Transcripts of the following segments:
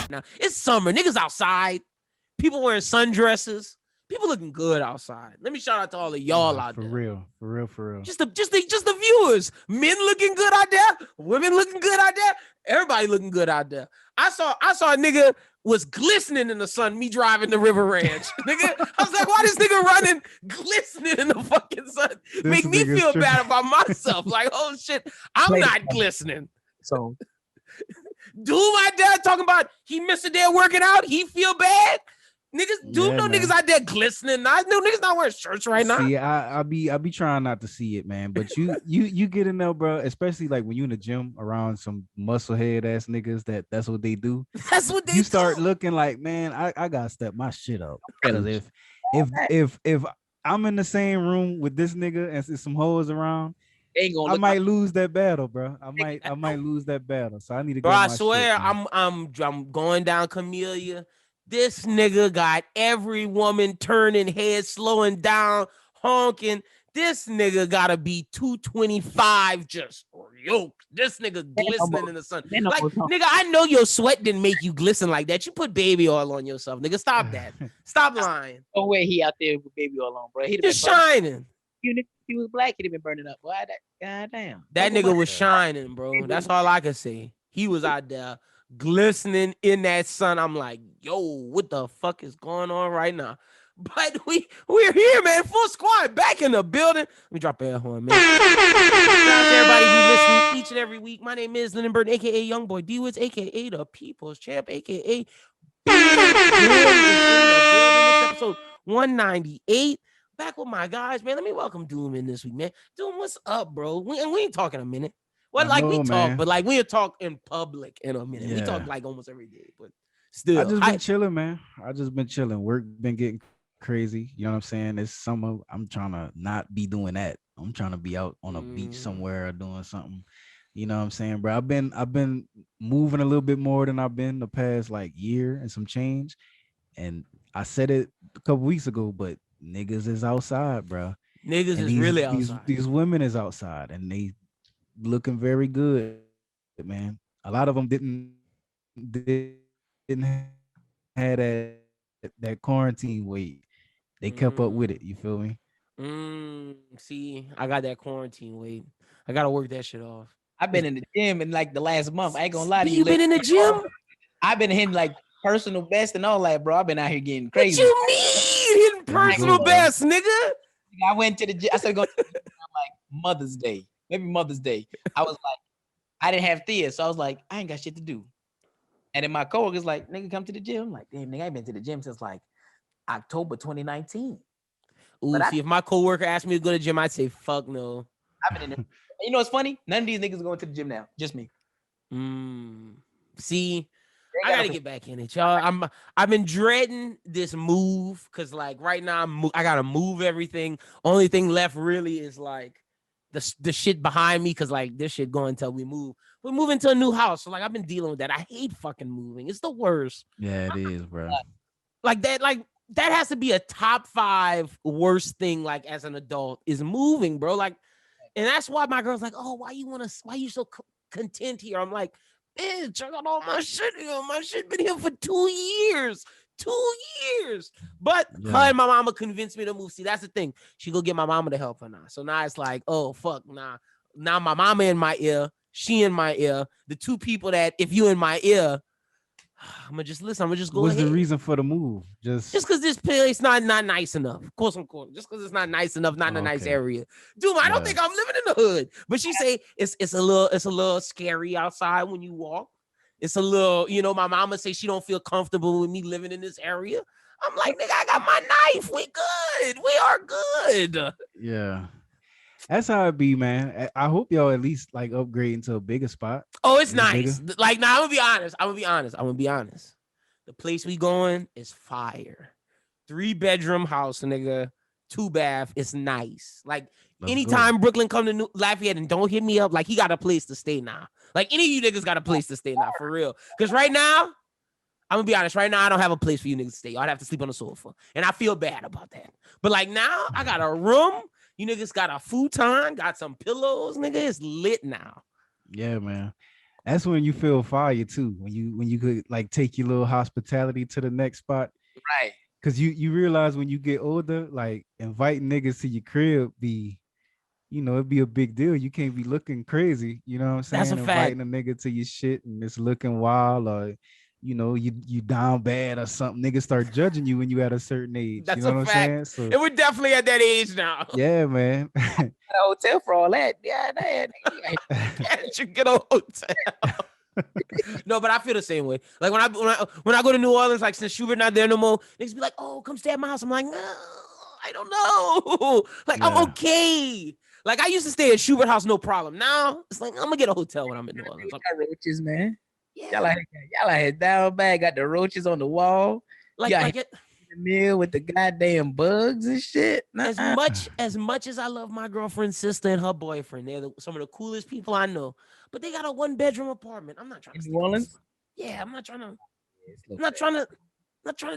Now it's summer. Niggas outside. People wearing sundresses. People looking good outside. Let me shout out to all of y'all out for there. For real. Just the viewers. Men looking good out there. Women looking good out there. Everybody looking good out there. I saw a nigga was glistening in the sun. Me driving the River Ranch. Nigga, I was like, why this nigga running glistening in the fucking sun? Make me feel bad about myself. Like, oh shit, I'm not glistening. So, Dude, my dad talking about he missed a day of working out. He feel bad. Niggas, niggas out there glistening. I know niggas not wearing shirts right now. See, I be trying not to see it, man. But you get in there, bro. Especially like when you in the gym around some muscle head ass niggas. That's what they do. That's what they do. You start looking like, man, I gotta step my shit up. Because if I'm in the same room with this nigga and some hoes around, I might lose that battle, bro. I might lose that battle. So I need to go. I swear, shit, I'm going down Camellia. This nigga got every woman turning heads, slowing down, honking. This nigga gotta be 225 just yoked. This nigga glistening in the sun. Like, nigga, I know your sweat didn't make you glisten like that. You put baby oil on yourself, nigga. Stop that. Stop lying. No way he out there with baby oil on, bro. He just shining. If he was black, he'd have been burning up. Boy, goddamn. That nigga was shining, bro. That's all I could say. He was out there glistening in that sun. I'm like, yo, what the fuck is going on right now? But we're here, man. Full squad back in the building. Let me drop air horn, man. Shout out to everybody who listens each and every week. My name is Lyndon Burton, aka Youngboy D-Woods, aka the People's Champ, aka episode 198. Back with my guys, man. Let me welcome Doom in this week, man. Doom, what's up, bro? We ain't talking a minute. Well, like we talk, man. But like we'll talk in public in a minute. Yeah. We talk like almost every day, but still. I just been chilling, man. I just been chilling. Work been getting crazy. You know what I'm saying? It's summer. I'm trying to not be doing that. I'm trying to be out on a beach somewhere or doing something. You know what I'm saying, bro? I've been moving a little bit more than I've been the past like year and some change. And I said it a couple weeks ago, but niggas is outside, bro. Niggas is really outside. These women is outside and they looking very good, man. A lot of them didn't have that quarantine weight. They kept up with it. You feel me? See, I got that quarantine weight. I gotta work that shit off. I've been in the gym in like the last month. I ain't gonna lie to you. You been in the gym? I've been hitting like personal best and all that, bro. I've been out here getting crazy. What you mean hitting personal best, nigga? I went to the gym. I started going to the gym on like Mother's Day. Maybe Mother's Day. I was like, I didn't have Thea, so I was like, I ain't got shit to do. And then my coworker's like, nigga, come to the gym. I'm like, damn, nigga, I ain't been to the gym since like October 2019. Ooh, see, if my coworker asked me to go to the gym, I'd say, fuck no. I've been in there. You know what's funny? None of these niggas are going to the gym now. Just me. See, I gotta get back in it, y'all. I've been dreading this move because like right now I gotta move everything. Only thing left really is like the shit behind me because like this shit going until we move. We're moving to a new house, so like I've been dealing with that. I hate fucking moving. It's the worst. Yeah, it is, bro. Like that has to be a top 5 worst thing. Like as an adult is moving, bro. Like, and that's why my girl's like, oh, why you so content here? I'm like, bitch, I got all my shit here. My shit been here for 2 years. 2 years. But her and my mama convinced me to move. See, that's the thing. She go get my mama to help her now. So now it's like, oh, fuck, nah. Now my mama in my ear. She in my ear. The two people that, if you in my ear, I'm gonna just listen. I'm gonna just go ahead. What's the reason for the move? Just because this place not nice enough. Of course I'm calling. Just because it's not nice enough, not in a nice area. Dude, I don't think I'm living in the hood. But she say it's a little scary outside when you walk. It's a little, my mama say she don't feel comfortable with me living in this area. I'm like, nigga, I got my knife. We good. We are good. Yeah. That's how it be, man. I hope y'all at least like upgrade into a bigger spot. Oh, it's nice. Bigger. Like, now I'm gonna be honest. The place we going is fire. 3-bedroom house, nigga. 2-bath. It's nice. Like, anytime Brooklyn come to Lafayette and don't hit me up, like he got a place to stay now. Like any of you niggas got a place to stay now, for real. Because right now, I'm gonna be honest, right now I don't have a place for you niggas to stay. I'd have to sleep on the sofa. And I feel bad about that. But like now, I got a room. You niggas got a futon, got some pillows, nigga. It's lit now. Yeah, man. That's when you feel fire too. When you could like take your little hospitality to the next spot. Right. Cause you realize when you get older, like inviting niggas to your crib be, it'd be a big deal. You can't be looking crazy. You know what I'm saying? That's a fact. Inviting a nigga to your shit and it's looking wild, or you down bad or something. Niggas start judging you when you at a certain age. That's you know a what fact. I'm saying? So And we're definitely at that age now. yeah, man. Got a hotel for all that. Yeah, that. Can't you get a hotel? No, but I feel the same way. Like when I go to New Orleans, like since Schubert not there no more, niggas be like, "Oh, come stay at my house." I'm like, "No, I don't know." Like I'm okay. Like I used to stay at Schubert house, no problem. Now it's like I'm gonna get a hotel when I'm in New Orleans. Got roaches, man. Yeah. Y'all like down bad. Got the roaches on the wall. Like the meal with the goddamn bugs and shit. as much as I love my girlfriend's sister and her boyfriend, they're some of the coolest people I know. But they got a 1-bedroom apartment. I'm not trying to New Orleans. Yeah, I'm not trying to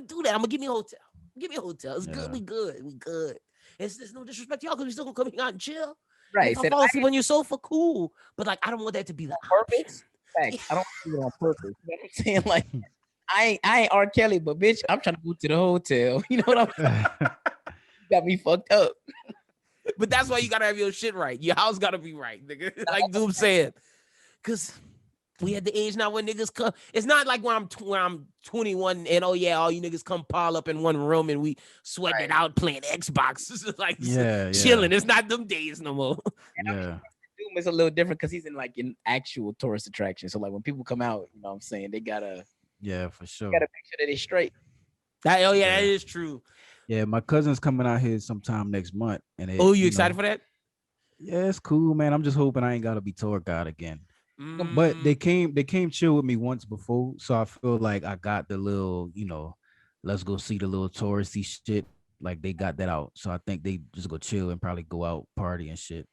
do that. I'm gonna give me a hotel. Give me a hotel. It's good. We good. It's no disrespect to y'all because we still gonna come here out and chill. Right. If I fall asleep on your sofa, cool. But like, I don't want that to be the purpose. Fact. I don't do it on purpose. You know what I'm saying? Like, I ain't R. Kelly, but bitch, I'm trying to go to the hotel. You know what I'm saying? You got me fucked up. But that's why you gotta have your shit right. Your house gotta be right, nigga. Like Doom said. Cause we at the age now when niggas come. It's not like when I'm 21 and all you niggas come pile up in one room and we sweating it out playing Xbox. Like chilling. It's not them days no more. And Doom is a little different because he's in like an actual tourist attraction. So like when people come out, you know what I'm saying, they gotta for sure. Gotta make sure that they're straight. That is true. Yeah, my cousin's coming out here sometime next month. And you excited for that? Yeah, it's cool, man. I'm just hoping I ain't gotta be tour guide again. But they came chill with me once before, so I feel like I got the little, let's go see the little touristy shit. Like they got that out, so I think they just go chill and probably go out party and shit.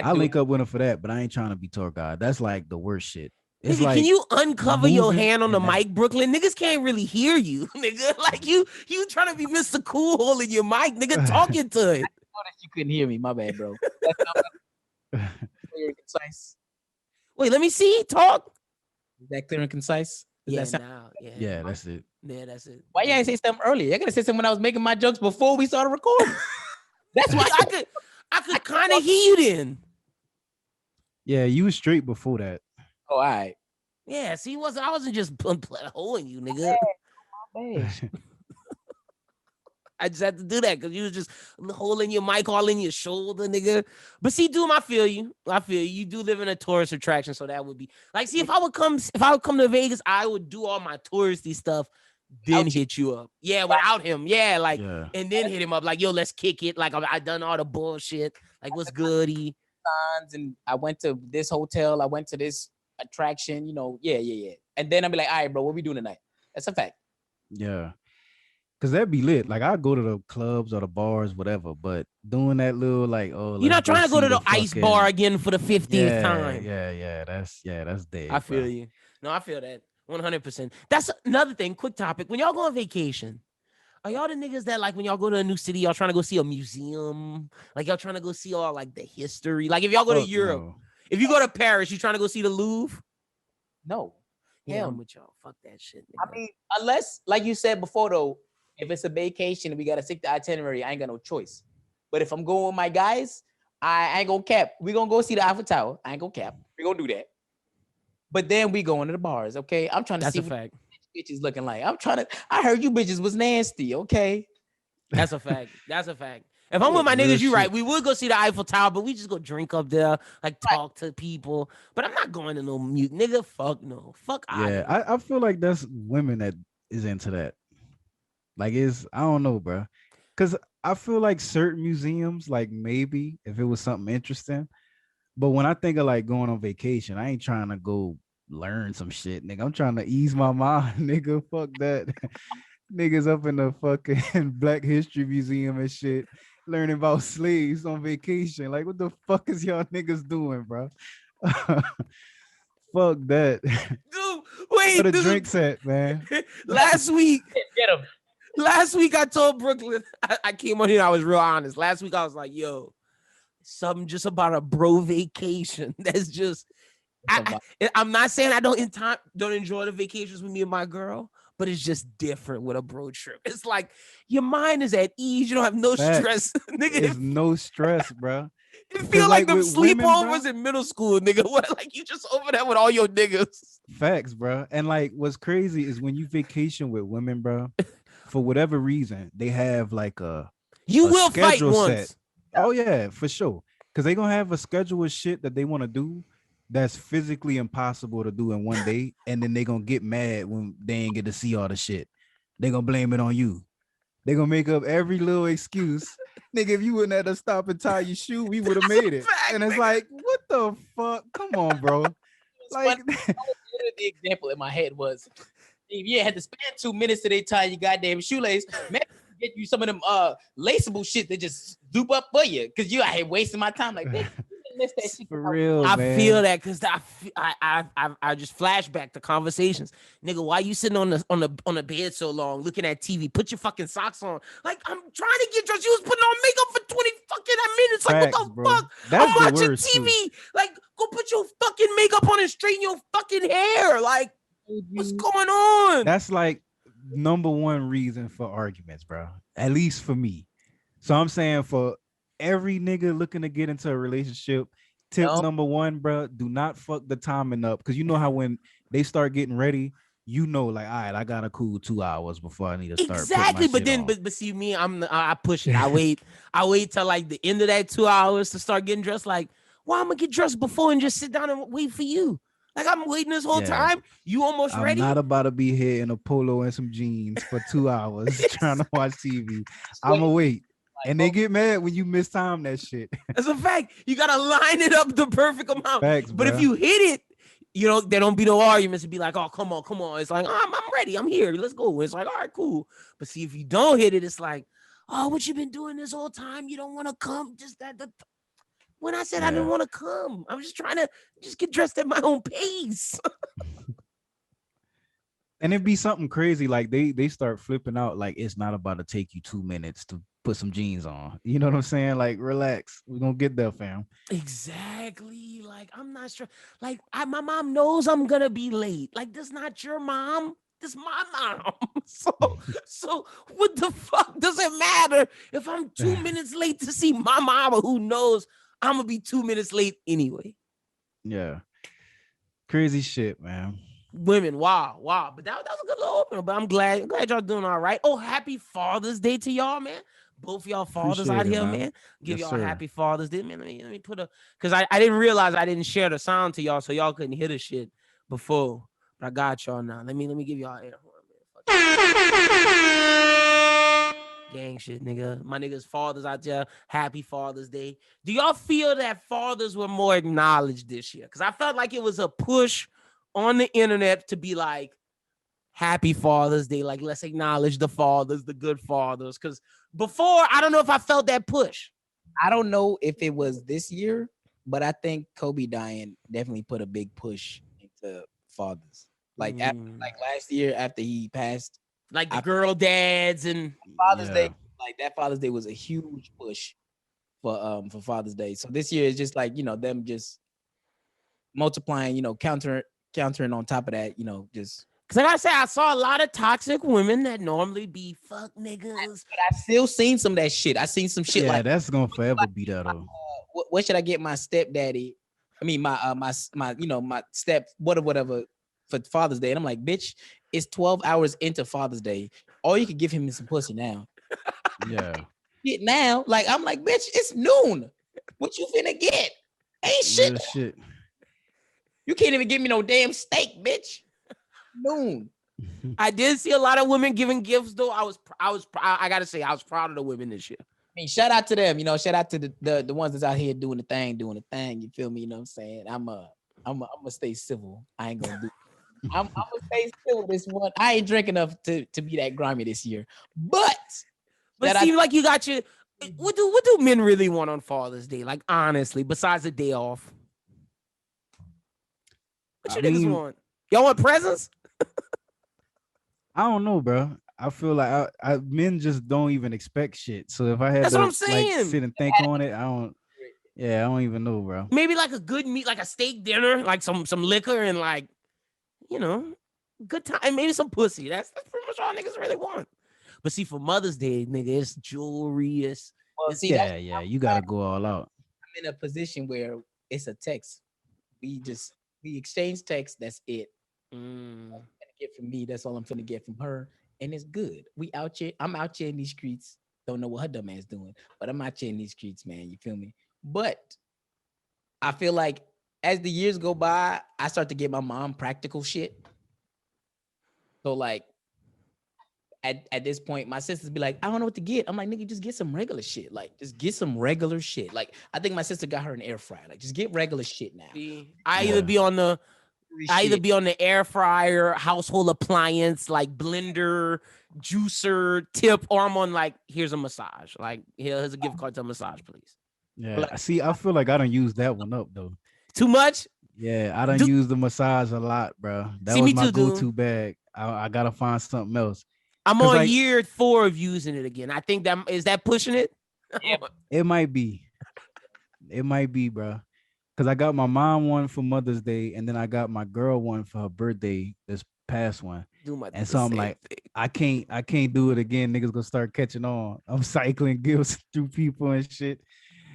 I'll link up with them for that, but I ain't trying to be tour guide. That's like the worst shit. It's nigga, like, can you uncover your hand on the mic, Brooklyn? Niggas can't really hear you, nigga. Like you trying to be Mr. Cool holding your mic, nigga, talking to it. I know that you couldn't hear me. My bad, bro. That's not clear and concise. Wait, let me see. Talk. Is that clear and concise? Yeah, that's it. Yeah, that's it. Why you ain't say something earlier? I gotta say something when I was making my jokes before we started recording. That's why I could kind of hear you then. Yeah, you was straight before that. Oh, all right. Yeah, see, I wasn't just holding you, nigga. I just had to do that because you was just holding your mic all in your shoulder, nigga. But see, Doom, I feel you. You do live in a tourist attraction, so that would be like, see, if I would come to Vegas, I would do all my touristy stuff, then hit you up. Yeah, without him. Yeah, like, and then hit him up, like, yo, let's kick it. Like, I done all the bullshit. Like, what's goody? And I went to this hotel. I went to this attraction. Yeah. And then I'll be like, all right, bro, what we doing tonight? That's a fact. Yeah. Cause that'd be lit. Like I go to the clubs or the bars, whatever. But doing that little like, you're not trying to go to the ice bar again for the 50th time. Yeah. That's dead. I feel you. No, I feel that 100%. That's another thing. Quick topic. When y'all go on vacation, are y'all the niggas that like when y'all go to a new city, y'all trying to go see a museum? Like y'all trying to go see all like the history? Like if y'all go to Europe, if you go to Paris, you trying to go see the Louvre? No. Yeah, I'm with y'all. Fuck that shit. Nigga. I mean, unless like you said before though. If it's a vacation and we gotta stick to itinerary, I ain't got no choice. But if I'm going with my guys, I ain't gonna cap. We gonna go see the Eiffel Tower. I ain't gonna cap. We gonna do that. But then we going to the bars, okay? I'm trying to see what bitches looking like. I heard you bitches was nasty, okay? That's a fact. If I'm with my niggas, you right. We would go see the Eiffel Tower, but we just go drink up there, like talk to people. But I'm not going to no mute, nigga. Fuck no. Fuck. Yeah, I feel like that's women that is into that. Like I don't know, bro. Cause I feel like certain museums, like maybe if it was something interesting, but when I think of like going on vacation, I ain't trying to go learn some shit, nigga. I'm trying to ease my mind, nigga. Fuck that. Niggas up in the fucking Black History Museum and shit, learning about slaves on vacation. Like, what the fuck is y'all niggas doing, bro? Fuck that. Dude, wait. Where the drinks at, man? Last week. Get him. Last week I told Brooklyn, I came on here, I was real honest. Last week I was like, yo, something just about a bro vacation. That's just I'm not saying I don't enjoy the vacations with me and my girl, but it's just different with a bro trip. It's like your mind is at ease. You don't have no stress, nigga. It's no stress, bro. It feel like them sleepovers bro, in middle school, nigga. What, like you just over there with all your niggas. Facts, bro. And like what's crazy is when you vacation with women, bro, for whatever reason, they have like a will fight once. Set. Oh yeah, for sure. Because they gonna have a schedule of shit that they want to do that's physically impossible to do in one day, and then they gonna get mad when they ain't get to see all the shit. They gonna blame it on you. They gonna make up every little excuse. Nigga, if you wouldn't have to stop and tie your shoe, we would have made it. Fact, and it's nigga. Like, what the fuck? Come on, bro. Like the example in my head was, if you had to spend 2 minutes to they tie your goddamn shoelace, man, get you some of them laceable shit that just zoop up for you, because you out here wasting my time. Like, bitch, miss that shit. For real, I man. feel that because I just flashback to conversations. Nigga, why you sitting on the bed so long looking at TV? Put your fucking socks on. Like, I'm trying to get dressed. You was putting on makeup for 20 fucking minutes. Like, Facts, what the bro. fuck? That's I'm the watching worst, TV. too. Like, go put your fucking makeup on and straighten your fucking hair. Like, what's going on? That's like number one reason for arguments, bro. At least for me. So I'm saying for every nigga looking to get into a relationship, tip number one, bro, do not fuck the timing up. Because you know how when they start getting ready, you know, like, all right, I got a cool 2 hours before I need to start. Exactly, but then, but see me, I push it. I wait till like the end of that 2 hours to start getting dressed. Like, why I'm gonna get dressed before and just sit down and wait for you? Like, I'm waiting this whole time. You almost ready? I'm not about to be here in a polo and some jeans for 2 hours trying to watch TV. I'm gonna wait. And they get mad when you miss time that shit. That's a fact. You gotta line it up the perfect amount. Facts, but bro. if you hit it, you know, there don't be no arguments to be like, oh, come on. It's like, I'm ready. I'm here. Let's go. It's like, all right, cool. But see, if you don't hit it, it's like, oh, what you been doing this whole time? You don't want to come. Just that. When I said I didn't want to come, I'm just trying to just get dressed at my own pace. And it'd be something crazy. Like they start flipping out. Like, it's not about to take you 2 minutes to put some jeans on. You know what I'm saying? Like, relax. We're going to get there, fam. Exactly. Like, I'm not sure. Like, my mom knows I'm going to be late. Like, this not your mom. This my mom. So what the fuck does it matter if I'm 2 minutes late to see my mama who knows I'm going to be 2 minutes late anyway? Yeah. Crazy shit, man. Women, wow. But that was a good little opener. But I'm glad y'all doing all right. Oh, happy Father's Day to y'all, man. Both y'all fathers out here, man. Give y'all a happy Father's Day, man. Let me put because I didn't realize I didn't share the sound to y'all, so y'all couldn't hear the shit before. But I got y'all now. Let me give y'all air horn, man. Gang shit, nigga. My niggas fathers out there. Happy Father's Day. Do y'all feel that fathers were more acknowledged this year? Because I felt like it was a push on the internet to be like, happy Father's Day. Like, let's acknowledge the fathers, the good fathers. Because before, I don't know if I felt that push. I don't know if it was this year, but I think Kobe dying definitely put a big push into fathers. Like, like last year after he passed. Like the girl dads and Father's Day. Like, that Father's Day was a huge push for Father's Day. So this year is just like, you know, them just multiplying, you know, countering on top of that, you know, just. Because I gotta say, I saw a lot of toxic women that normally be fuck niggas. But I still seen some of that shit. I seen some shit like that's gonna forever be that. What should I get my stepdaddy? I mean, my you know, my step whatever for Father's Day. And I'm like, bitch, it's 12 hours into Father's Day. All you can give him is some pussy now. Yeah. Get now. Like, I'm like, bitch, it's noon. What you finna get? Ain't shit. Shit. You can't even give me no damn steak, bitch. Noon. I did see a lot of women giving gifts though. I gotta say, I was proud of the women this year. I mean, shout out to them, you know, shout out to the ones that's out here doing the thing, you feel me? You know what I'm saying? I'm gonna stay civil. I ain't gonna do I'm gonna stay civil this one. I ain't drink enough to be that grimy this year. But it seems like you got your what do men really want on Father's Day? Like, honestly, besides the day off. What you niggas want? Y'all want presents? I don't know, bro. I feel like men just don't even expect shit. So if I had that's to what I'm saying. Like, sit and think on it, I don't. Yeah, I don't even know, bro. Maybe like a good meat, like a steak dinner, like some liquor and like, you know, good time, and maybe some pussy. That's pretty much all niggas really want. But see, for Mother's Day, nigga, it's jewelry, Well, it's see, that's Yeah, you gotta go all out. I'm in a position where it's a text. We exchange text. That's it. mm, Gonna get from me. That's all I'm finna get from her, and it's good. We out here. I'm out here in these streets. Don't know what her dumb ass doing, but I'm out here in these streets, man. You feel me? But I feel like as the years go by, I start to get my mom practical shit. So like at this point, my sisters be like, I don't know what to get. I'm like, nigga, just get some regular shit. Like, just get some regular shit. Like, I think my sister got her an air fryer. Like, just get regular shit now. see, I Yeah. either be on the Shit. air fryer, household appliance, like blender, juicer, tip, or I'm on like, here's a massage. Like, here's a gift card to a massage, please. Yeah, I see. I feel like I don't use that one up though. Too much? Yeah, I don't Do- use the massage a lot, bro. That See, was me my too, go-to dude. bag. I gotta find something else. I'm 'Cause, on like- year 4 of using it again. I think that is that pushing it? Yeah. It might be. It might be, bro. Cause I got my mom one for Mother's Day, and then I got my girl one for her birthday. This past one, Do my and so I'm like, I can't do it again. Niggas gonna start catching on. I'm cycling gifts through people and shit.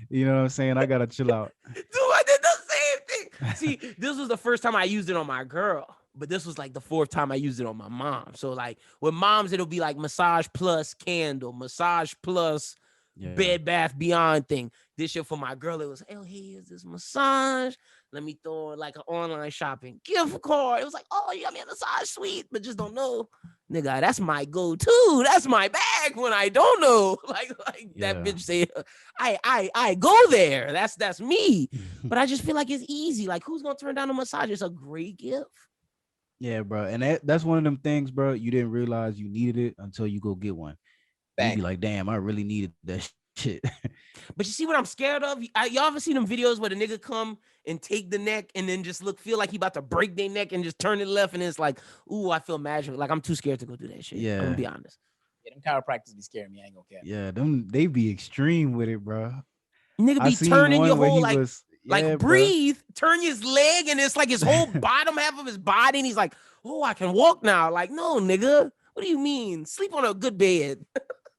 You know what I'm saying? I gotta chill out. dude, I did the same thing. See, this was the first time I used it on my girl, but this was like the 4th time I used it on my mom. So like with moms, it'll be like massage plus candle, massage plus Yeah. Bed Bath Beyond thing. This year for my girl, it was, oh, here's this massage. Let me throw in like an online shopping gift card. It was like, oh, you got me a massage suite, but just don't know. Nigga, that's my go-to. That's my bag when I don't know. Like Yeah. that bitch say, I go there. That's me. But I just feel like it's easy. Like, who's gonna turn down a massage? It's a great gift. Yeah, bro. And that's one of them things, bro. You didn't realize you needed it until you go get one. You be like, damn, I really needed that shit. But you see what I'm scared of? Y'all ever seen them videos where the nigga come and take the neck and then just feel like he about to break their neck and just turn it left and it's like, ooh, I feel magic. Like I'm too scared to go do that shit. I'm gonna be honest. Yeah, them chiropractors be scaring me. I ain't gonna care. Yeah, they be extreme with it, bro. Nigga I be seen turning one your where whole he like was- yeah, bruh. breathe, turn his leg, and it's like his whole bottom half of his body, and he's like, oh, I can walk now. Like, no, nigga. What do you mean? Sleep on a good bed.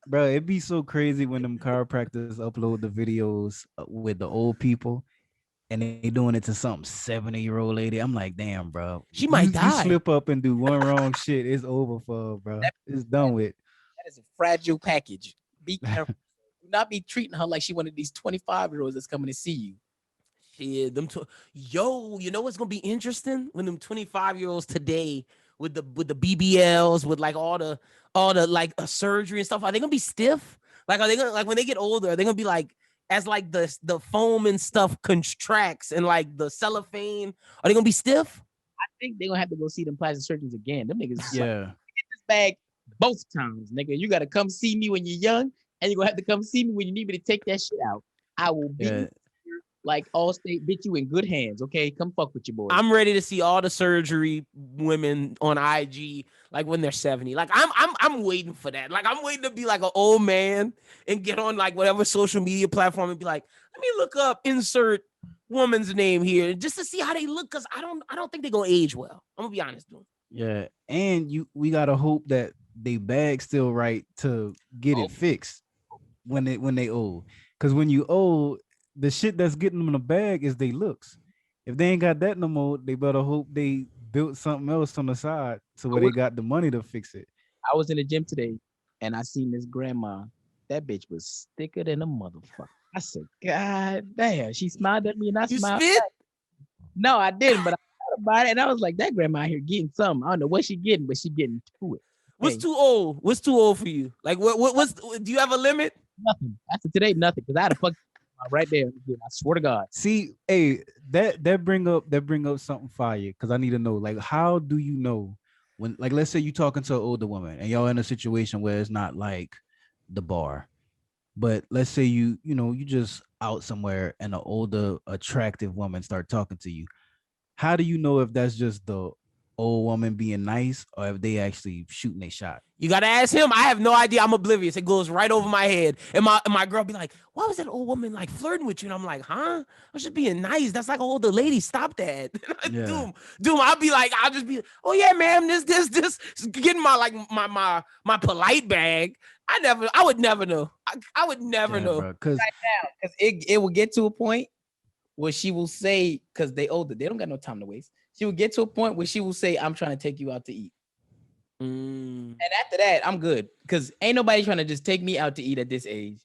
Bro, it'd be so crazy when them chiropractors upload the videos with the old people and they doing it to some 70-year-old lady. I'm like, damn, bro. She might You die. slip up and do one wrong shit, it's over for her, bro. It's done with. That is a fragile package. Be careful. Do not be treating her like she one of these 25-year-olds that's coming to see you. Yeah, yo, you know what's gonna be interesting when them 25-year-olds today with the BBLs with like all the like surgery and stuff, are they gonna be stiff? Like, are they gonna, like, when they get older, are they gonna be like, as like the foam and stuff contracts and like the cellophane, are they gonna be stiff? I think they're gonna have to go see them plastic surgeons again. Them niggas Yeah. like, get this bag both times, nigga. You gotta come see me when you're young, and you're gonna have to come see me when you need me to take that shit out. I will be Yeah. here like Allstate, bitch, you in good hands. Okay, come fuck with your boy. I'm ready to see all the surgery women on IG like when they're 70. Like I'm waiting for that. Like I'm waiting to be like an old man and get on like whatever social media platform and be like, let me look up insert woman's name here just to see how they look, because I don't think they're gonna age well. I'm gonna be honest, dude. Yeah. And we gotta hope that they bag still right to get it fixed when they old. Cause when you old, the shit that's getting them in the bag is they looks. If they ain't got that no more, they better hope they built something else on the side so where they got the money to fix it. I was in the gym today and I seen this grandma. That bitch was thicker than a motherfucker. I said, God damn. She smiled at me and I You smiled spit? back. No, I didn't, but I thought about it and I was like, that grandma out here getting something. I don't know what she getting, but she getting to it. What's Hey. too old? What's too old for you? Like what's do you have a limit? Nothing. After today, nothing. Because I had a fuck right there. I swear to God. See, hey, that bring up something fire, because I need to know, like, how do you know when, like, let's say you talking to an older woman and y'all in a situation where it's not like the bar, but let's say you just out somewhere and an older attractive woman start talking to you. How do you know if that's just the old woman being nice or if they actually shooting a shot? You gotta ask him. I have no idea. I'm oblivious. It goes right over my head. And my girl be like, why was that old woman like flirting with you? And I'm like, huh? I should being nice. That's like an older lady. Stop that. Yeah. Doom. I'll just be, oh yeah, ma'am. This getting my like my polite bag. I would never know. I would never know. Bro, because it will get to a point where she will say, because they older, they don't got no time to waste. She will get to a point where she will say, I'm trying to take you out to eat. And after that, I'm good. Because ain't nobody trying to just take me out to eat at this age.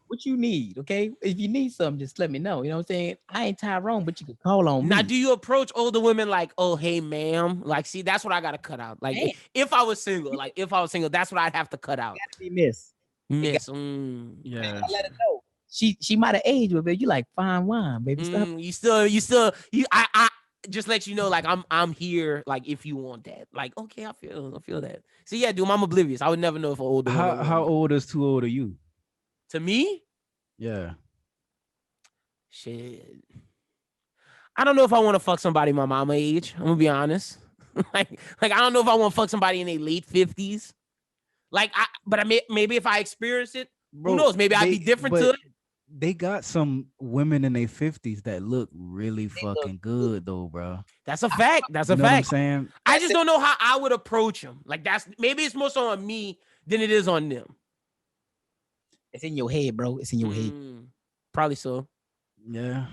What you need, okay? If you need something, just let me know. You know what I'm saying? I ain't Tyrone, but you can call on me. Now, do you approach older women like, oh, hey, ma'am? Like, see, that's what I got to cut out. Like, if I was single, that's what I'd have to cut out. Gotta be miss. Miss. Yeah. Let her know. She might have aged with it. You like fine wine, baby. Stop. I just let you know, like, I'm here, like, if you want that. Like, okay, I feel that. So, yeah, dude, I'm oblivious. I would never know if an older woman. How old is too old are you? To me? Yeah. Shit. I don't know if I want to fuck somebody my mama age. I'm gonna be honest. like I don't know if I want to fuck somebody in their late 50s. Maybe if I experience it, Bro, who knows? Maybe I'd be different to it. They got some women in their 50s that look really fucking good though, bro. That's a fact. That's a You know what I'm fact. saying? I just don't know how I would approach them. Like maybe it's more so on me than it is on them. It's in your head, bro. It's in your head. Probably so. Yeah.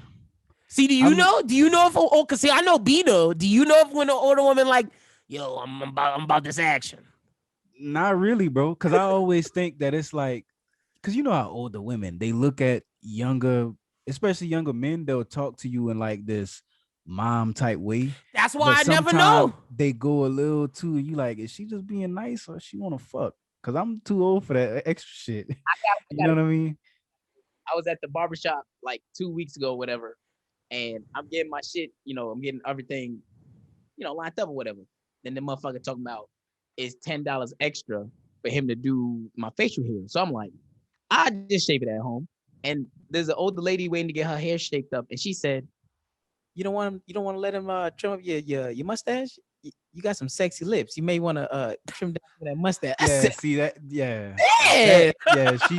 See, do you know? Do you know if? Oh, cause see, I know B though. Do you know if when an older woman like, yo, I'm about this action? Not really, bro. Cause I always think that it's like, cause you know how older women, they look at younger, especially younger men. They'll talk to you in like this mom type way. That's why I never know. They go a little too. You like, is she just being nice or she want to fuck? Cause I'm too old for that extra shit. You know what I mean? I was at the barbershop like 2 weeks ago, whatever, and I'm getting my shit, I'm getting everything, lined up or whatever. Then the motherfucker talking about it's $10 extra for him to do my facial hair. So I'm like, I just shave it at home. And there's an older lady waiting to get her hair shaped up, and she said, "You don't want to let him trim up your mustache? You got some sexy lips. You may want to trim down that mustache." Yeah, see that? Yeah.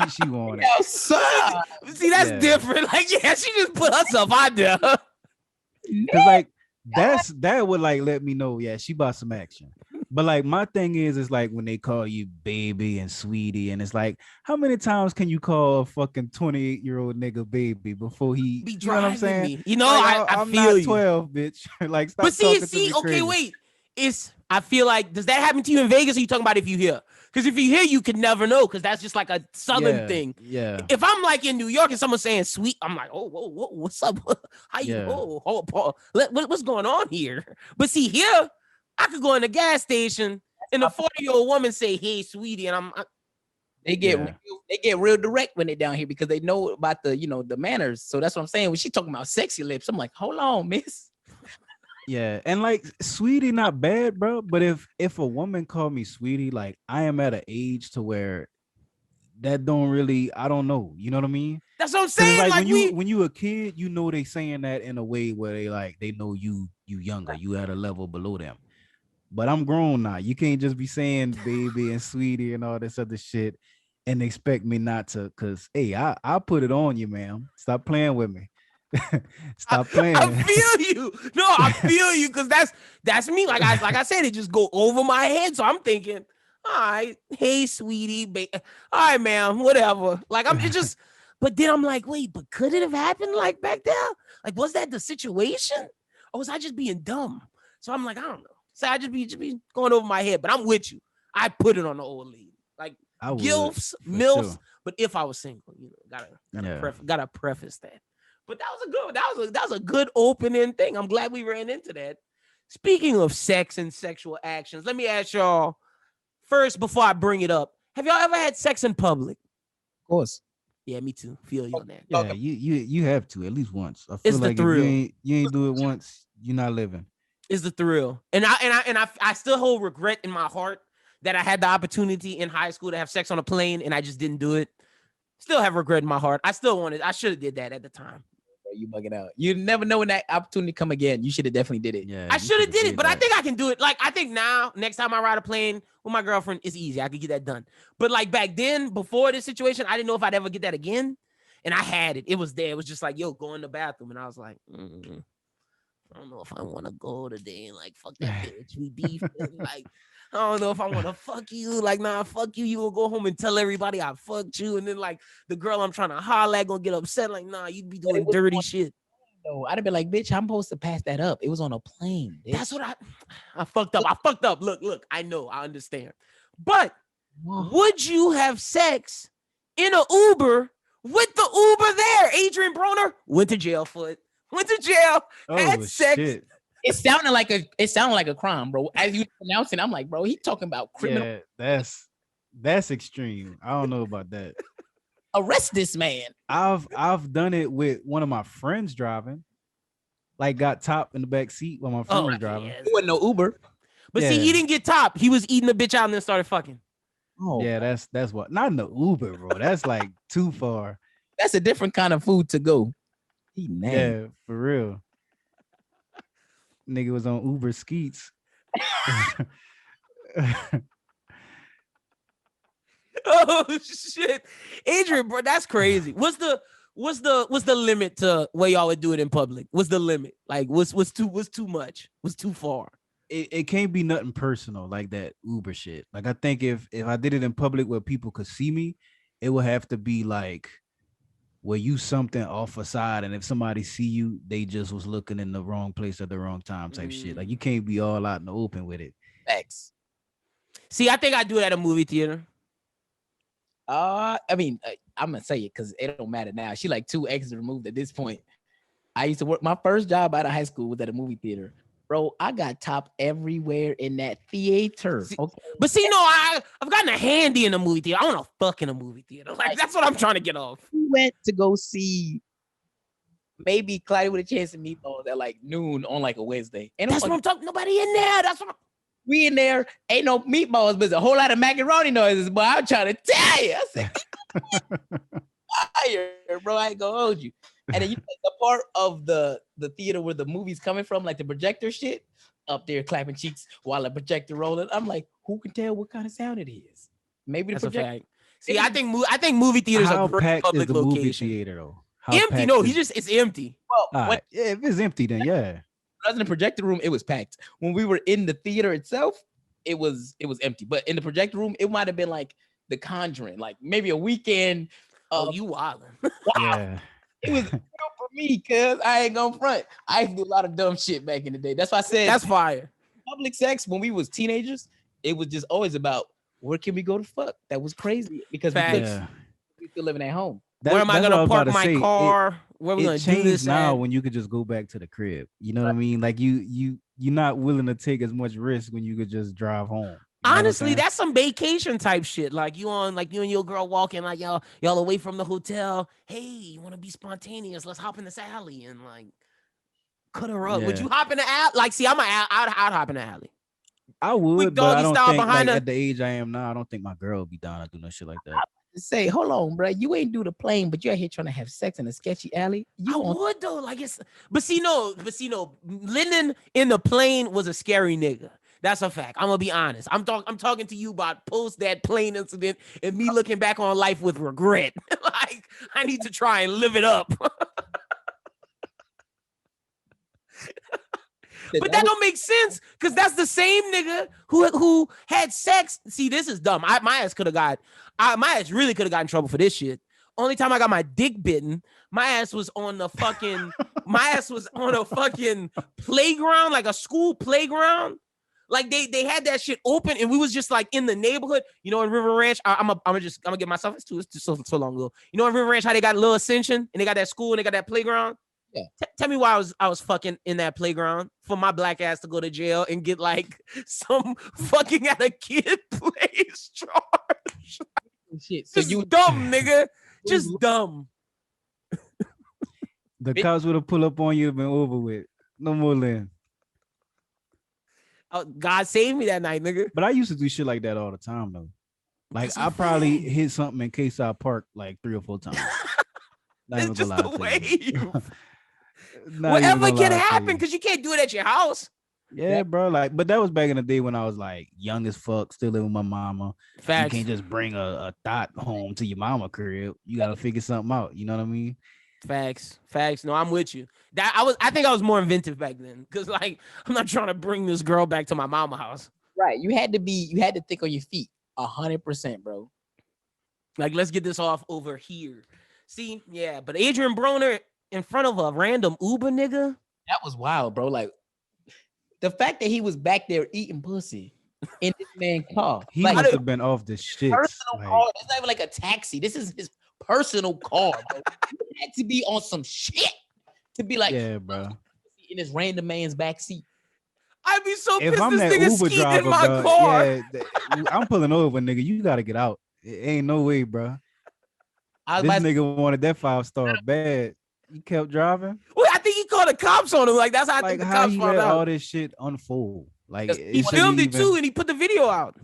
She wanted. Yo, son. See, that's different. Like, yeah, she just put herself out there. Cause like that would like let me know, yeah, she bought some action. But like my thing is like when they call you baby and sweetie, and it's like, how many times can you call a fucking 28-year-old nigga baby before he be you know what I'm saying? Me. You know, like, I I'm feel not you. 12, bitch. Like, stop. But see, okay, crazy. wait. I feel like, does that happen to you in Vegas? Or are you talking about if you hear? Because if you hear, you could never know, because that's just like a southern thing. Yeah. If I'm like in New York and someone's saying sweet, I'm like, oh, whoa, what's up? How you? Oh, Paul, what's going on here? But see, here, I could go in the gas station and a 40-year-old woman say, "Hey, sweetie," and they get real direct when they're down here because they know about the manners. So that's what I'm saying. When she talking about sexy lips, I'm like, hold on, miss. Yeah, and like sweetie, not bad, bro. But if a woman called me sweetie, like I am at an age to where that don't really, I don't know. You know what I mean? That's what I'm saying. Like when you a kid, they saying that in a way where they know you younger, you at a level below them. But I'm grown now. You can't just be saying baby and sweetie and all this other shit and expect me not to. Cause hey, I'll put it on you, ma'am. Stop playing with me. Stop playing. I feel you. No, I feel you, because that's me. Like I said, it just go over my head. So I'm thinking, all right, hey, sweetie, all right, ma'am, whatever. Like but then I'm like, wait, but could it have happened like back there? Like, was that the situation, or was I just being dumb? So I'm like, I don't know. So I just be going over my head. But I'm with you. I put it on the old lady, like gilfs, milfs. Sure. But if I was single, gotta preface that. But that was a good opening thing. I'm glad we ran into that. Speaking of sex and sexual actions, let me ask y'all first before I bring it up. Have y'all ever had sex in public? Of course. Yeah, me too. Feel you on that. Yeah, you have to at least once. I feel it's like the thrill. If you ain't do it once, you're not living. It's the thrill. And I still hold regret in my heart that I had the opportunity in high school to have sex on a plane and I just didn't do it. Still have regret in my heart. I should have did that at the time. You bugging out. You never know when that opportunity come again. You should have definitely did it. Yeah, I you should have shoulda did it, but I that. think I can do it. Like, I think now, next time I ride a plane with my girlfriend, it's easy. I could get that done. But like back then, before this situation, I didn't know if I'd ever get that again. And I had it. It was there. It was just like, yo, go in the bathroom. And I was like, I don't know if I want to go today. Like, fuck that bitch. We beefing. Like, I don't know if I want to fuck you. Like, nah, fuck you. You gonna go home and tell everybody I fucked you. And then, like, the girl I'm trying to holler at gonna get upset. Like, nah, you'd be doing dirty shit. No, I'd have been like, bitch, I'm supposed to pass that up. It was on a plane. Bitch. That's what I fucked up. I fucked up. Look, I know. I understand. But would you have sex in an Uber with the Uber there? Adrian Broner went to jail for it. Went to jail, had sex. Shit. It sounded like a crime, bro. As you pronouncing, I'm like, bro, he talking about criminal. Yeah, that's extreme. I don't know about that. Arrest this man. I've done it with one of my friends driving. Like, got top in the back seat while my friend was driving. It wasn't no Uber. But see, he didn't get top. He was eating the bitch out and then started fucking. Oh yeah, that's what. Not in the Uber, bro. That's like too far. That's a different kind of food to go. He mad. Yeah, for real. Nigga was on Uber Skeets. Oh shit, Adrian, bro, that's crazy. What's the limit to where y'all would do it in public? What's the limit? Like, what's too much? What's too far? It can't be nothing personal like that Uber shit. Like, I think if I did it in public where people could see me, it would have to be like where you something off a side, and if somebody see you, they just was looking in the wrong place at the wrong time type shit. Like, you can't be all out in the open with it. Facts. See, I think I do it at a movie theater. I mean, I'm gonna say it because it don't matter now. She like 2 exes removed at this point. I used to work. My first job out of high school was at a movie theater. Bro, I got top everywhere in that theater. Okay. But see, no, I've gotten a handy in a movie theater. I want to fuck in a movie theater. Like, that's what I'm trying to get off. We went to go see maybe Clyde with a Chance of Meatballs at like noon on like a Wednesday. And that's what I'm talking. Nobody in there. That's what we in there. Ain't no meatballs, but there's a whole lot of macaroni noises. But I'm trying to tell you, I said, fire, bro. I ain't gonna hold you. And then you the part of the theater where the movie's coming from, like the projector shit, up there clapping cheeks while the projector rolling. I'm like, who can tell what kind of sound it is? Maybe the projector. See, I think movie theaters are great public location. Movie theater though? Empty? No, it's empty. Well, right. Yeah, if it's empty, then yeah. When I was in the projector room, it was packed. When we were in the theater itself, it was empty. But in the projector room, it might have been like The Conjuring, like maybe a weekend. You wildin'. Wow. Yeah. It was good for me, cause I ain't gonna front. I used to do a lot of dumb shit back in the day. That's why I said that's fire. Public sex when we was teenagers, it was just always about where can we go to fuck. That was crazy because we still living at home. Where am I gonna park my car? Where we gonna do this now? When you could just go back to the crib, you know what I mean? Like you're not willing to take as much risk when you could just drive home. Honestly, that's some vacation type shit. Like you and your girl walking, like y'all away from the hotel. Hey, you want to be spontaneous? Let's hop in this alley and like cut her up. Yeah. Would you hop in the alley? Like, see, I'd hop in the alley. I would, but I don't think like, at the age I am now, I don't think my girl would be down to do no shit like that. Say, hold on, bro. You ain't do the plane, but you're out here trying to have sex in a sketchy alley. I would though. Like but see, no. Lyndon in the plane was a scary nigga. That's a fact. I'm gonna be honest. I'm talking to you about post that plane incident and me looking back on life with regret. Like I need to try and live it up. But that don't make sense because that's the same nigga who had sex. See, this is dumb. My ass really could have got in trouble for this shit. Only time I got my dick bitten, my ass was on a fucking playground, like a school playground. Like they had that shit open, and we was just like in the neighborhood, you know, in River Ranch. I'm gonna get myself. It's just so long ago. You know, in River Ranch, how they got a little Ascension, and they got that school, and they got that playground. Yeah. Tell me why I was fucking in that playground for my black ass to go to jail and get like some fucking at a kid place charge. Shit. So you dumb nigga, just dumb. The cops would have pulled up on you and been over with. No more Lynn. Oh, God saved me that night, nigga. But I used to do shit like that all the time though. Like I probably hit something in case I parked like 3 or 4 times. It's just the way Not even Whatever gonna can lie to happen you. because you can't do it at your house. Yeah, bro. Like, but that was back in the day when I was like young as fuck, still living with my mama. You Facts. can't just bring a thought home to your mama crib. You gotta figure something out. You know what I mean? Facts. No, I'm with you. I think I was more inventive back then because like I'm not trying to bring this girl back to my mama house. Right. You had to think on your feet 100%, bro. Like, let's get this off over here. See, yeah, but Adrian Broner in front of a random Uber nigga. That was wild, bro. Like the fact that he was back there eating pussy in this man's car. He Like must have been off the shits. personal Like, car. It's not even like a taxi. This is his personal car, bro. You had to be on some shit to be like, yeah, bro. in this random man's back seat. I'd be so If pissed I'm this that nigga Uber skied driver, in my bro, car. yeah, I'm pulling over, nigga. You gotta get out. It ain't no way, bro. I was This about to nigga wanted that 5-star bad. He kept driving. Well, I think he called the cops on him. Like, that's how I Like, think the how cops he found let all out. this shit unfold? Like, He He it shouldn't filmed it even. too, and he put the video out.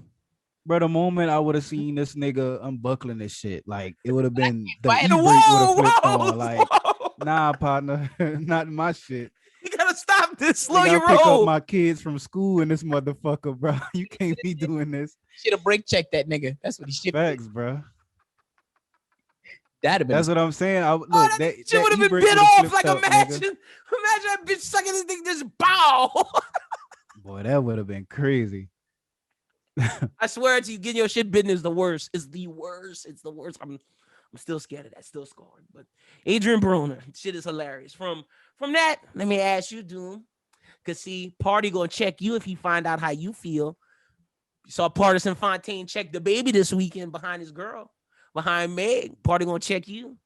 Bro, the moment I would have seen this nigga unbuckling this shit, like it would have been the Fight. e-brake would have Whoa, flipped whoa, on. Like, whoa. nah, partner, not my shit. You gotta stop this. Slow Nigga, your I pick up roll. my kids from school in this motherfucker, bro. You can't be doing this. Should have brake checked that nigga. That's what he should. Facts, bro. That'd have been. That's what I'm saying. Look, Oh, that shit would have been e-brake bit would've off. flipped Like, up, imagine nigga. that bitch sucking this thing just bow. Boy, that would have been crazy. I swear to you, getting your shit bitten is the worst. It's the worst. It's the worst. I'm still scared of that. Still scarred. But Adrian Broner, shit is hilarious. From that, let me ask you, Doom. Cause see, Party gonna check you if he find out how you feel. You saw Partisan Fontaine check the baby this weekend behind his girl, behind Meg. Party gonna check you.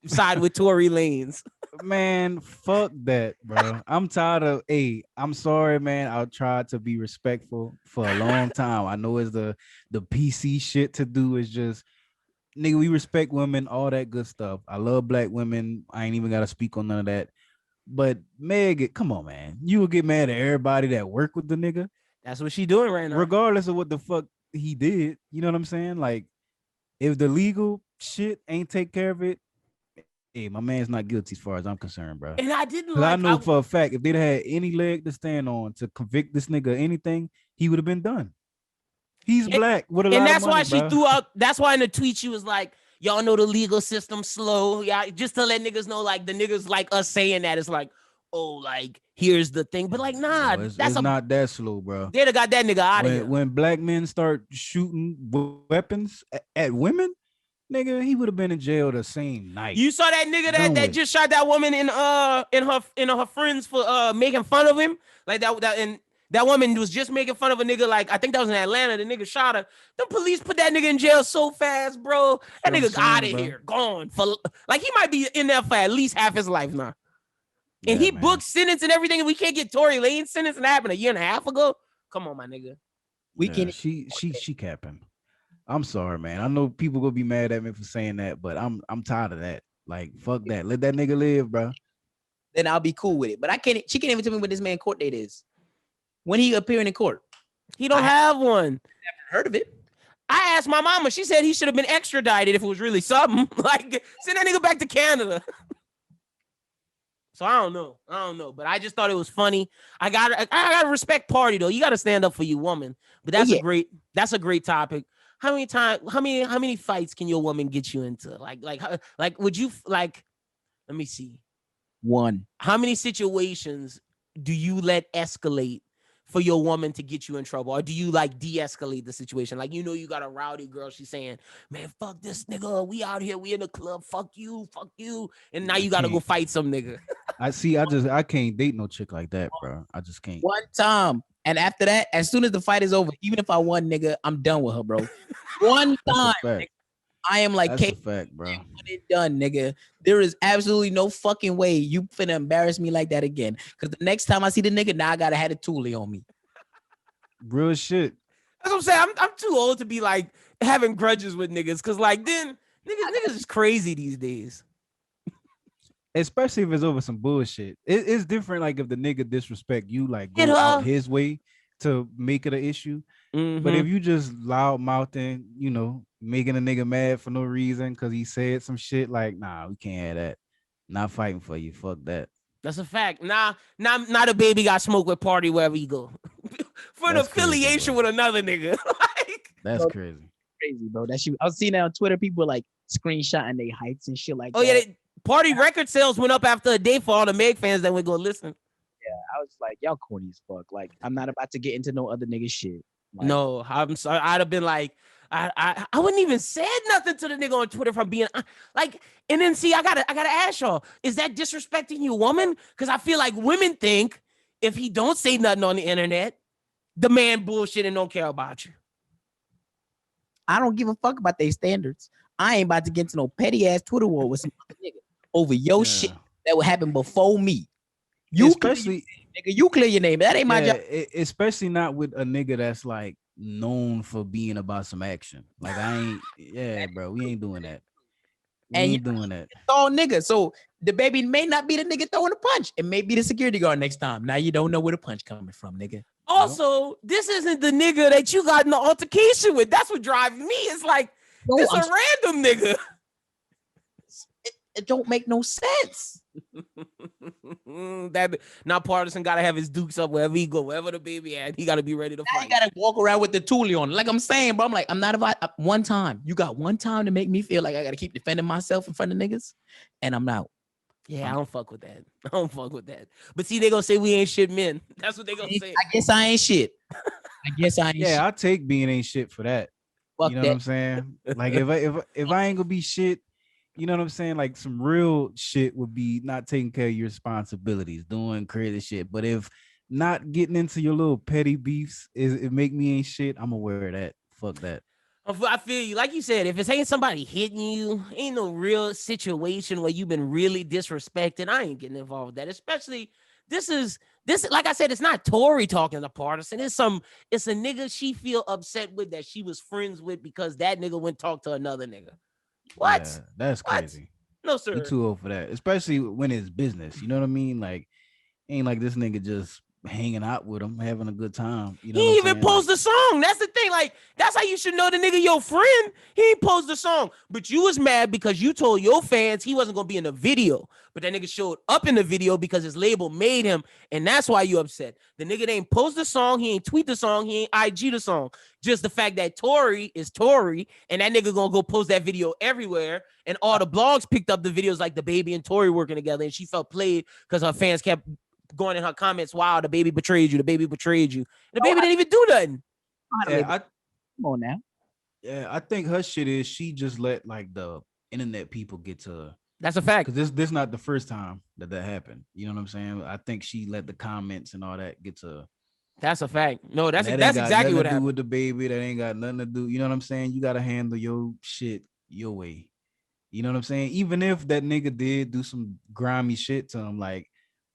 Side with Tory Lanez. Man, fuck that, bro. I'm tired of. Hey, I'm sorry, man. I tried to be respectful for a long time. I know it's the PC shit to do. Is just nigga, we respect women, all that good stuff. I love black women. I ain't even gotta speak on none of that. But Meg, come on, man. You will get mad at everybody that work with the nigga, That's what she doing right now. regardless of what the fuck he did. You know what I'm saying? Like, if the legal shit ain't take care of it, hey, my man's not guilty as far as I'm concerned, bro. And I didn't 'Cause like. I know for a fact if they'd had any leg to stand on to convict this nigga of anything, he would have been done. He's black with a lot and of that's money, why she bro. threw out. That's why in the tweet she was like, "Y'all know the legal system slow, yeah." Just to let niggas know, like the niggas like us saying that it's like, oh, like here's the thing, but like, nah, Bro, that's it's not that slow, bro. they'd have got that nigga out of here. When black men start shooting weapons at women, nigga, he would have been in jail the same night. You saw that nigga Done that with. just shot that woman in her friends for making fun of him, like that and that woman was just making fun of a nigga. Like I think that was in Atlanta. The nigga shot her. The police put that nigga in jail so fast, bro. That That's nigga what I'm out of saying, bro. here, gone for like he might be in there for at least half his life now. And Yeah, he man. booked sentence and everything, and we can't get Tory Lanez sentence and it happened a year and a half ago. Come on, my nigga. We Yeah, can. she capping. I'm sorry, man. I know people gonna be mad at me for saying that, but I'm tired of that. Like, fuck that. Let that nigga live, bro. Then I'll be cool with it. But I can't. She can't even tell me when this man court date is. When he appearing in court. He don't have one. Heard of it? I asked my mama. She said he should have been extradited if it was really something. Like, send that nigga back to Canada. So I don't know. But I just thought it was funny. I gotta respect Party though. You gotta stand up for your woman. But that's a great topic. How many fights can your woman get you into? Like would you like? Let me see. One. How many situations do you let escalate for your woman to get you in trouble? Or do you like de-escalate the situation? Like, you know, you got a rowdy girl. She's saying, man, fuck this nigga. We out here. We in the club. Fuck you. And now you got to go fight some nigga. I can't date no chick like that, bro. I just can't. One time. And after that, as soon as the fight is over, even if I won, nigga, I'm done with her, bro. One That's time. a fact. I am like, That's a fact, bro. when it done, nigga. There is absolutely no fucking way you finna embarrass me like that again. Because the next time I see the nigga, now I gotta have a toolie on me. Real shit. That's what I'm saying. I'm too old to be like having grudges with niggas. Cause like then niggas is crazy these days. Especially if it's over some bullshit. It's different. Like if the nigga disrespect you, like go Get her. out his way to make it an issue. Mhm. But if you just loud mouthing, you know, making a nigga mad for no reason because he said some shit, like, nah, we can't have that. Not fighting for you. Fuck that. That's a fact. Now the baby got smoked with party wherever you go. For an That's crazy, affiliation bro. with another nigga. Like, That's Bro, crazy. crazy, bro. That shit. I was seeing that on Twitter. People like screenshotting their heights and shit like oh that. yeah, party record sales went up after a day for all the Meg fans that would go listen. I was like, y'all corny as fuck. Like, I'm not about to get into no other nigga shit. Like, No, I'm sorry. I'd have been like, I wouldn't even said nothing to the nigga on Twitter from being like, and then see, I gotta ask y'all, is that disrespecting your woman? Because I feel like women think if he don't say nothing on the internet, the man bullshit and don't care about you. I don't give a fuck about their standards. I ain't about to get into no petty ass Twitter war with some other nigga over your shit that would happen before me. You especially nigga, you clear your name. That ain't my job. Especially not with a nigga that's like known for being about some action. Like I ain't, bro, we ain't doing that. We ain't doing that. Tall nigga. So the baby may not be the nigga throwing the punch. It may be the security guard next time. Now you don't know where the punch coming from, nigga. Also, this isn't the nigga that you got in the altercation with. That's what drives me. It's like, this a random nigga. It don't make no sense. That now Partisan gotta have his dukes up wherever he go, wherever the baby at. He gotta be ready to fight. You gotta walk around with the toolie on. Like I'm saying, bro. I'm like, I'm not about one time. You got one time to make me feel like I gotta keep defending myself in front of niggas, and I'm out. Yeah, I don't fuck with that. I don't fuck with that. But see, they gonna say we ain't shit men. That's what they gonna say. I guess I ain't shit. I guess I ain't shit. Yeah, I take being ain't shit for that. Fuck you know that. what I'm saying? Like if I ain't gonna be shit, you know what I'm saying? Like some real shit would be not taking care of your responsibilities, doing crazy shit. But if not getting into your little petty beefs it make me ain't shit, I'm aware of that. Fuck that. I feel you. Like you said, if it ain't somebody hitting you, ain't no real situation where you've been really disrespected, I ain't getting involved with that. Especially this, like I said, it's not Tory talking to Partisan. It's a nigga she feel upset with that she was friends with because that nigga went talk to another nigga. What? Yeah, that's crazy. No, sir. You're too old for that. Especially when it's business. You know what I mean? Like, ain't like this nigga just hanging out with him, having a good time. You know, he even post the song. That's the thing. Like, that's how you should know the nigga your friend. He ain't post the song, but you was mad because you told your fans he wasn't gonna be in the video. But that nigga showed up in the video because his label made him, and that's why you upset. The nigga ain't post the song, he ain't tweet the song, he ain't IG the song. Just the fact that Tory is Tory, and that nigga gonna go post that video everywhere, and all the blogs picked up the videos like the baby and Tory working together, and she felt played because her fans kept going in her comments, wow, the baby betrayed you. The baby betrayed you. And the baby didn't even do nothing. Yeah, Come on now. Yeah, I think her shit is she just let like the internet people get to her. That's a fact. Because this not the first time that happened. You know what I'm saying? I think she let the comments and all that get to her. That's a fact. No, that's exactly what happened with the baby. That ain't got nothing to do. You know what I'm saying? You got to handle your shit your way. You know what I'm saying? Even if that nigga did do some grimy shit to him, like,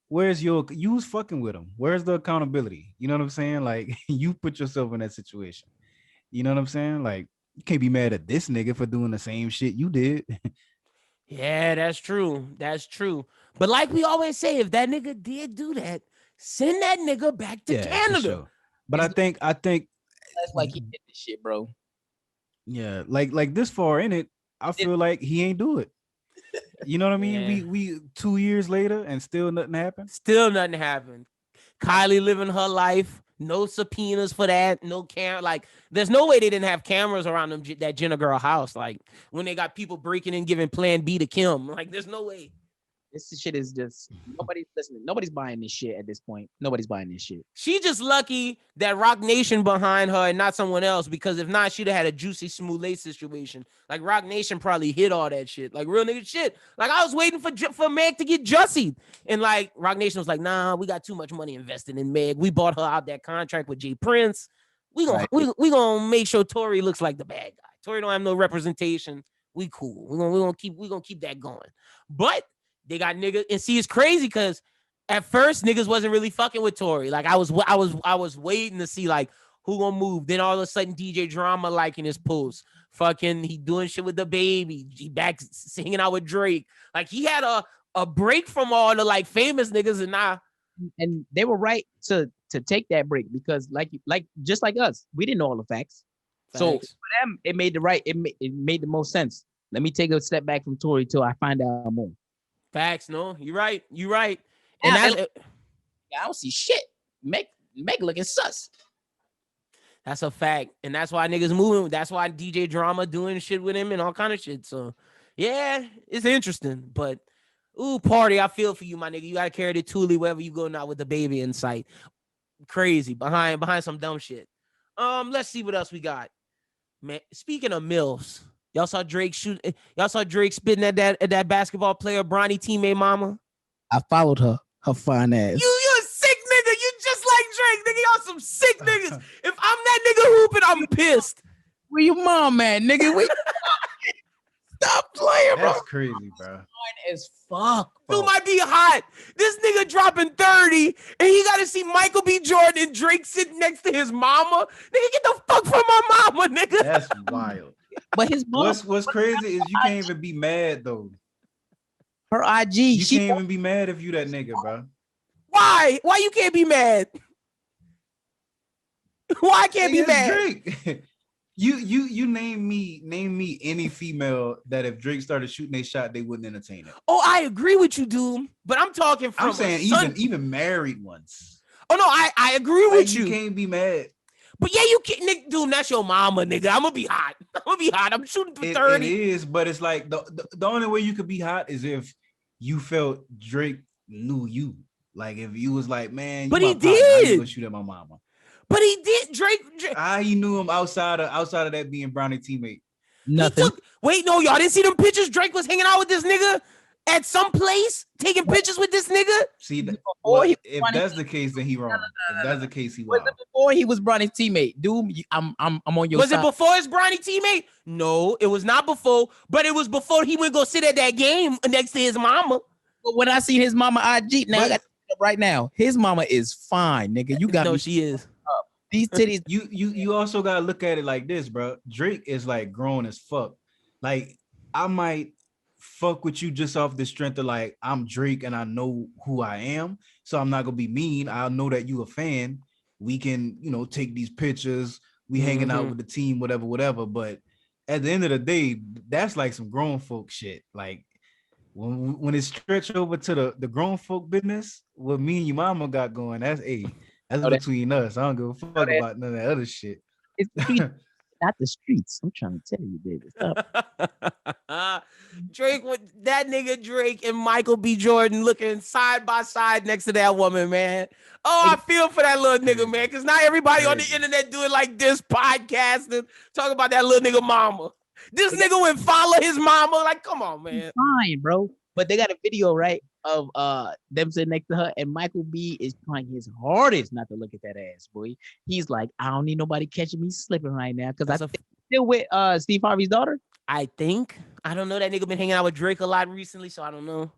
you was fucking with him. Where's the accountability? You know what I'm saying? Like, you put yourself in that situation. You know what I'm saying? Like, you can't be mad at this nigga for doing the same shit you did. Yeah, that's true. That's true. But like we always say, if that nigga did do that, send that nigga back to Canada. Sure. But I think that's like he did this shit, bro. Yeah, like this far in it, I feel like he ain't do it. You know what I mean? Yeah. We 2 years later and still nothing happened. Still nothing happened. Kylie living her life. No subpoenas for that. No camera. Like, there's no way they didn't have cameras around them that Jenna girl house. Like, when they got people breaking and giving Plan B to Kim. Like, there's no way. This shit is just nobody's listening. Nobody's buying this shit at this point. Nobody's buying this shit. She just lucky that Rock Nation behind her and not someone else, because if not, she'd have had a Juicy Smollett situation. Like, Rock Nation probably hit all that shit. Like, real nigga shit. Like, I was waiting for Meg to get Jussied. And, like, Rock Nation was like, nah, we got too much money invested in Meg. We bought her out that contract with Jay Prince. We gonna make sure Tory looks like the bad guy. Tory don't have no representation. We cool. We gonna keep that going. But they got niggas, and see, it's crazy because at first niggas wasn't really fucking with Tory. Like, I was waiting to see like who gonna move. Then all of a sudden DJ Drama liking his post. Fucking he doing shit with the baby. He back singing out with Drake. Like, he had a break from all the like famous niggas, and now. And they were right to take that break because like just like us, we didn't know all the facts. So for them, it made the most sense. Let me take a step back from Tory till I find out more. Facts, no, you're right. And I that's don't see shit. Meg looking sus. that's a fact. And that's why niggas moving. That's why DJ Drama doing shit with him and all kind of shit. So yeah, it's interesting. But ooh, party, I feel for you, my nigga. You gotta carry the toolie wherever you go now with the baby in sight. Crazy behind some dumb shit. Let's see what else we got. Man, speaking of MILFs, y'all saw Drake spitting at that basketball player, Bronny teammate mama. I followed her fine ass. You a sick nigga. You just like Drake, nigga. Y'all some sick niggas. If I'm that nigga hooping, I'm pissed. Where your mom at, nigga? Stop playing, bro. That's crazy, bro. Fine as fuck, bro. Dude might be hot. This nigga dropping 30, and he got to see Michael B. Jordan and Drake sitting next to his mama. Nigga, get the fuck from my mama, nigga. That's wild. But his mom, What's crazy is you can't even be mad though. her IG, You can't even be mad if you that nigga, bro. Why? Why you can't be mad? Why I can't be Nigga, mad? Drake. You name me any female that if Drake started shooting a shot, they wouldn't entertain it. Oh, I agree with you, dude. But I'm talking from I'm saying even married ones. Oh no, I agree with You you. can't be mad. But yeah, you can't, nigga, dude. That's your mama, nigga. I'm gonna be hot. I'm shooting through 30. It is, but it's like the only way you could be hot is if you felt Drake knew you. Like if you was like, man, you But my he partner, how you did. gonna shoot at my mama. But he did. Drake He knew him outside of that being Brownie teammate. nothing. Wait, no, y'all didn't see them pictures? Drake was hanging out with this nigga at some place, taking pictures with this nigga. See, Before he was if Bronny's that's the case, then he wrong. If that's the case, he Was wrong. it before he was Bronny's teammate? Dude, I'm on your Was side. it before his Bronny teammate? No, it was not before, but it was before he went go sit at that game next to his mama. But when I see his mama IG, now I But- got it up right now. His mama is fine, nigga. You got No, me. she is. These titties. You also gotta look at it like this, bro. Drake is like grown as fuck. Like I might fuck with you just off the strength of like I'm Drake and I know who I am, so I'm not gonna be mean. I know that you a fan. We can, take these pictures. We hanging out with the team, whatever. But at the end of the day, that's like some grown folk shit. Like when it stretch over to the grown folk business, what me and your mama got going, that's between us. I don't give a fuck about none of that other shit. It's the streets, not the streets. I'm trying to tell you, baby. Stop. Drake with that nigga Drake and Michael B. Jordan looking side by side next to that woman, man. Oh, I feel for that little nigga, man, because not everybody on the internet doing like this podcast and talk about that little nigga mama. This nigga went follow his mama. Like, come on, man. Fine, bro. But they got a video, right, of them sitting next to her, and Michael B is trying his hardest not to look at that ass, boy. He's like, I don't need nobody catching me slipping right now, because I think still with Steve Harvey's daughter. I think. I don't know. That nigga been hanging out with Drake a lot recently, so I don't know.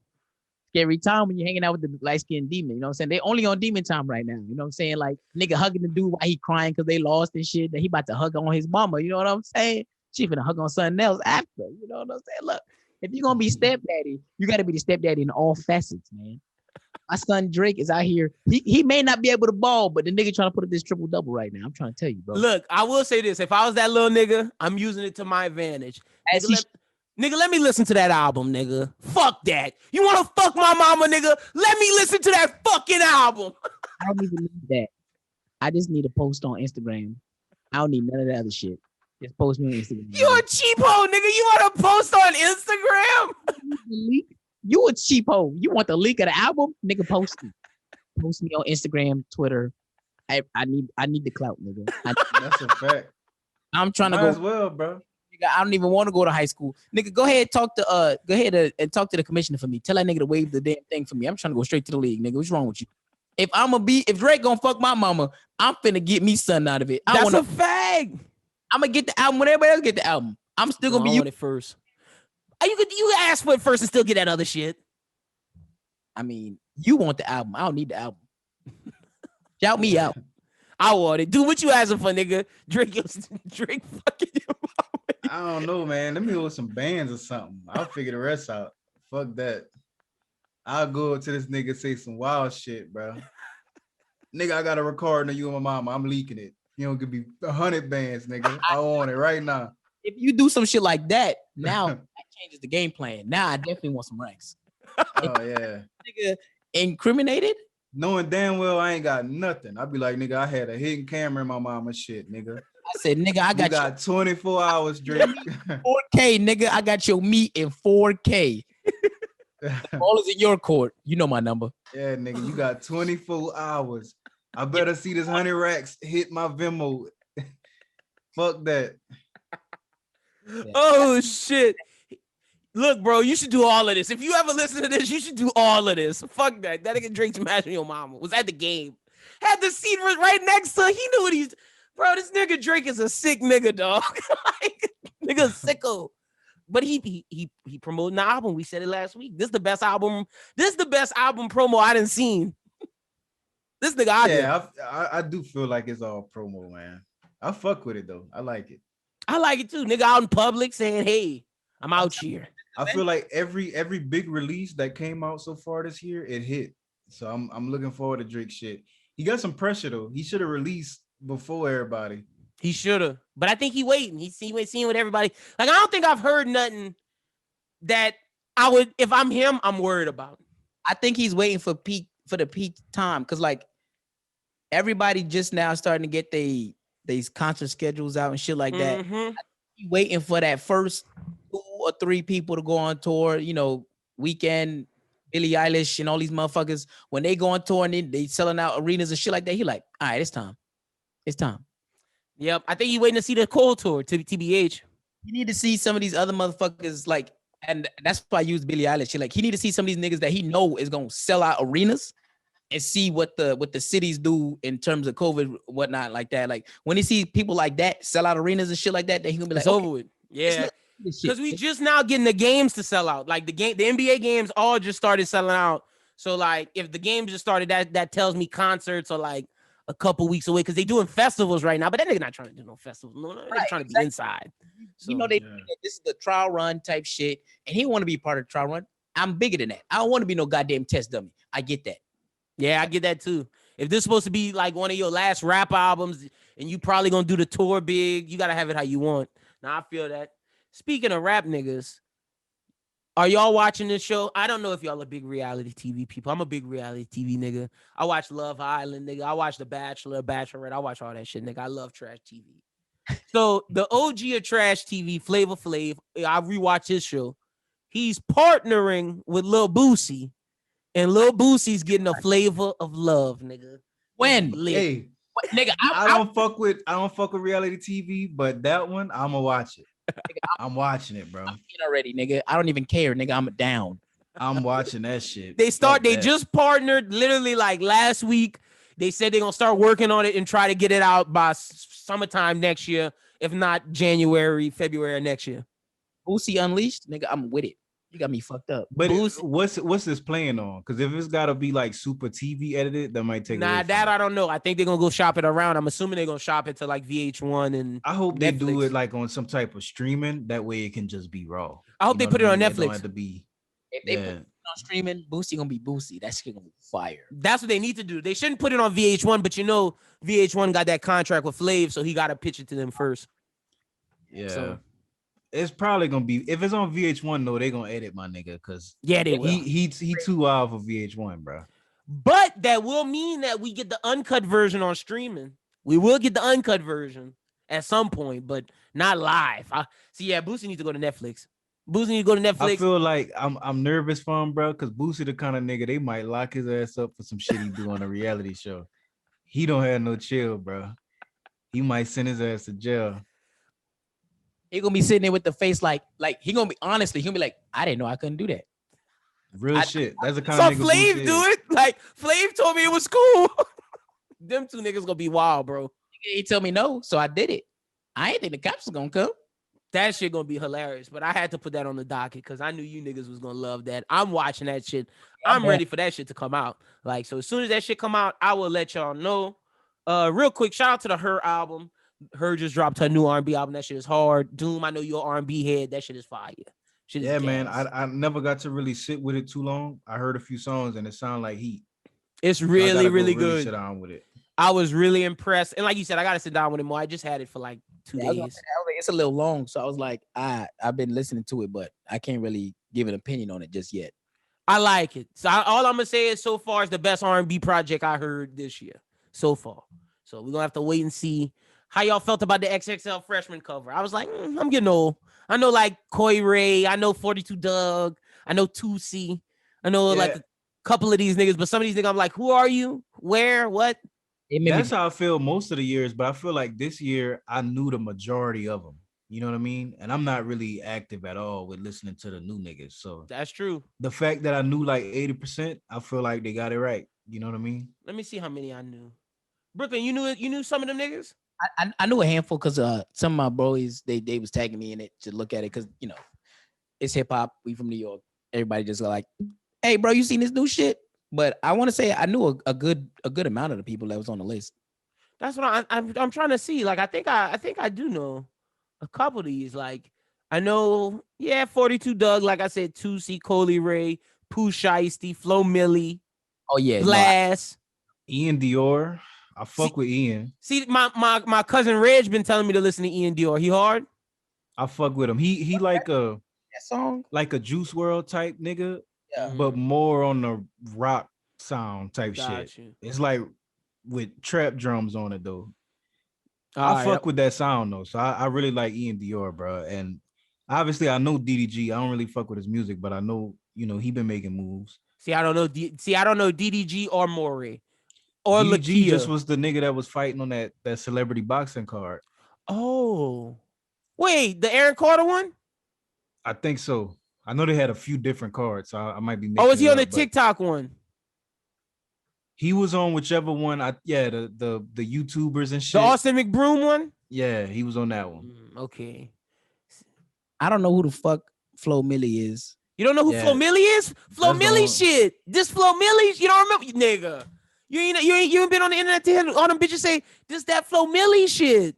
Scary time when you're hanging out with the light-skinned demon. You know what I'm saying? They only on demon time right now. You know what I'm saying? Like, nigga hugging the dude while he crying because they lost and shit. That he about to hug on his mama. You know what I'm saying? She finna hug on something else after. You know what I'm saying? Look, if you're gonna be stepdaddy, you gotta be the stepdaddy in all facets, man. My son Drake is out here. He may not be able to ball, but the nigga trying to put up this triple double right now. I'm trying to tell you, bro. Look, I will say this. If I was that little nigga, I'm using it to my advantage. Nigga, let me listen to that album, nigga. Fuck that. You want to fuck my mama, nigga? Let me listen to that fucking album. I don't even need that. I just need a post on Instagram. I don't need none of the other shit. Just post me on Instagram. You a cheapo, nigga. You want to post on Instagram? You a cheapo. You want the link of the album? Nigga, post me. Post me on Instagram, Twitter. I need the clout, nigga. That's a fact. I'm trying to Might go as well, bro. I don't even want to go to high school. Nigga, go ahead and talk to the commissioner for me. Tell that nigga to waive the damn thing for me. I'm trying to go straight to the league, nigga. What's wrong with you? If Drake gonna fuck my mama, I'm finna get me something out of it. That's a fact. I'm gonna get the album when everybody else get the album. I'm still gonna be you it first. You could ask for it first and still get that other shit. I mean, you want the album. I don't need the album. Shout me out. I want it. Do what you asking for, nigga. Drake fucking your mama. I don't know, man. Let me go with some bands or something. I'll figure the rest out. Fuck that. I'll go to this nigga say some wild shit, bro. Nigga, I got a recording of you and my mama. I'm leaking it. You don't give me 100 bands, nigga. I want it right now. If you do some shit like that, now that changes the game plan. Now I definitely want some racks. Oh yeah. Nigga, incriminated? Knowing damn well I ain't got nothing. I'd be like, nigga, I had a hidden camera in my mama's shit, nigga. I said, nigga, I You got, got 24 hours, Drake. 4K, nigga. I got your meat in 4K. All is in your court. You know my number. Yeah, nigga, you got 24 hours. I better see this 100 racks hit my Venmo. Fuck that. Oh shit. Look, bro, you should do all of this. If you ever listen to this, you should do all of this. Fuck that. That nigga Drake smashing your mama. Was at the game. Had the seat right next to her. He knew what he's. Bro, this nigga Drake is a sick nigga, dog. Like, nigga sicko. But he promoting the album. We said it last week. This is the best album. This is the best album promo I done seen. This nigga out there. Yeah, I do feel like it's all promo, man. I fuck with it though. I like it. I like it too. Nigga out in public saying, hey, I'm out here. I feel like every big release that came out so far this year, it hit. So I'm looking forward to Drake shit. He got some pressure though. He should have released before everybody. He should have, but I think he waiting. He's seeing what everybody. Like, I don't think I've heard nothing that I would. If I'm him, I'm worried about. I think he's waiting for the peak time, because like everybody just now starting to get these concert schedules out and shit like that. Mm-hmm. He waiting for that first 2 or 3 people to go on tour. You know, Weeknd, Billie Eilish, and all these motherfuckers, when they go on tour and they selling out arenas and shit like that. He like, all right, it's time. It's time. Yep, I think he's waiting to see the Cole tour, TBH. You need to see some of these other motherfuckers, like, and that's why I use Billie Eilish. Like, he need to see some of these niggas that he know is gonna sell out arenas and see what the cities do in terms of COVID, whatnot, like that. Like, when he see people like that sell out arenas and shit like that, then he gonna be like, it's over with. Yeah, because we just now getting the games to sell out. Like the NBA games all just started selling out. So like, if the games just started, that tells me concerts are like a couple weeks away, because they doing festivals right now. But that nigga not trying to do no festivals. No, they're trying to be inside. So, you know, this is the trial run type shit, and he want to be part of the trial run. I'm bigger than that. I don't want to be no goddamn test dummy. I get that. Yeah, I get that too. If this is supposed to be like one of your last rap albums, and you probably gonna do the tour big, you gotta have it how you want. Now I feel that. Speaking of rap niggas, are y'all watching this show? I don't know if y'all are big reality TV people. I'm a big reality TV nigga. I watch Love Island, nigga. I watch The Bachelor, Bachelorette. I watch all that shit, nigga. I love trash TV. So the OG of trash TV, Flavor Flav, I rewatch his show. He's partnering with Lil Boosie, and Lil Boosie's getting a flavor of love, nigga. When? Hey, nigga, I don't fuck with reality TV, but that one I'ma watch it. I'm watching it, bro. I'm in already, nigga. I don't even care, nigga. I'm down. I'm watching that shit. They just partnered literally like last week. They said they're gonna start working on it and try to get it out by summertime next year, if not January, February next year. Boosie Unleashed, nigga, I'm with it. You got me fucked up. But what's this playing on? Because if it's gotta be like super TV edited, that might take. Nah, that I don't know. I think they're gonna go shop it around. I'm assuming they're gonna shop it to like VH1 and. I hope Netflix. they do it like on some type of streaming. That way it can just be raw. I hope they put it on Netflix. It don't have to be. If they put it on streaming, Boosie gonna be Boosie. That shit gonna be fire. That's what they need to do. They shouldn't put it on VH1, but you know VH1 got that contract with Flav, so he got to pitch it to them first. Yeah. So. It's probably gonna be, if it's on VH1 though, they gonna edit my nigga, because yeah, they will. He too wild for VH1, bro. But that will mean that we get the uncut version on streaming. We will get the uncut version at some point, but not live. Boosie needs to go to Netflix. Boosie needs to go to Netflix. I feel like I'm nervous for him, bro, because Boosie the kind of nigga they might lock his ass up for some shit he do on a reality show. He don't have no chill, bro. He might send his ass to jail. He gonna be sitting there with the face like he gonna be, honestly, he'll be like, I didn't know I couldn't do that. Real shit. That's the kind of nigga Flav do it. Like Flav told me it was cool. Them two niggas gonna be wild, bro. He told me no, so I did it. I ain't think the cops was gonna come. That shit gonna be hilarious, but I had to put that on the docket because I knew you niggas was gonna love that. I'm watching that shit. I'm ready for that shit to come out. Like, so as soon as that shit come out, I will let y'all know. Real quick, shout out to the Her album. Her just dropped her new R&B album. That shit is hard. Doom, I know you're R&B head. That shit is fire. Shit is man. I never got to really sit with it too long. I heard a few songs and it sounded like heat. It's really, really good. Really sit down with it. I was really impressed. And like you said, I got to sit down with it more. I just had it for like 2 days. I was like, it's a little long. So I was like, I've been listening to it, but I can't really give an opinion on it just yet. I like it. So all I'm gonna say is so far is the best R&B project I heard this year so far. So we're gonna have to wait and see how y'all felt about the XXL freshman cover. I was like, I'm getting old. I know like Coi Ray, I know 42 Doug, I know 2C, I know like a couple of these niggas, but some of these niggas I'm like, who are you? Where? What? That's how I feel most of the years, but I feel like this year I knew the majority of them. You know what I mean? And I'm not really active at all with listening to the new niggas. So that's true. The fact that I knew like 80%, I feel like they got it right. You know what I mean? Let me see how many I knew. Brooklyn, you knew some of them niggas? I knew a handful because some of my boys they was tagging me in it to look at it because it's hip hop. We from New York. Everybody just like, hey bro, you seen this new shit? But I want to say I knew a good amount of the people that was on the list. That's what I'm trying to see. Like I think I do know a couple of these. Like I know, 42 Doug. Like I said, 2C, Coley Ray, Pooh Shiesty, Flo Milli. Oh yeah, Blast. Ian Dior. I fuck with Ian. See, my cousin Reg been telling me to listen to Ian Dior. He hard? I fuck with him. He like a that song, like a Juice WRLD type nigga, but more on the rock sound type shit. It's like with trap drums on it though. I fuck with that sound though. So I really like Ian Dior, bro. And obviously I know DDG. I don't really fuck with his music, but I know, he been making moves. See, I don't know DDG or Maury. Or DDG Lakia. just was the nigga that was fighting on that celebrity boxing card. Oh. Wait, the Aaron Carter one? I think so. I know they had a few different cards, so I might be mixing. Oh, was he on the TikTok one? He was on whichever one. The YouTubers and shit. The Austin McBroom one? Yeah, he was on that one. Okay. I don't know who the fuck Flo Milli is. You don't know who Flo Milli is? Flo Milli shit. This Flo Milli, you don't remember, nigga. You ain't been on the internet to hear all them bitches say this that Flo Milli shit.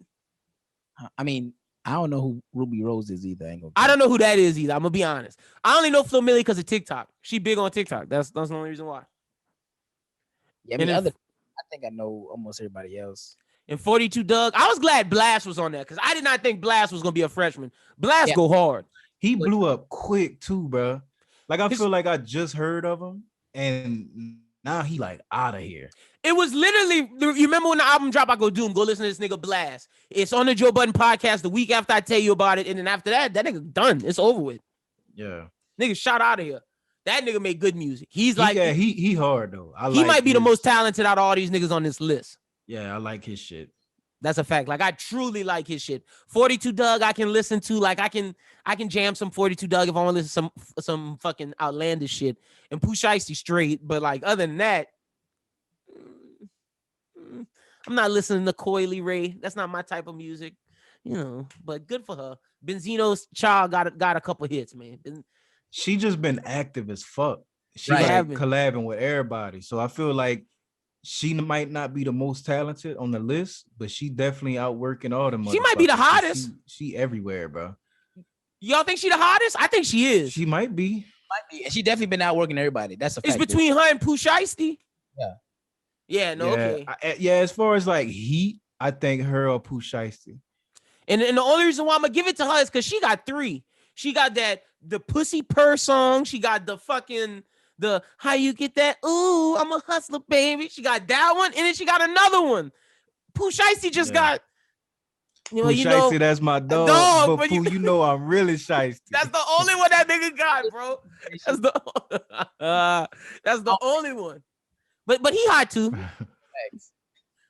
I mean, I don't know who Ruby Rose is either. I don't know who that is either. I'm gonna be honest. I only know Flo Milli because of TikTok. She big on TikTok. That's the only reason why. Yeah, I think I know almost everybody else. And 42 Doug, I was glad Blast was on there because I did not think Blast was gonna be a freshman. Blast go hard. He blew up quick too, bro. Like I feel like I just heard of him, and now he like out of here. It was literally, you remember when the album dropped, I go listen to this nigga Blast. It's on the Joe Budden podcast the week after I tell you about it. And then after that nigga done. It's over with. Yeah. Nigga shot out of here. That nigga made good music. He's like, he hard though. He might be the most talented out of all these niggas on this list. Yeah, I like his shit. That's a fact. Like I truly like his shit. 42 Doug, I can listen to. Like I can jam some 42 Doug if I want to listen to some fucking outlandish shit. And Pooh Shiesty straight. But like other than that, I'm not listening to Coily Ray. That's not my type of music, but good for her. Benzino's child got a couple hits, man. She just been active as fuck. She collabing with everybody. So I feel like she might not be the most talented on the list, but she definitely outworking all the. She might be the hottest. She everywhere, bro. Y'all think she the hottest? I think she is. She might be. She definitely been outworking everybody. That's a fact. It's between her and Pooh Shiesty. Yeah. Yeah, no, okay. As far as like heat, I think her or Pooh Shiesty. And the only reason why I'm gonna give it to her is because she got 3. She got the Pussy Purr song. She got the how you get that? Ooh, I'm a hustler, baby. She got that one, and then she got another one. Pooh Shiesty just got. Pooh Shiesty, that's my dog. But Pooh, I'm really shiesty. That's the only one that nigga got, bro. That's the only one. But he hot too.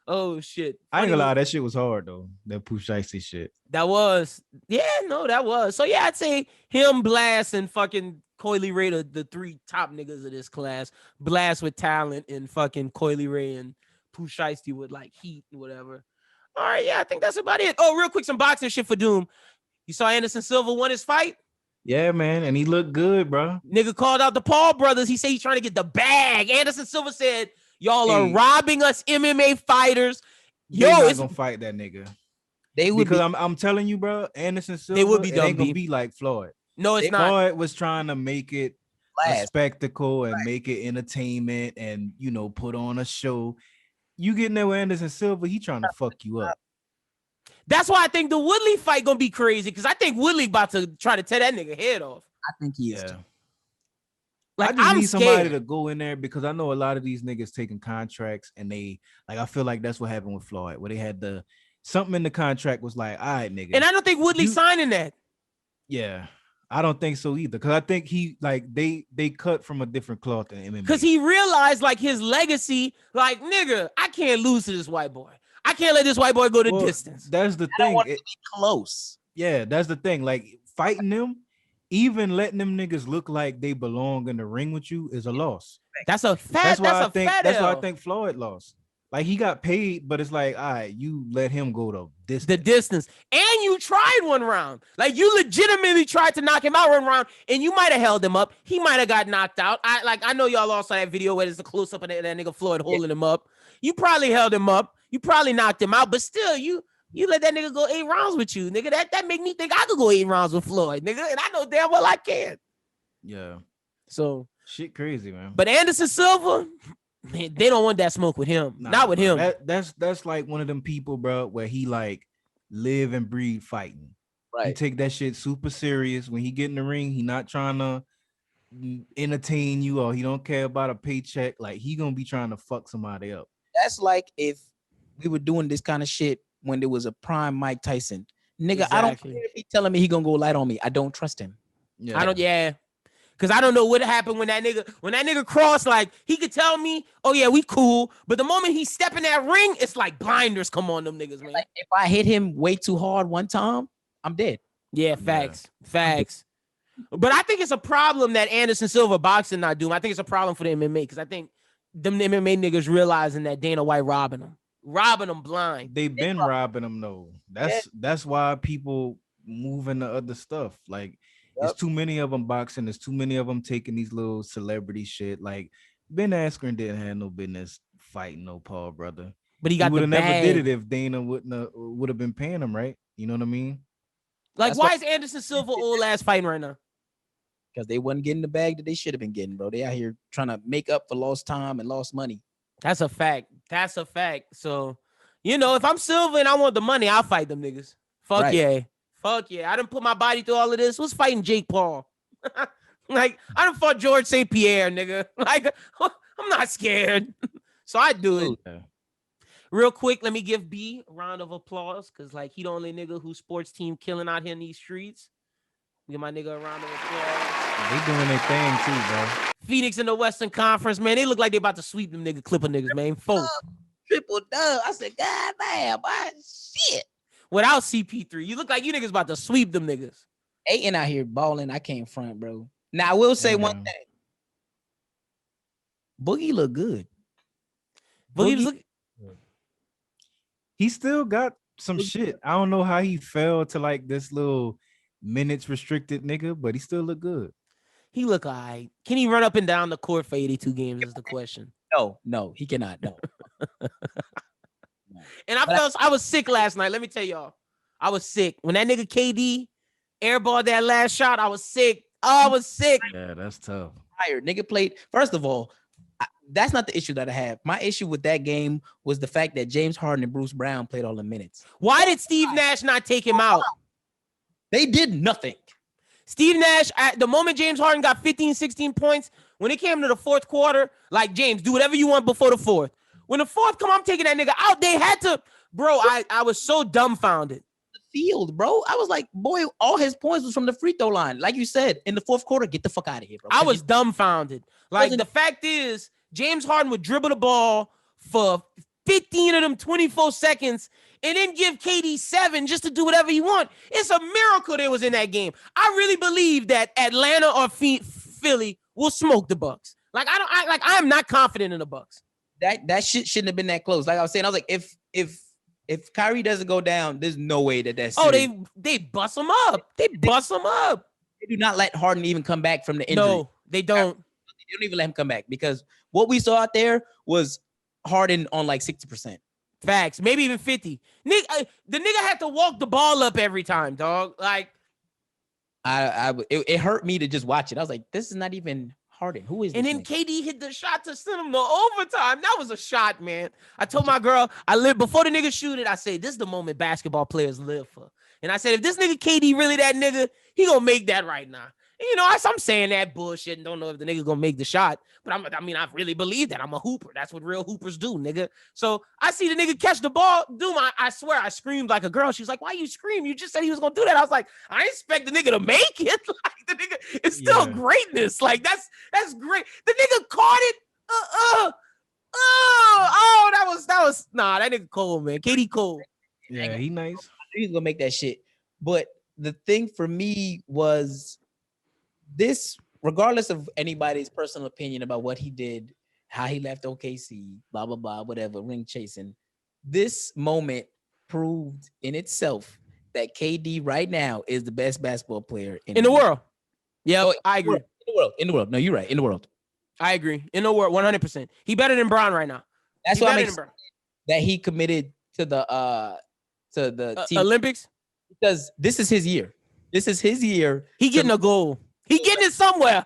Oh shit! I ain't gonna lie, that shit was hard though. That Pooh Shiesty shit. That was, that was. So yeah, I'd say him, Blast, and fucking Coily Ray, the 3 top niggas of this class. Blast with talent, and fucking Coily Ray and Pooh Shiesty with like heat and whatever. All right, yeah, I think that's about it. Oh, real quick, some boxing shit for Doom. You saw Anderson Silva won his fight? Yeah, man, and he looked good, bro. Nigga called out the Paul brothers. He said he's trying to get the bag. Anderson Silva said, y'all are robbing us MMA fighters. They're not gonna fight that nigga. They would, because I'm telling you, bro, Anderson Silva, they would be ain't gonna be like Floyd. No, it's not. Floyd was trying to make it a spectacle and make it entertainment and, put on a show. You getting there with Anderson Silva, he trying to fuck you up. That's why I think the Woodley fight gonna be crazy, because I think Woodley about to try to tear that nigga head off. I think he is. Like, I just I'm need scared. somebody to go in there because I know a lot of these niggas taking contracts and they like. I feel like that's what happened with Floyd, where they had something in the contract was like, all right, nigga. And I don't think Woodley's signing that. Yeah, I don't think so either. Because I think he like they cut from a different cloth than MMA. Because he realized like his legacy, like, nigga, I can't lose to this white boy. I can't let this white boy go the distance. That's the I thing. don't want to be close. Yeah, that's the thing. Like fighting them, even letting them niggas look like they belong in the ring with you is a loss. That's a fat. That's why I think Floyd lost. Like he got paid, but it's like, all right, you let him go the distance. And you tried one round. Like you legitimately tried to knock him out one round, and you might have held him up. He might have got knocked out. I know y'all all saw that video where there's a close up of that nigga Floyd holding him up. You probably held him up. You probably knocked him out, but still, you let that nigga go 8 rounds with you, nigga. That make me think I could go 8 rounds with Floyd, nigga, and I know damn well I can. Yeah. So shit crazy, man. But Anderson Silva, man, they don't want that smoke with him. Not with him. That's like one of them people, bro, where he like live and breathe fighting. Right. He take that shit super serious. When he get in the ring, he not trying to entertain you or he don't care about a paycheck. Like he gonna be trying to fuck somebody up. That's like if we were doing this kind of shit when there was a prime Mike Tyson. Nigga, exactly. I don't care if he telling me he gonna go light on me. I don't trust him. Yeah. Because I don't know what happened when that nigga crossed. Like, he could tell me, oh, yeah, we cool. But the moment he step in that ring, it's like blinders come on them niggas, man. Like, if I hit him way too hard one time, I'm dead. Yeah, facts. But I think it's a problem that Anderson Silva boxing not doing. I think it's a problem for the MMA because I think them MMA niggas realizing that Dana White robbing them blind. They've been robbing them, though. That's why people move into other stuff. Like, there's too many of them boxing. There's too many of them taking these little celebrity shit. Like Ben Askren didn't have no business fighting no Paul brother, but he would have never did it if Dana would have been paying him, right? You know what I mean? Like, why is Anderson Silva old ass fighting right now? Because they wasn't getting the bag that they should have been getting, bro. They out here trying to make up for lost time and lost money. That's a fact. So, if I'm Silva and I want the money, I'll fight them niggas. Fuck yeah. I done put my body through all of this. What's fighting Jake Paul? Like, I done fought George St. Pierre, nigga. Like, I'm not scared. So I do it. Yeah. Real quick, let me give B a round of applause. Cause like he the only nigga whose sports team killing out here in these streets. Give my nigga a round of applause. They doing their thing too, bro. Phoenix in the Western Conference, man. They look like they about to sweep them Clipper niggas, man. Triple dub. I said, God damn, boy, shit. Without CP3, you look like you niggas about to sweep them niggas. Aiden out here balling. I can't front, bro. Now I will say one thing. Boogie look good. He still got some shit. I don't know how he fell to like this little minutes restricted nigga, but he still look good. He look all right. Can he run up and down the court for 82 games is the question. No, he cannot. No. And I was sick last night. Let me tell y'all. I was sick. When that nigga KD airballed that last shot, I was sick. Oh, I was sick. Yeah, that's tough. Tired. Nigga played. First of all, that's not the issue that I have. My issue with that game was the fact that James Harden and Bruce Brown played all the minutes. Why did Steve Nash not take him out? They did nothing. Steve Nash, at the moment James Harden got 15, 16 points, when it came to the fourth quarter, like, James, do whatever you want before the fourth. When the fourth come, I'm taking that nigga out. They had to, bro, I was so dumbfounded. The field, bro. I was like, boy, all his points was from the free throw line. Like you said, in the fourth quarter, get the fuck out of here, bro. I was dumbfounded. Like, the fact is, James Harden would dribble the ball for 15 of them 24 seconds and then give KD 7 just to do whatever he want. It's a miracle they was in that game. I really believe that Atlanta or Philly will smoke the Bucks. Like, I am not confident in the Bucks. That shit shouldn't have been that close. Like I was saying, I was like, if Kyrie doesn't go down, there's no way that's serious. Oh, they bust him up. They bust him up. They do not let Harden even come back from the injury. No, they don't. They don't even let him come back because what we saw out there was Harden on like 60%. Facts, maybe even 50. The nigga had to walk the ball up every time, dog. Like, it hurt me to just watch it. I was like, this is not even Harden. Who is this? And then KD hit the shot to send him to overtime. That was a shot, man. I told my girl, before the nigga shoot it, I said, this is the moment basketball players live for. And I said, if this nigga KD really that nigga, he gonna make that right now. You know, I'm saying that bullshit and don't know if the nigga gonna make the shot. But I really believe that. I'm a hooper. That's what real hoopers do, nigga. So I see the nigga catch the ball. Dude, I swear I screamed like a girl. She's like, why you scream? You just said he was gonna do that. I was like, I expect the nigga to make it. Like the nigga, it's still greatness. Like that's great. The nigga caught it. That nigga cold, man. KD cold. Yeah, he nice. He's gonna make that shit. But the thing for me was this, regardless of anybody's personal opinion about what he did, how he left OKC, blah, blah, blah, whatever, ring chasing, this moment proved in itself that KD right now is the best basketball player in the world. Yeah, I agree. In the world. No, you're right. In the world. I agree. In the world, 100%. He better than Bron right now. That's why I that he committed to the team Olympics, because this is his year. This is his year. He getting a goal. He getting it somewhere.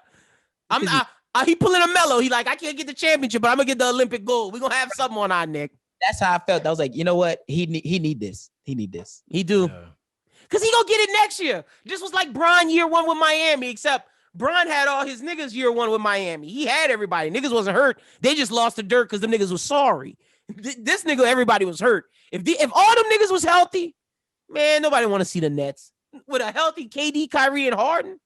He pulling a mellow. He like, I can't get the championship, but I'm gonna get the Olympic gold. We're gonna have something on our neck. That's how I felt. I was like, you know what? He need this. He need this. He do. Yeah. Cause he gonna get it next year. This was like Bron year one with Miami, except Bron had all his niggas year one with Miami. He had everybody. Niggas wasn't hurt. They just lost the dirt because the niggas was sorry. This nigga, everybody was hurt. If all them niggas was healthy, man, nobody want to see the Nets. With a healthy KD, Kyrie, and Harden.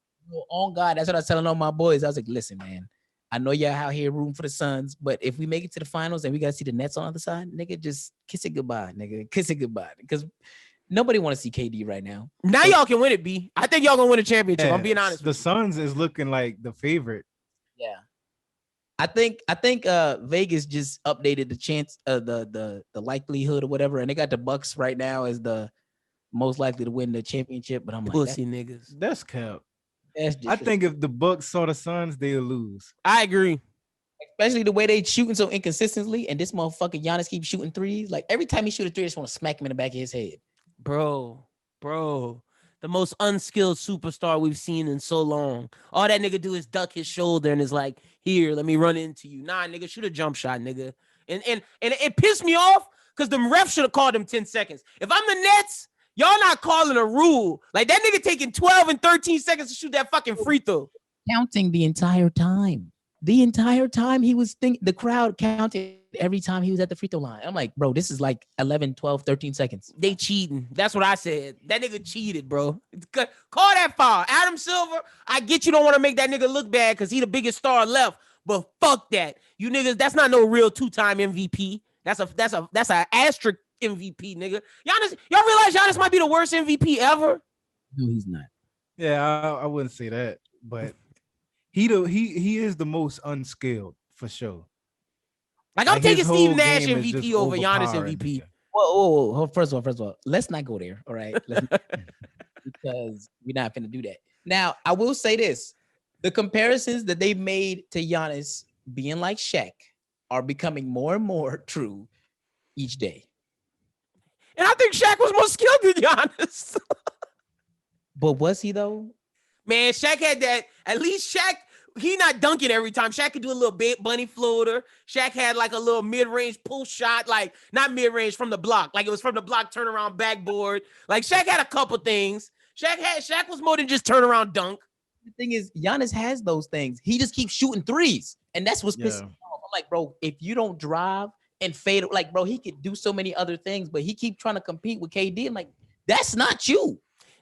On God, that's what I was telling all my boys. I was like, listen, man, I know y'all out here rooting for the Suns, but if we make it to the finals and we gotta see the Nets on the other side, nigga, just kiss it goodbye, nigga. Kiss it goodbye. Because nobody want to see KD right now. Now y'all can win it, B. I think y'all gonna win a championship. Yeah, I'm being honest. The Suns is looking like the favorite. Yeah. I think Vegas just updated the chance the likelihood or whatever, and they got the Bucks right now as the most likely to win the championship. But I'm like, pussy niggas. That's cap. I think if the Bucks saw the Suns, they'll lose. I agree. Especially the way they shooting so inconsistently, and this motherfucker Giannis keeps shooting threes. Like every time he shoot a three, I just want to smack him in the back of his head. Bro. The most unskilled superstar we've seen in so long. All that nigga do is duck his shoulder and is like, here, let me run into you. Nah, nigga, shoot a jump shot, nigga. And it pissed me off because the ref should have called him 10 seconds. If I'm the Nets, y'all not calling a rule. Like that nigga taking 12 and 13 seconds to shoot that fucking free throw. Counting the entire time. The entire time he was the crowd counted every time he was at the free throw line. I'm like, bro, this is like 11, 12, 13 seconds. They cheating. That's what I said. That nigga cheated, bro. Call that foul. Adam Silver, I get you don't want to make that nigga look bad because he the biggest star left, but fuck that. You niggas, that's not no real two-time MVP. That's a asterisk MVP, nigga. Giannis, y'all realize Giannis might be the worst MVP ever? No, he's not. Yeah, I wouldn't say that, but he is the most unskilled for sure. Like I'm taking Steve Nash MVP over Giannis MVP. Whoa. First of all, let's not go there. All right. Because we're not finna do that. Now, I will say this. The comparisons that they've made to Giannis being like Shaq are becoming more and more true each day. And I think Shaq was more skilled than Giannis. But was he though? Man, Shaq had that. At least Shaq, he not dunking every time. Shaq could do a little bunny floater. Shaq had like a little mid-range pull shot, like not mid-range from the block. Like it was from the block, turnaround backboard. Like Shaq had a couple things. Shaq was more than just turnaround dunk. The thing is, Giannis has those things. He just keeps shooting threes. And that's what's pissing me off. I'm like, bro, if you don't drive and fade, like, bro, he could do so many other things, but he keep trying to compete with KD. I'm like, that's not you.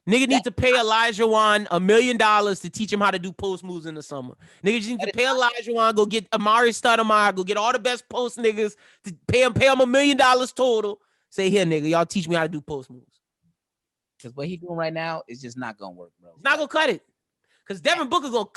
Nigga need to pay Elijah Wan $1 million to teach him how to do post moves in the summer. Nigga just need to pay Elijah Wan, go get Amari Stoudemire, go get all the best post niggas to pay him $1 million total. Say, here, nigga, y'all teach me how to do post moves. Because what he doing right now is just not gonna work, bro. It's not gonna cut it. Because Devin Booker gonna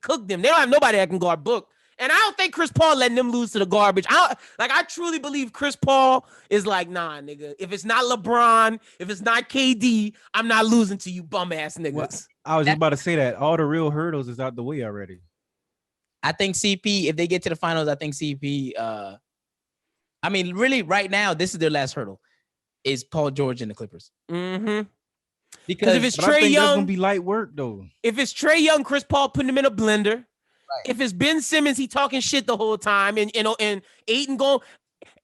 cook them. They don't have nobody that can guard Book. And I don't think Chris Paul letting them lose to the garbage. I truly believe Chris Paul is like, nah, nigga. If it's not LeBron, if it's not KD, I'm not losing to you bum ass niggas. Well, I was just about to say that. All the real hurdles is out the way already. I think CP, if they get to the finals, I think CP, I mean, really right now, this is their last hurdle, is Paul George and the Clippers. Mm-hmm. Because if it's Trae Young, that's gonna be light work though. If it's Trae Young, Chris Paul putting him in a blender. Right. If it's Ben Simmons, he talking shit the whole time, and Ayton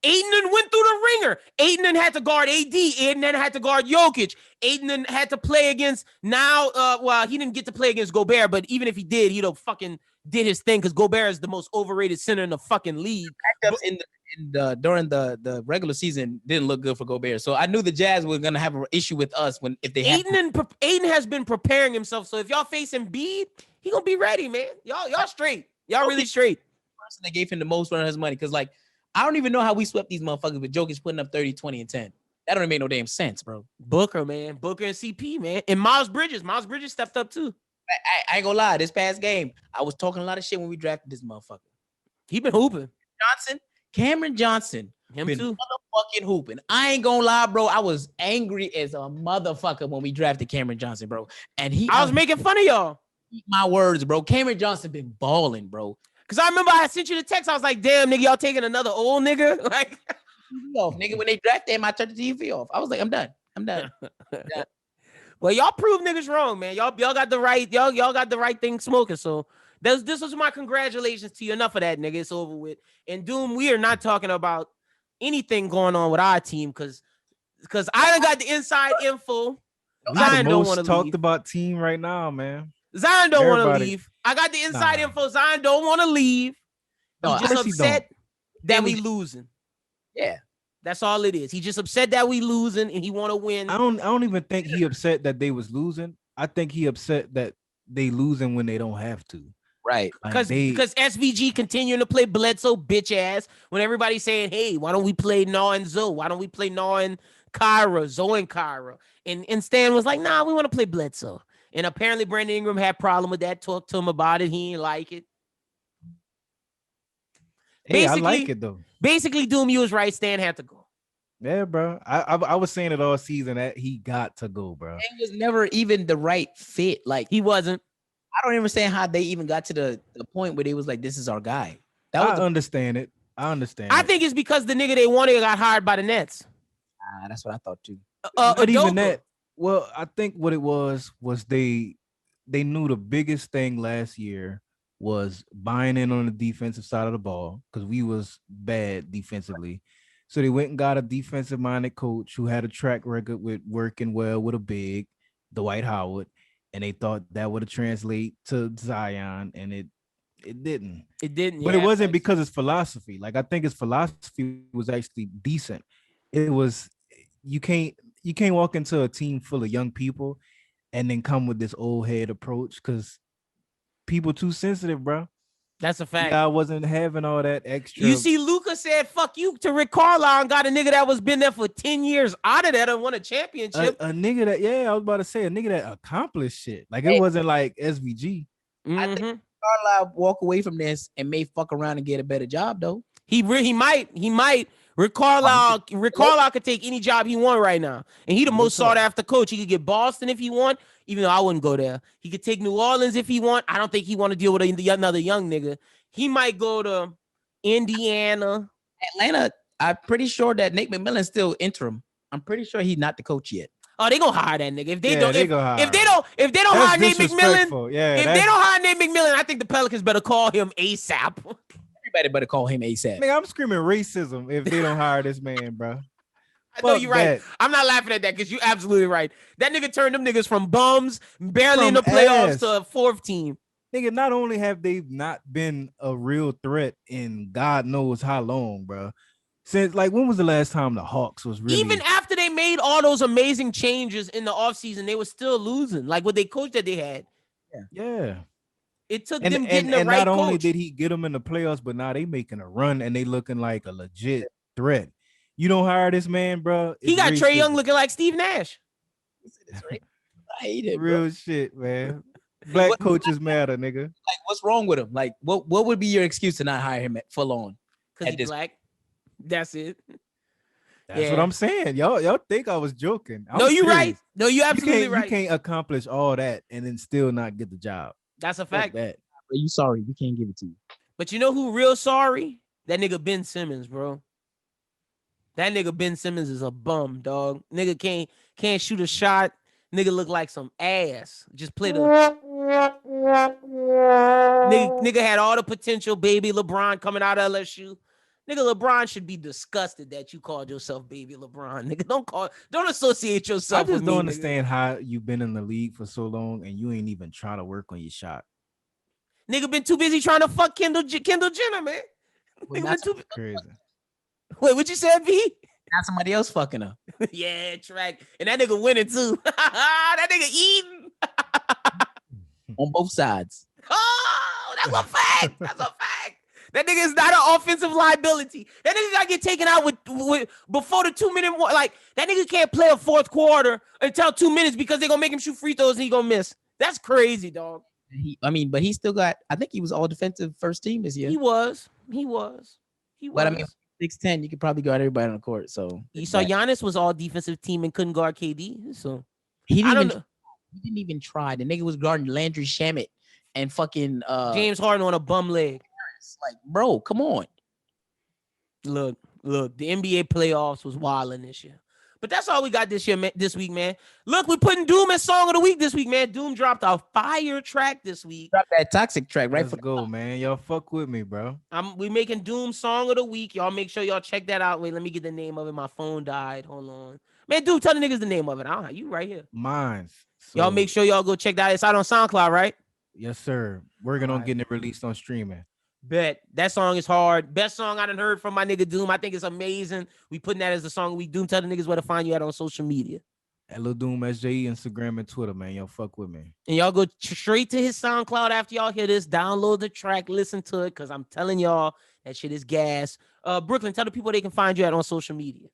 Aiden went through the ringer. Aiden had to guard AD. Aiden had to guard Jokic. Aiden had to play against now. Well, he didn't get to play against Gobert, but even if he did, he'd have fucking did his thing because Gobert is the most overrated center in the fucking league. During the regular season didn't look good for Gobert, so I knew the Jazz were gonna have an issue with us if they. Aiden has been preparing himself, so if y'all face Embiid, he gonna be ready, man. Y'all straight. Y'all really straight. Person that gave him the most for his money, because like I don't even know how we swept these motherfuckers with Jokic putting up 30, 20, and 10. That don't make no damn sense, bro. Booker, man, Booker and CP, man, and Miles Bridges. Miles Bridges stepped up too. I ain't gonna lie. This past game, I was talking a lot of shit when we drafted this motherfucker. He been hooping. Cameron Johnson, him been too, motherfucking hooping. I ain't gonna lie, bro. I was angry as a motherfucker when we drafted Cameron Johnson, bro. And I was making fun of y'all. Eat my words, bro. Cameron Johnson been balling, bro. Cause I remember I sent you the text. I was like, "Damn, nigga, y'all taking another old nigga?" Like, off, nigga. When they drafted him, I turned the TV off. I was like, I'm done. Well, y'all proved niggas wrong, man. Y'all got the right. Y'all got the right thing smoking. So this was my congratulations to you. Enough of that, nigga. It's over with. And Doom, we are not talking about anything going on with our team because I done got the inside info. Zion don't want to talked about team right now, man. Zion don't want to leave. I got the inside info. Zion don't want to leave. He's just upset that we losing. Yeah. That's all it is. He just upset that we losing and he want to win. I don't even think he upset that they was losing. I think he upset that they losing when they don't have to. Right. Because SVG continuing to play Bledsoe bitch ass when everybody's saying, hey, why don't we play Naw and Zoe? Why don't we play Naw and Kyra, Zoe and Kyra? And Stan was like, nah, we want to play Bledsoe. And apparently Brandon Ingram had a problem with that. Talked to him about it. He didn't like it. Hey, I like it though. Basically, Doom, you was right. Stan had to go. Yeah, bro. I was saying it all season that he got to go, bro. He was never even the right fit. Like he wasn't. I don't understand how they even got to the point where they was like, this is our guy. I understand it. I think it's because the nigga they wanted got hired by the Nets. That's what I thought too. Not even that. Well, I think what it was they knew the biggest thing last year was buying in on the defensive side of the ball because we was bad defensively. So they went and got a defensive-minded coach who had a track record with working well with a big, Dwight Howard, and they thought that would translate to Zion, and it didn't. It didn't. But it wasn't because his philosophy. Like I think his philosophy was actually decent. It was you can't walk into a team full of young people and then come with this old head approach because people too sensitive, bro. That's a fact. I wasn't having all that extra. You see, Luka said "fuck you" to Rick Carlisle and got a nigga that was been there for 10 years out of that and won a championship. A nigga that, I was about to say a nigga that accomplished shit. Like it wasn't like SVG. Mm-hmm. I think Carlisle walk away from this and may fuck around and get a better job though. He might. Rick Carlisle could take any job he want right now, and he the most sought after coach. He could get Boston if he want, even though I wouldn't go there. He could take New Orleans if he want. I don't think he want to deal with another young nigga. He might go to Indiana, Atlanta. I'm pretty sure that Nate McMillan's still interim. I'm pretty sure he's not the coach yet. Oh, they gonna hire that nigga. If they don't hire Nate McMillan, I think the Pelicans better call him ASAP. Everybody better call him ASAP. Nigga, I'm screaming racism if they don't hire this man, bro. I know you're right. I'm not laughing at that because you're absolutely right. That nigga turned them niggas from bums, barely in the playoffs, to a fourth team. Nigga, not only have they not been a real threat in God knows how long, bro. Since like when was the last time the Hawks was really? Even after they made all those amazing changes in the offseason, they were still losing. Like with their coach that they had. Yeah. It took them getting the right coach. And not only did he get them in the playoffs, but now they making a run and they looking like a legit threat. You don't hire this man, bro. He got Trae Young looking like Steve Nash. I hate it, real shit, man. Black coaches matter, nigga. Like, what's wrong with him? Like, what would be your excuse to not hire him full on? Because he's black. That's it. That's what I'm saying. Y'all think I was joking. No, you're right. No, you're absolutely right. You can't accomplish all that and then still not get the job. That's a fact. Are you sorry? We can't give it to you. But you know who real sorry? That nigga Ben Simmons, bro. That nigga Ben Simmons is a bum, dog. Nigga can't shoot a shot. Nigga look like some ass. Just play the nigga had all the potential, baby LeBron coming out of LSU. Nigga, LeBron should be disgusted that you called yourself baby LeBron. Nigga, don't associate yourself I just with me, don't nigga. understand how you've been in the league for so long and you ain't even trying to work on your shot. Nigga been too busy trying to fuck Kendall Jenner, man. Well, Nigga been too crazy. Wait, what you said, V? Not somebody else fucking her. Yeah, track. And that nigga winning too. That nigga eating. On both sides. Oh, that's a fact. That's a fact. That nigga is not an offensive liability. That nigga gotta get taken out with before the 2 minute mark. Like, that nigga can't play a fourth quarter until 2 minutes because they're gonna make him shoot free throws and he gonna miss. That's crazy, dog. But he still got, I think he was all defensive first team this year. He was. But I mean, 6'10", you could probably guard everybody on the court. So you saw Giannis was all defensive team and couldn't guard KD. So he didn't even try. The nigga was guarding Landry Shamet and fucking James Harden on a bum leg. Like, bro, come on. Look, the NBA playoffs was wilding this year. But that's all we got this year, man, this week, man. Look, we're putting Doom as song of the week this week, man. Doom dropped a fire track this week. Drop that toxic track, right? Let's go, man. Y'all fuck with me, bro. We making Doom song of the week. Y'all make sure y'all check that out. Wait, let me get the name of it. My phone died. Hold on. Man, Doom, tell the niggas the name of it. You right here. Mine. So, y'all make sure y'all go check that out. It's out on SoundCloud, right? Yes, sir. Working on getting it released on streaming. Bet. That song is hard. Best song I done heard from my nigga Doom. I think it's amazing. We putting that as the song of the week. Doom, tell the niggas where to find you at on social media. At Lil Doom SJE, Instagram and Twitter, man. Y'all fuck with me. And y'all go straight to his SoundCloud after y'all hear this. Download the track, listen to it, because I'm telling y'all that shit is gas. Brooklyn, tell the people they can find you at on social media.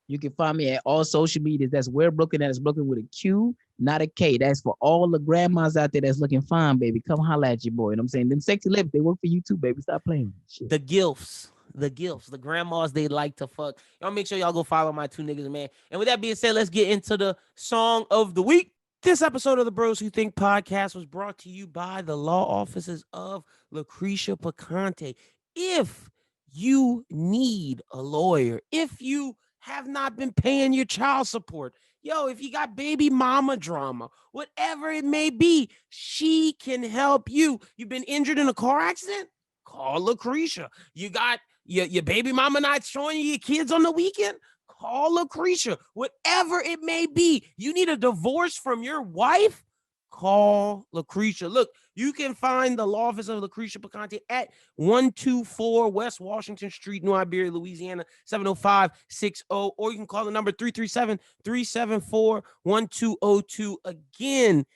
You can find me at all social medias. That's Where Brooklyn. That is Brooklyn with a Q, not a K. That's for all the grandmas out there that's looking fine, baby. Come holla at your boy. You know what I'm saying? Them sexy lips, they work for you too, baby. Stop playing shit. The gilfs, the grandmas they like to fuck. Y'all make sure y'all go follow my two niggas, man. And with that being said, let's get into the song of the week. This episode of the Bros Who Think podcast was brought to you by the law offices of Lucretia Picante. If you need a lawyer, if you have not been paying your child support, if you got baby mama drama, whatever it may be, she can help you. You've been injured in a car accident? Call Lucretia. You got your baby mama not showing you your kids on the weekend? Call Lucretia. Whatever it may be, you need a divorce from your wife? Call Lucretia. Look, you can find the law office of Lucretia Picante at 124 West Washington Street, New Iberia, Louisiana, 70560, or you can call the number 337-374-1202. Again,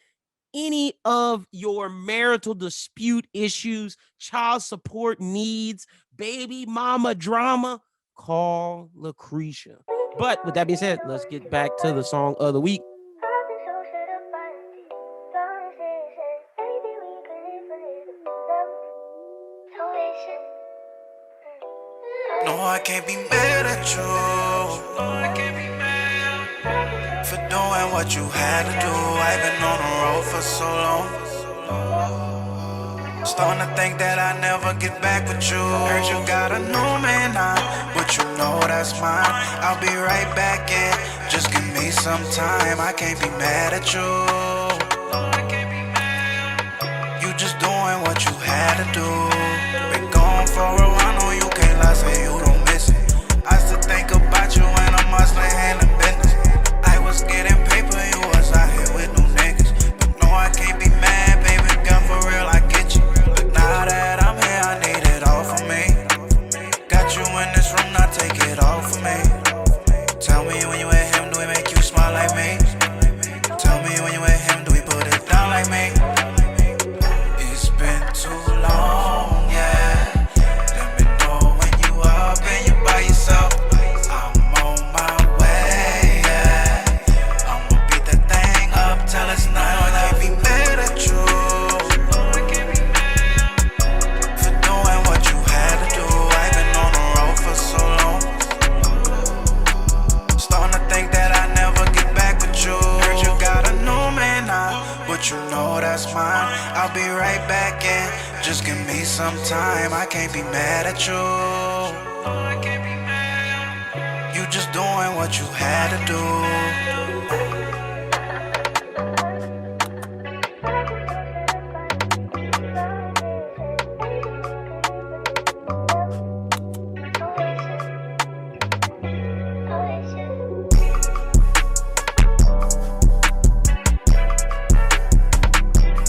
any of your marital dispute issues, child support needs, baby mama drama, call Lucretia. But with that being said, let's get back to the song of the week. No, I can't be mad at you. For doing what you had to do. I've been on the road for so long. Starting to think that I never get back with you. Heard you got a new man now, but you know that's mine. I'll be right back in. Just give me some time. I can't be mad at you. You just doing what you had to do. Been gone for a while, no, you can't lie, say you don't miss it. I still think about you when I'm hustling, handling business. I was getting paper, you was out here with no niggas. But no, I can't be mad, baby, girl, for real, I get you. But now that I'm here, I need it all for me. Got you in this room, now take it all for me. Tell me when you with him, do he make you smile like me? Tell me when you with him, do he put it down like me? It's been too long, yeah. Let me know when you up and you by yourself. I'm on my way, yeah. I'ma beat that thing up till it's night. I can't be mad at you for doing what you had to do. I've been on the road for so long. Starting to think that I never get back with you. Heard you got a new man now, but you know that's mine. I'll be right back in. Just give me some time. I can't be mad at you. You just doing what you had to do.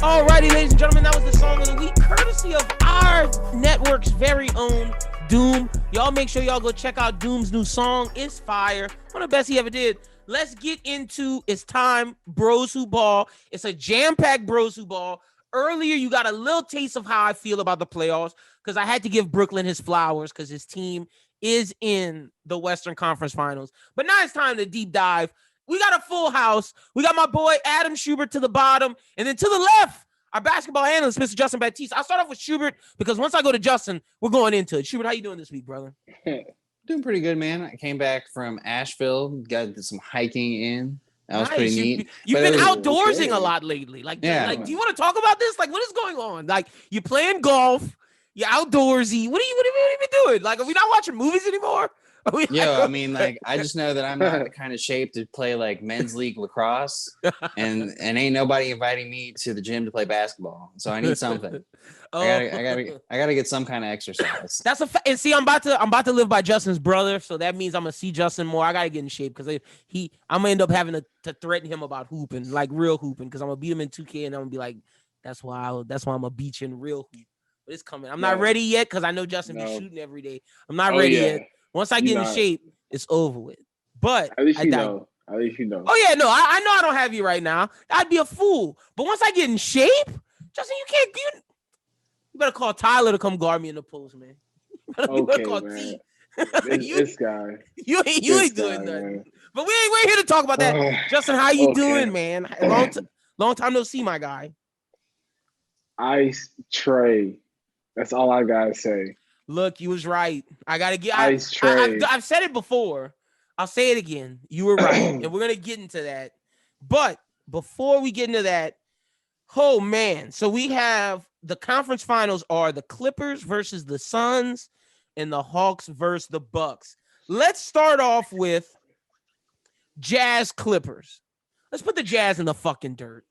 Alrighty, ladies and gentlemen, that was the song of the week, courtesy of our network's very own Doom. Y'all make sure y'all go check out Doom's new song. It's fire. One of the best he ever did. Let's get into It's Time, Bros Who Ball. It's a jam-packed Bros Who Ball. Earlier, you got a little taste of how I feel about the playoffs because I had to give Brooklyn his flowers because his team is in the Western Conference Finals. But now it's time to deep dive. We got a full house. We got my boy Adam Schubert to the bottom. And then to the left, our basketball analyst, Mr. Justin Baptiste. I'll start off with Schubert because once I go to Justin, we're going into it. Schubert, how you doing this week, brother? Doing pretty good, man. I came back from Asheville, got some hiking in. That was pretty neat. You've been outdoorsing a lot lately. Like, do you want to talk about this? Like, what is going on? Like, you're playing golf, you're outdoorsy. What are you doing? Like, are we not watching movies anymore? I mean, like, I just know that I'm not the kind of shape to play like men's league lacrosse, and ain't nobody inviting me to the gym to play basketball. So I need something. I gotta get some kind of exercise. That's a and see, I'm about to live by Justin's brother, so that means I'm gonna see Justin more. I gotta get in shape because I'm gonna end up having to threaten him about hooping, like real hooping, because I'm gonna beat him in 2K, and I'm gonna be like, that's why I'm gonna beat you in real hoop. But it's coming. I'm not ready yet because I know Justin be shooting every day. I'm not ready yet. Once I get in shape, it's over with. But at least you know. At least you know. Oh yeah, no, I know I don't have you right now. I'd be a fool. But once I get in shape, Justin, you better call Tyler to come guard me in the post, man. You better call T. This guy. You ain't doing nothing. Man. But we're here to talk about that. Justin, how you doing, man? Long time no see, my guy. Ice Trey. That's all I gotta say. Look, you was right. I gotta get. Ice Trey. I've said it before. I'll say it again. You were right, and we're gonna get into that. But before we get into that, oh man! So we have the conference finals are the Clippers versus the Suns, and the Hawks versus the Bucks. Let's start off with Jazz Clippers. Let's put the Jazz in the fucking dirt.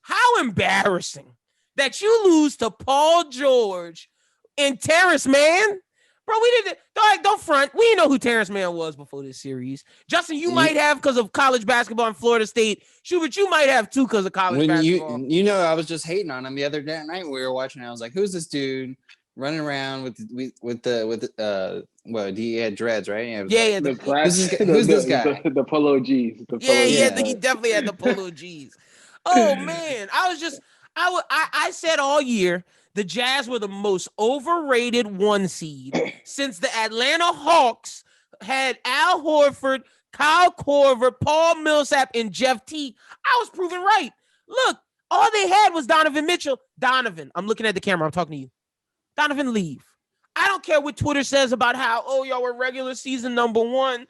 How embarrassing that you lose to Paul George and Terrence Mann. Bro, we didn't. Don't front. We didn't know who Terrence Mann was before this series. Justin, you might have because of college basketball in Florida State. Schubert, you might have too because of college basketball. You know, I was just hating on him the other night when we were watching. I was like, "Who's this dude running around he had dreads, right? Yeah. Who's this guy? The polo G's. He definitely had the polo G's. Oh man, I said all year. The Jazz were the most overrated 1 seed since the Atlanta Hawks had Al Horford, Kyle Korver, Paul Millsap, and Jeff Teague. I was proven right. Look, all they had was Donovan Mitchell. Donovan, I'm looking at the camera. I'm talking to you. Donovan, leave. I don't care what Twitter says about how, y'all were regular season number 1.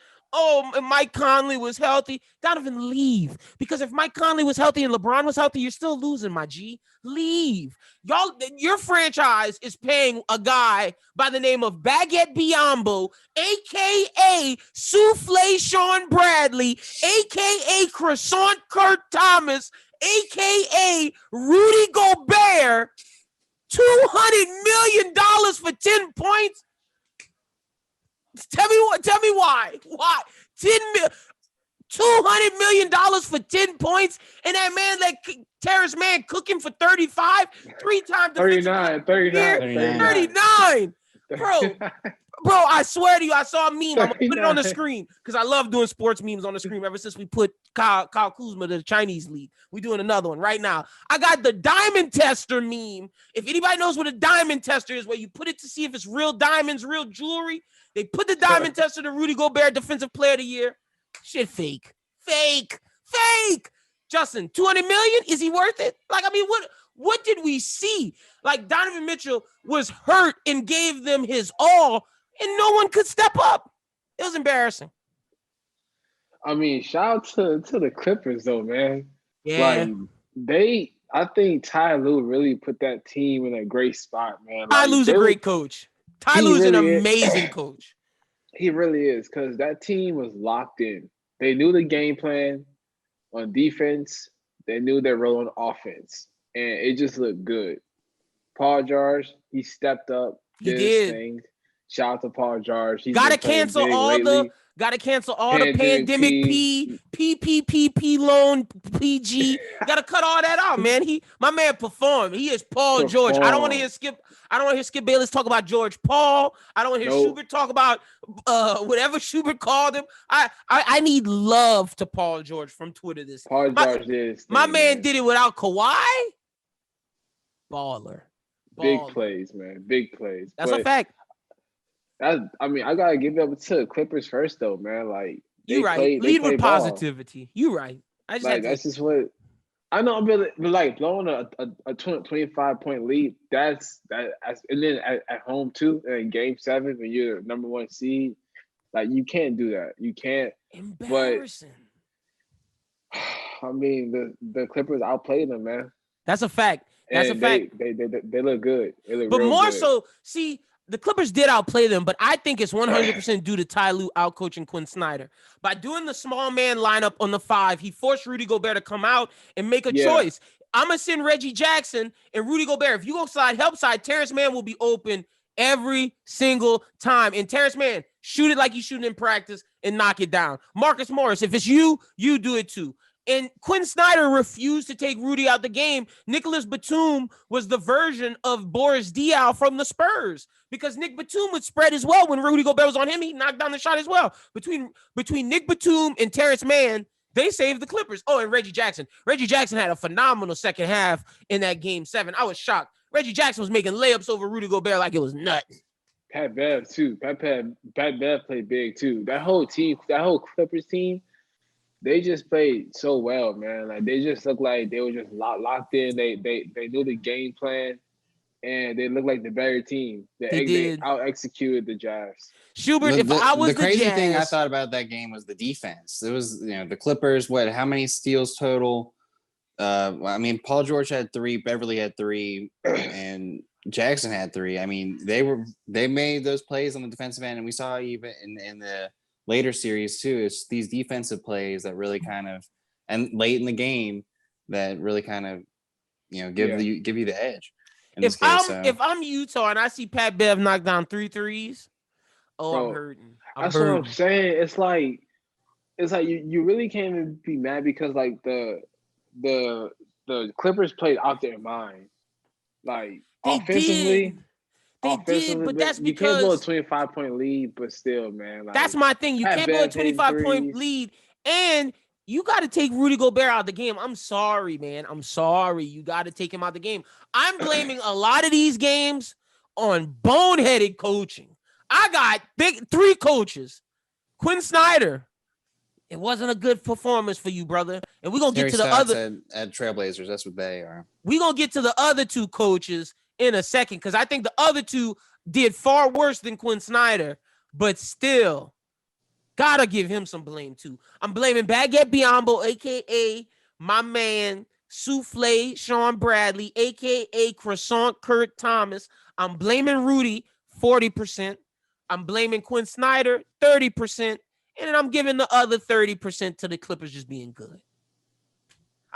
Mike Conley was healthy. Donovan, leave. Because if Mike Conley was healthy and LeBron was healthy, you're still losing, my G. Leave. Your franchise is paying a guy by the name of Baguette Biombo, a.k.a. Souffle Sean Bradley, a.k.a. Croissant Kurt Thomas, a.k.a. Rudy Gobert, $200 million for 10 points. Tell me why. Why? $200 million for 10 points, and that man, that Terrence Mann, cooking for 35, 3 times. 39. Bro, I swear to you, I saw a meme. I'm gonna put it on the screen because I love doing sports memes on the screen. Ever since we put Kyle Kuzma to the Chinese league, we doing another one right now. I got the diamond tester meme. If anybody knows what a diamond tester is, where you put it to see if it's real diamonds, real jewelry. They put the diamond tester to Rudy Gobert, Defensive Player of the Year. Shit, fake. Justin, $200 million? Is he worth it? Like, I mean, what did we see? Like, Donovan Mitchell was hurt and gave them his all, and no one could step up. It was embarrassing. I mean, shout out to the Clippers though, man. Yeah. Like I think Ty Lue really put that team in a great spot, man. Ty Lue's a great coach. Ty Lue's an amazing coach. He really is, because that team was locked in. They knew the game plan on defense. They knew their role on offense. And it just looked good. Paul George, he stepped up, did his thing. Shout out to Paul George. Gotta cancel all the pandemic PPP loan PG. Gotta cut all that out, man. My man performed. He is Paul George. I don't want to hear Skip Bayless talk about George Paul. I don't want to hear Schubert talk about whatever Schubert called him. I need love to Paul George from Twitter this. Paul George is my man did it without Kawhi. Baller. Big plays, man. Big plays. That's a fact. I gotta give it up to the Clippers first, though, man. Like, you right. Lead with positivity. You right. I just that's just what I know. But like blowing a 25-point lead. And then at home too. In Game 7, when you're the number 1 seed, like you can't do that. You can't. Embarrassing. But I mean, the Clippers outplayed them, man. That's a fact. That's a fact. They look good. They look but real more good. so, see. The Clippers did outplay them, but I think it's 100% due to Ty Lue outcoaching Quinn Snyder. By doing the small man lineup on the 5, he forced Rudy Gobert to come out and make a choice. I'm going to send Reggie Jackson and Rudy Gobert. If you go slide help side, Terrence Mann will be open every single time. And Terrence Mann, shoot it like you shooting in practice and knock it down. Marcus Morris, if it's you, you do it too. And Quinn Snyder refused to take Rudy out the game. Nicholas Batum was the version of Boris Diaw from the Spurs because Nick Batum would spread as well. When Rudy Gobert was on him, he knocked down the shot as well. Between Nick Batum and Terrence Mann, they saved the Clippers. Oh, and Reggie Jackson. Reggie Jackson had a phenomenal second half in that Game 7. I was shocked. Reggie Jackson was making layups over Rudy Gobert like it was nuts. Pat Bev, too. Pat Bev played big, too. That whole Clippers team, they just played so well, man. Like they just looked like they were just locked in. They knew the game plan, and they looked like the better team. They out executed the Jazz. Schubert, if I was the crazy Jazz, thing I thought about that game was the defense. It was the Clippers. How many steals total? I mean, Paul George had 3, Beverly had 3, and Jackson had 3. I mean, they made those plays on the defensive end, and we saw even in the later series too. It's these defensive plays that really kind of, and late in the game that really kind of, give you the edge. If I'm Utah and I see Pat Bev knock down 3 threes, I'm hurting. That's what I'm saying. It's like you really can't even be mad because like the Clippers played out their mind. Like offensively. They did, but that's because you can't blow a 25-point lead, but still, man. Like, that's my thing. You can't blow a 25-point lead, and you got to take Rudy Gobert out of the game. I'm sorry, man. I'm sorry. You got to take him out of the game. I'm blaming a lot of these games on boneheaded coaching. I got 3 coaches. Quinn Snyder. It wasn't a good performance for you, brother. And we're going to get to the other. At Trailblazers, that's what they are. We're going to get to the other 2 coaches in a second, because I think the other 2 did far worse than Quinn Snyder, but still gotta give him some blame too. I'm blaming Baguette Biombo, aka my man Souffle Sean Bradley, aka Croissant Kurt Thomas. I'm blaming Rudy 40%. I'm blaming Quinn Snyder 30%, and then I'm giving the other 30% to the Clippers just being good.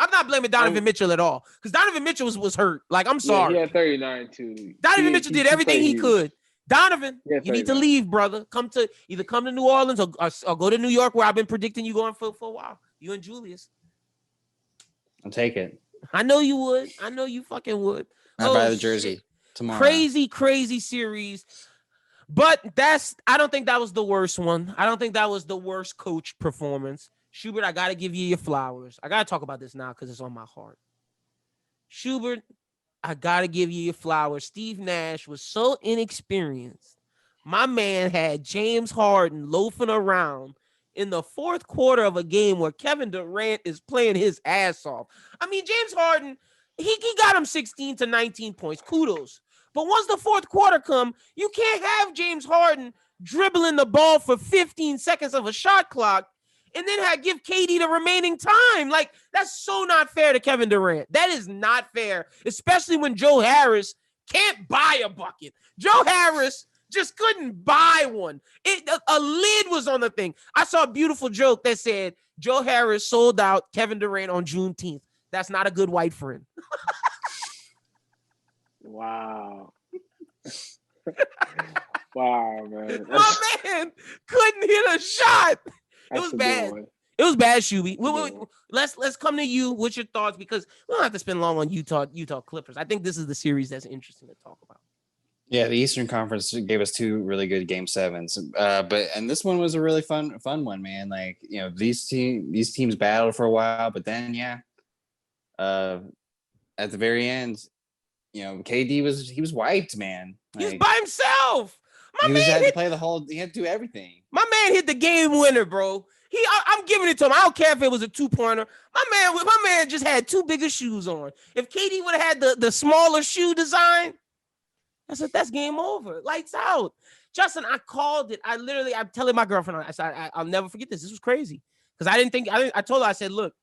I'm not blaming Donovan Mitchell at all, because Donovan Mitchell was hurt. Like, I'm sorry. Yeah, he had 39 too. Donovan Mitchell did everything he could. Donovan, you need to leave, brother. Either come to New Orleans or go to New York, where I've been predicting you going for a while. You and Julius. I'll take it. I know you would. I know you fucking would. I'll buy the jersey tomorrow. Crazy series. But I don't think that was the worst one. I don't think that was the worst coach performance. Schubert, I got to give you your flowers. I got to talk about this now because it's on my heart. Schubert, I got to give you your flowers. Steve Nash was so inexperienced. My man had James Harden loafing around in the 4th quarter of a game where Kevin Durant is playing his ass off. I mean, James Harden, he got him 16 to 19 points. Kudos. But once the 4th quarter come, you can't have James Harden dribbling the ball for 15 seconds of a shot clock and then give KD the remaining time. Like, that's so not fair to Kevin Durant. That is not fair, especially when Joe Harris can't buy a bucket. Joe Harris just couldn't buy one. A lid was on the thing. I saw a beautiful joke that said, Joe Harris sold out Kevin Durant on Juneteenth. That's not a good white friend. Wow. Wow, man. My man couldn't hit a shot. It was bad. It was bad, Shuby. Let's come to you. What's your thoughts? Because we don't have to spend long on Utah Clippers. I think this is the series that's interesting to talk about. Yeah, the Eastern Conference gave us 2 really good Game 7s, and this one was a really fun one, man. Like, you know, these teams battled for a while, but then at the very end, you know, KD was wiped, man. Like, he was by himself. He had to do everything. My man hit the game winner, bro. I'm giving it to him. I don't care if it was a 2-pointer. My man just had 2 bigger shoes on. If KD would have had the smaller shoe design, that's game over. Lights out. Justin, I called it. I'm telling my girlfriend, I said, I'll never forget this. This was crazy. Because I told her, I said, look,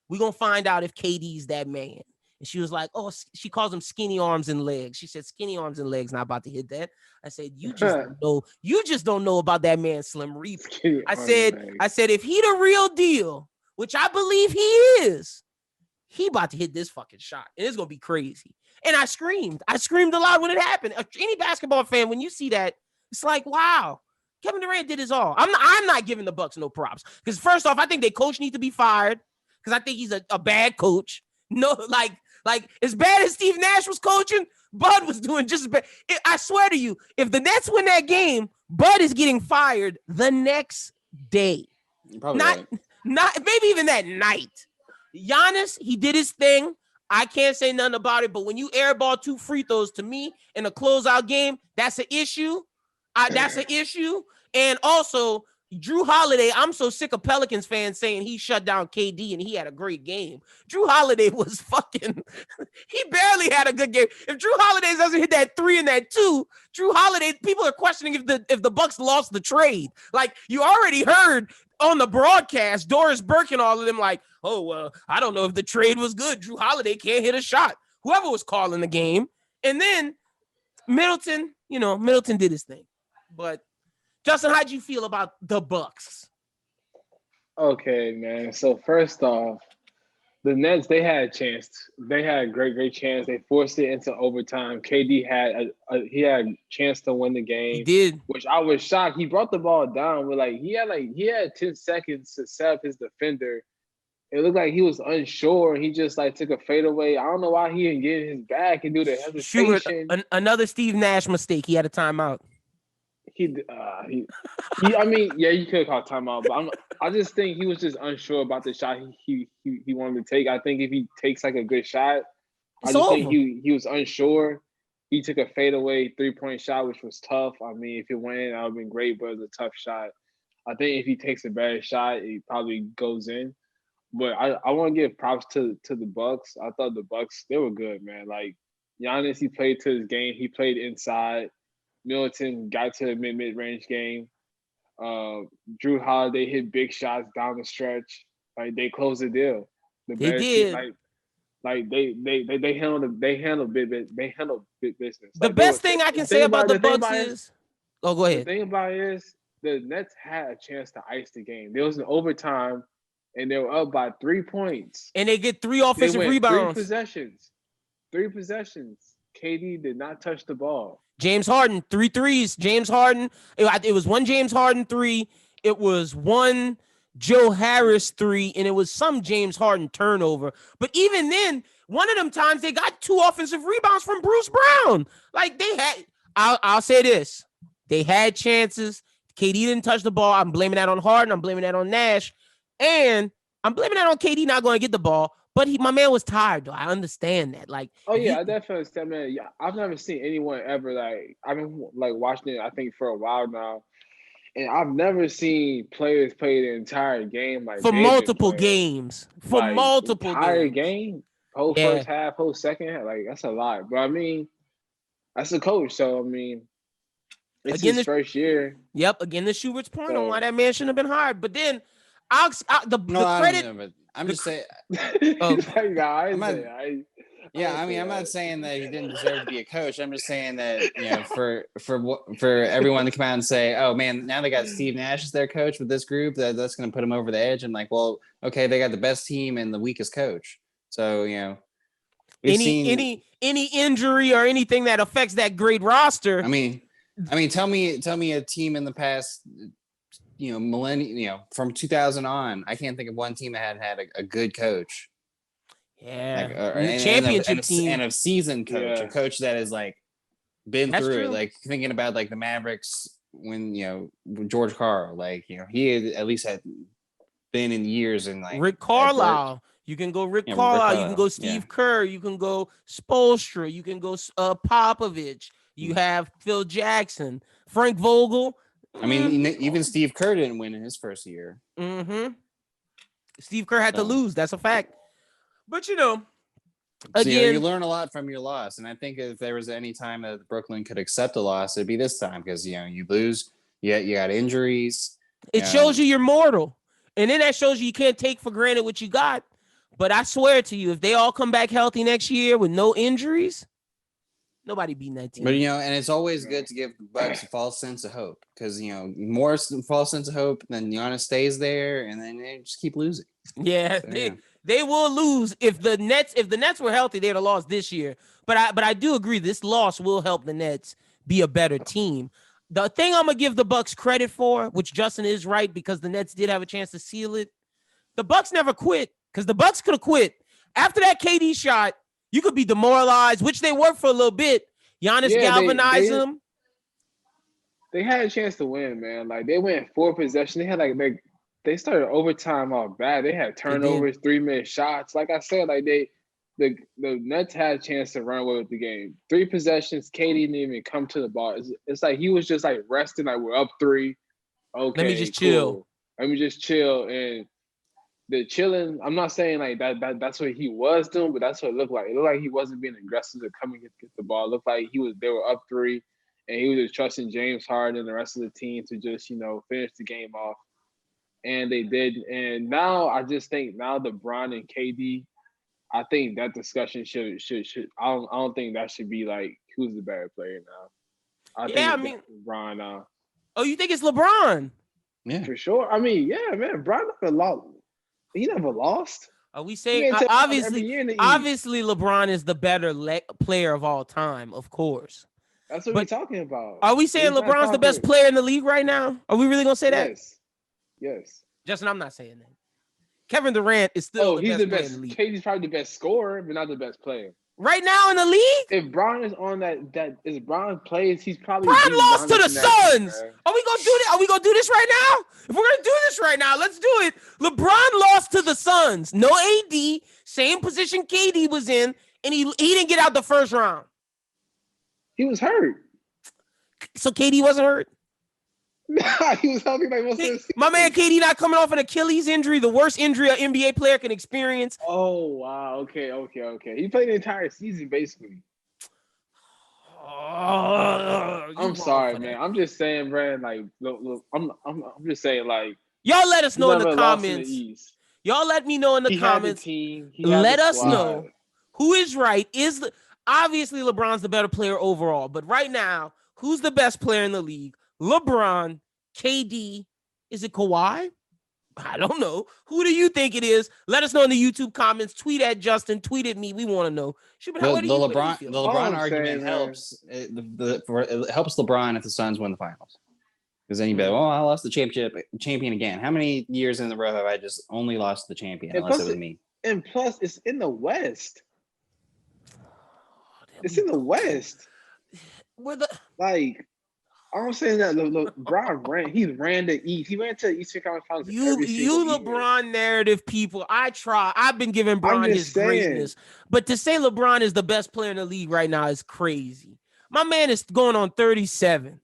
we're going to find out if KD's that man. And she was like, oh, she calls him skinny arms and legs. She said, skinny arms and legs, not about to hit that. I said, you just don't know about that man, Slim Reaper. I said, if he the real deal, which I believe he is, he about to hit this fucking shot. And it's going to be crazy. And I screamed a lot when it happened. Any basketball fan, when you see that, it's like, wow, Kevin Durant did his all. I'm not giving the Bucks no props. Because first off, I think their coach needs to be fired. Because I think he's a bad coach. No, like as bad as Steve Nash was coaching, Bud was doing just as bad. I swear to you, if the Nets win that game, Bud is getting fired the next day. Not maybe even that night. Giannis, he did his thing. I can't say nothing about it, but when you airball 2 free throws to me in a closeout game, that's an issue. That's an issue. And also, Drew Holiday, I'm so sick of Pelicans fans saying he shut down KD and he had a great game. Drew Holiday was he barely had a good game. If Drew Holiday doesn't hit that 3 and that 2, Drew Holiday, people are questioning if the Bucks lost the trade. Like, you already heard on the broadcast, Doris Burke and all of them like, oh, well, I don't know if the trade was good. Drew Holiday can't hit a shot. Whoever was calling the game. And then Middleton did his thing. But Justin, how'd you feel about the Bucks? Okay, man. So first off, the Nets, they had a chance. They had a great chance. They forced it into overtime. KD had a chance to win the game. He did, which I was shocked. He brought the ball down with he had 10 seconds to set up his defender. It looked like he was unsure. He just took a fadeaway. I don't know why he didn't get in his back and do the hesitation. Another Steve Nash mistake. He had a timeout. I mean, yeah, you could call timeout, but I just think he was just unsure about the shot he wanted to take. I think if he takes a good shot, think he was unsure. He took a fadeaway 3-point shot, which was tough. I mean, if it went in, that would have been great, but it was a tough shot. I think if he takes a better shot, it probably goes in. But I want to give props to the Bucks. I thought the Bucks, they were good, man. Like, Giannis, he played to his game. He played inside. Middleton got to the mid-range game. Drew Holiday hit big shots down the stretch. They closed the deal. They did. They handled big business. The best thing I can say about the Bucks is, go ahead. The thing about it is the Nets had a chance to ice the game. There was an overtime, and they were up by 3 points. And they get 3 offensive rebounds. 3 possessions. KD did not touch the ball. James Harden, 3 threes. James Harden, it was 1 James Harden 3. It was 1 Joe Harris 3, and it was some James Harden turnover. But even then, one of them times they got 2 offensive rebounds from Bruce Brown. I'll say this. They had chances. KD didn't touch the ball. I'm blaming that on Harden. I'm blaming that on Nash. And I'm blaming that on KD not going to get the ball. But my man was tired, though. I understand that. I definitely understand, man. Yeah, I've never seen anyone ever I've been watching it, I think, for a while now, and I've never seen players play the entire game for multiple games. Entire game, whole first half, whole second half. That's a lot. But I mean, that's a coach, so I mean, it's his first year. Yep. Again, the Schubert's point on why that man shouldn't have been hired. But then, the credit. I'm just saying. I'm not saying that he didn't deserve to be a coach. I'm just saying that for everyone to come out and say, "Oh man, now they got Steve Nash as their coach with this group. That's going to put them over the edge." I'm like, well, okay, they got the best team and the weakest coach. So any injury or anything that affects that great roster. I mean, I mean, tell me a team in the past, millennium, from 2000 on. I can't think of one team that had a good coach. Yeah, Like, the championship team and a seasoned coach, a coach that has like been That's through true. it. Like thinking about like the Mavericks when George Karl, like he had at least had been in years and like Rick Carlisle. You can go Rick Carlisle. Carlisle. You can go Steve Kerr. You can go Spoelstra. You can go Popovich. You have Phil Jackson, Frank Vogel. I mean, even Steve Kerr didn't win in his first year. Mm-hmm. Steve Kerr had to lose. That's a fact. But again, you learn a lot from your loss, and I think if there was any time that Brooklyn could accept a loss, it'd be this time because you lose, you got injuries. It shows you're mortal, and then that shows you can't take for granted what you got. But I swear to you, if they all come back healthy next year with no injuries, nobody beating that team. But and it's always good to give the Bucks a false sense of hope because more false sense of hope, then Giannis stays there, and then they just keep losing. Yeah, so, they will lose if the Nets were healthy, they'd have lost this year. But I do agree this loss will help the Nets be a better team. The thing I'm gonna give the Bucks credit for, which Justin is right because the Nets did have a chance to seal it. The Bucks never quit because the Bucks could have quit after that KD shot. You could be demoralized, which they were for a little bit. Giannis galvanized them. They had a chance to win, man. Like they went 4 possessions. They had they started overtime off bad. They had turnovers, 3-minute shots. Like I said, like the Nets had a chance to run away with the game. 3 possessions, KD didn't even come to the ball. It's like he was just like resting, like we're up 3. Okay, let me just chill. Let me just chill. And the chilling, I'm not saying like that's what he was doing, but that's what it looked like. It looked like he wasn't being aggressive to come and get the ball. It looked like they were up 3, and he was just trusting James Harden and the rest of the team to just finish the game off. And they did. And now I just think LeBron and KD, I think that discussion should I don't think that should be like who's the better player now. I mean LeBron now. Oh, you think it's LeBron? Yeah, for sure. I mean, yeah, man. LeBron never lost. He never lost. Are we saying obviously LeBron is the better player of all time? Of course. That's what we're talking about. Are we saying LeBron's the best player in the league right now? Are we really gonna say that? Yes. Justin, I'm not saying that. Kevin Durant is still the best player in the league. KD's probably the best scorer, but not the best player. Right now in the league? If Bron is on that if Bron plays, he's probably Bron lost to the Suns. Are we gonna do this? Are we gonna do this right now? If we're gonna do this right now, let's do it. LeBron lost to the Suns. No AD, same position KD was in, and he didn't get out the first round. He was hurt. So KD wasn't hurt? He was healthy like most of the season. My man KD not coming off an Achilles injury, the worst injury an NBA player can experience. Oh, wow. Okay. He played the entire season, basically. I'm sorry, man. I'm just saying, Brad, like, look, I'm just saying, like, y'all let us know in the comments. Y'all let me know in the comments. Let us know who is right. Obviously LeBron's the better player overall, but right now, who's the best player in the league? LeBron, KD, is it Kawhi? I don't know. Who do you think it is? Let us know in the YouTube comments. Tweet at Justin. Tweet at me. We want to know. The LeBron argument helps. It helps LeBron if the Suns win the finals. Because then you'd be like, I lost the champion again. How many years in a row have I just only lost the champion unless it was me? And plus, it's in the West. It's in the West. I'm saying that LeBron ran the East. He ran to the Eastern Conference Finals. You LeBron narrative people. I've been giving Bron his greatness, but to say LeBron is the best player in the league right now is crazy. My man is going on 37.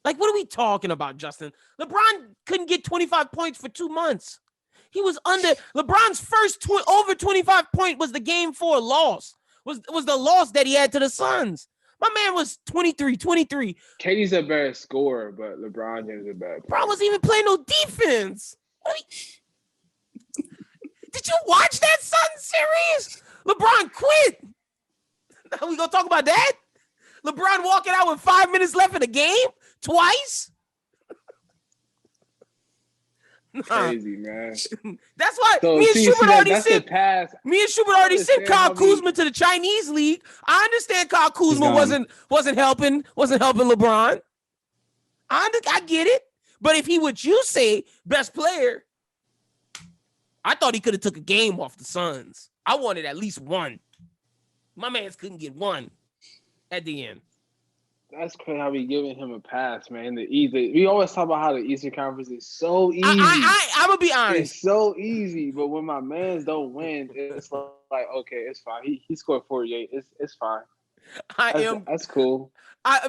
Like, what are we talking about, Justin? LeBron couldn't get 25 points for 2 months. He was under LeBron's first over 25 point was the Game 4 loss. Was the loss that he had to the Suns. My man was 23. KD's a better scorer, but LeBron James is a better player. LeBron wasn't even playing no defense. Did you watch that Suns series? LeBron quit. Now we gonna talk about that? LeBron walking out with 5 minutes left in the game twice? Crazy, man. That's why So, me and Schubert already sent. Kyle Kuzma to the Chinese league. I understand Kyle Kuzma wasn't helping LeBron. I get it. But if he would you say best player, I thought he could have took a game off the Suns. I wanted at least one. My man's couldn't get one at the end. That's crazy how we giving him a pass, man. We always talk about how the Eastern Conference is so easy. I'm gonna be honest. It's so easy, but when my mans don't win, it's like okay, it's fine. He scored 48. It's fine. That's cool.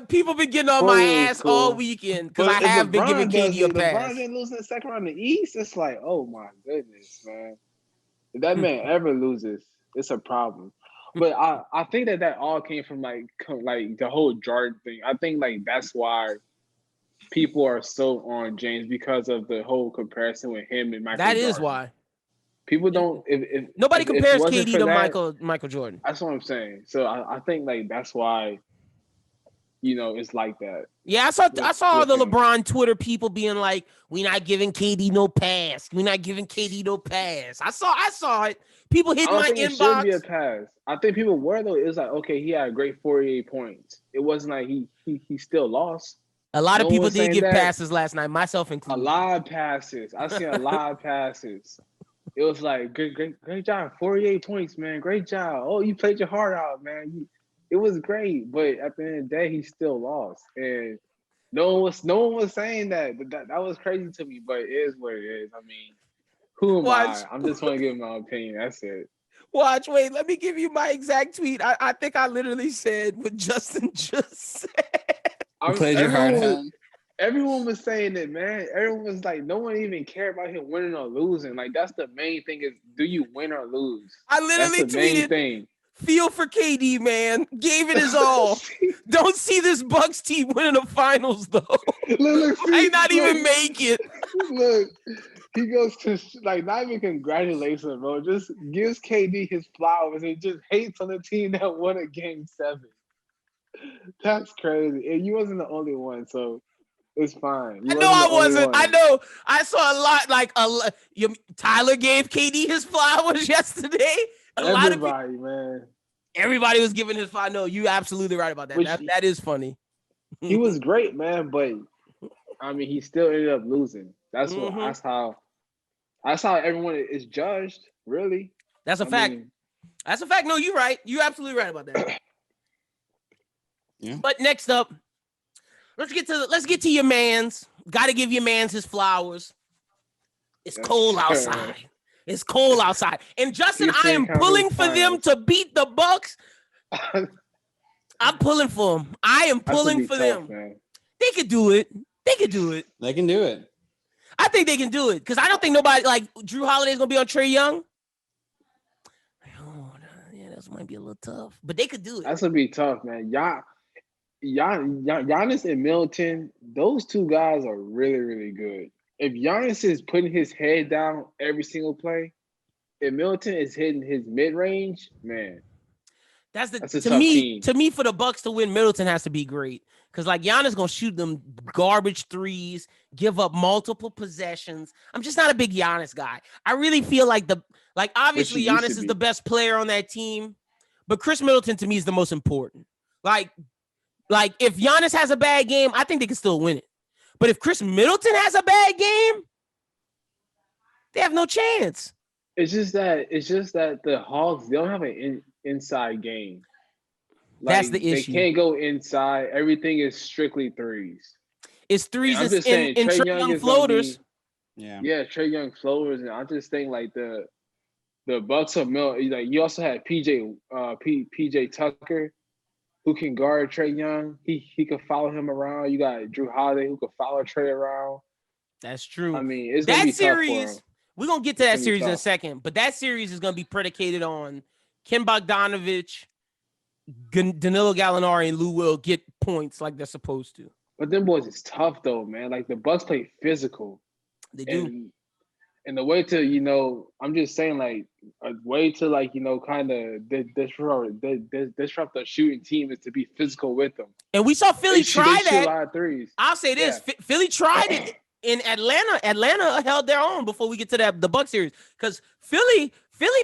People been getting on my ass all weekend because I have been giving KD a pass. LeBron didn't lose in the second round in the East. It's like, oh my goodness, man. If that man ever loses, it's a problem. But I think that all came from like the whole Jordan thing. I think like that's why people are so on James because of the whole comparison with him and Michael Jordan. That is why. People don't. If nobody compares KD to Michael Jordan. That's what I'm saying. So I think like that's why, it's like that. Yeah, I saw all the LeBron Twitter people being like, "We not giving KD no pass. We not giving KD no pass." I saw it. People hit my inbox. It should be a pass. I think people were though. It was like, okay, he had a great 48 points. It wasn't like he still lost. A lot of people did give passes last night, myself included. A lot of passes. I seen a lot of passes. It was like great job, 48 points, man. Great job. Oh, you played your heart out, man. It was great, but at the end of the day, he still lost, and no one was saying that. But that was crazy to me. But it is what it is. I mean, who am I? I'm just want to give my opinion. That's it. Wait. Let me give you my exact tweet. I think I literally said what Justin just said. You played your heart out. Everyone was saying it, man. Everyone was like, no one even cared about him winning or losing. Like, that's the main thing is, do you win or lose? I literally that's the main thing. Feel for KD, man. Gave it his all. Don't see this Bucks team winning the finals, though. Look, even make it. Look, he goes to, like, not even congratulations, bro. Just gives KD his flowers and just hates on the team that won a Game 7. That's crazy. And you wasn't the only one, so it's fine. I wasn't. I know. I saw a lot. Like Tyler gave KD his flowers yesterday. Everybody, man. Everybody was giving his flowers. No, you absolutely right about that. That is funny. He was great, man. But I mean, he still ended up losing. That's how everyone is judged. Really. That's a fact. That's a fact. No, you're right. You're absolutely right about that. Yeah. But next up, let's get to your man's. Got to give your man's his flowers. It's cold outside. It's cold outside. And Justin, I am pulling for them to beat the Bucks. I'm pulling for them. I am pulling for them. Man. They could do it. They can do it. I think they can do it because I don't think nobody like Drew Holiday's gonna be on Trae Young. Oh, yeah, that might be a little tough, but they could do it. That's gonna be tough, man. Giannis and Middleton, those two guys are really, really good. If Giannis is putting his head down every single play, if Middleton is hitting his mid-range, man, that's a tough team. To me, for the Bucks to win, Middleton has to be great. Because like Giannis gonna shoot them garbage threes, give up multiple possessions. I'm just not a big Giannis guy. I really feel like obviously Giannis is the best player on that team, but Chris Middleton to me is the most important. Like if Giannis has a bad game, I think they can still win it. But if Chris Middleton has a bad game, they have no chance. It's just that the Hawks, they don't have an inside game. That's the issue. They can't go inside. Everything is strictly threes. It's threes and Trae Young floaters. Yeah, Trae Young floaters, and I just think like the Bucks are like you also had PJ Tucker, who can guard Trae Young. He could follow him around. You got Drew Holiday who could follow Trae around. That's true. I mean, it's gonna be series. Tough for him. We're gonna get to that series in a second, but that series is gonna be predicated on Ken Bogdanovich, Danilo Gallinari, and Lou Will get points like they're supposed to. But them boys is tough though, man. Like the Bucks play physical. They do. And the way to, I'm just saying, like, a way to, like, kind of disrupt the shooting team is to be physical with them. And we saw Philly try that. A lot of threes. I'll say this. Yeah. Philly tried it. in Atlanta held their own before we get to the Buck series because Philly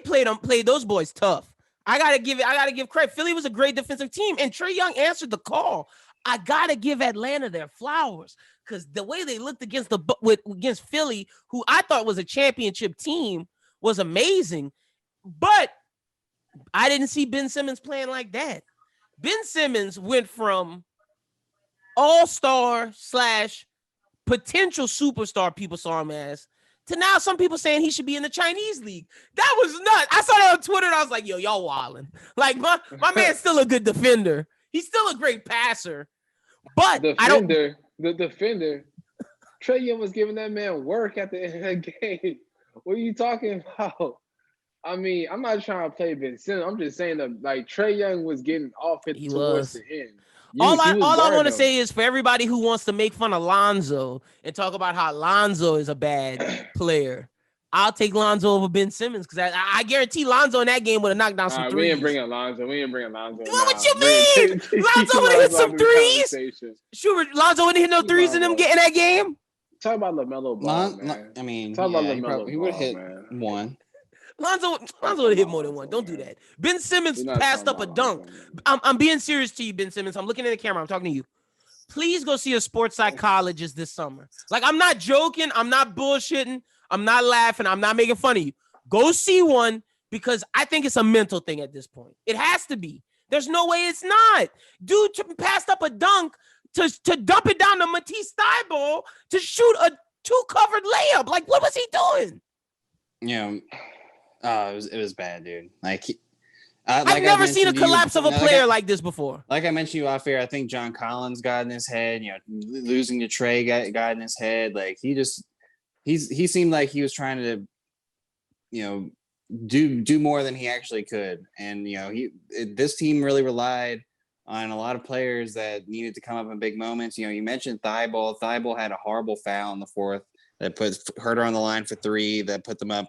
played those boys tough. I gotta give credit. Philly was a great defensive team, and Trae Young answered the call. I gotta give Atlanta their flowers because the way they looked against against Philly, who I thought was a championship team, was amazing. But I didn't see Ben Simmons playing like that. Ben Simmons went from all-star / potential superstar people saw him as to now some people saying he should be in the Chinese league. That was nuts. I saw that on Twitter and I was like, yo, y'all wildin'. Like my man's still a good defender. He's still a great passer. But the defender, Trae Young was giving that man work at the end of the game. What are you talking about? I mean, I'm not trying to play Ben Simmons. I'm just saying that like Trae Young was getting off it towards the end. All I want to say is for everybody who wants to make fun of Lonzo and talk about how Lonzo is a bad player, I'll take Lonzo over Ben Simmons because I guarantee Lonzo in that game would have knocked down some threes. We ain't bringing Lonzo. What you mean? Lonzo would have hit some threes. Sure, Lonzo wouldn't hit no threes in that game. Talk about LaMelo Ball, man. I mean, talk about LaMelo. He would have hit one. Lonzo would have hit more than one. Don't do that. Ben Simmons passed up a dunk. I'm being serious to you, Ben Simmons. I'm looking at the camera. I'm talking to you. Please go see a sports psychologist this summer. Like, I'm not joking. I'm not bullshitting. I'm not laughing. I'm not making fun of you. Go see one because I think it's a mental thing at this point. It has to be. There's no way it's not. Dude passed up a dunk to dump it down to Matisse Thybulle to shoot a 2-covered layup. Like, what was he doing? It was bad, dude. I've never seen a collapse of a player like this before. Like I mentioned you off air, I think John Collins got in his head. Losing to Trae got in his head. Like he seemed like he was trying to, do more than he actually could. And this team really relied on a lot of players that needed to come up in big moments. You mentioned Thybulle. Thybulle had a horrible foul in the fourth that put Herter on the line for 3 that put them up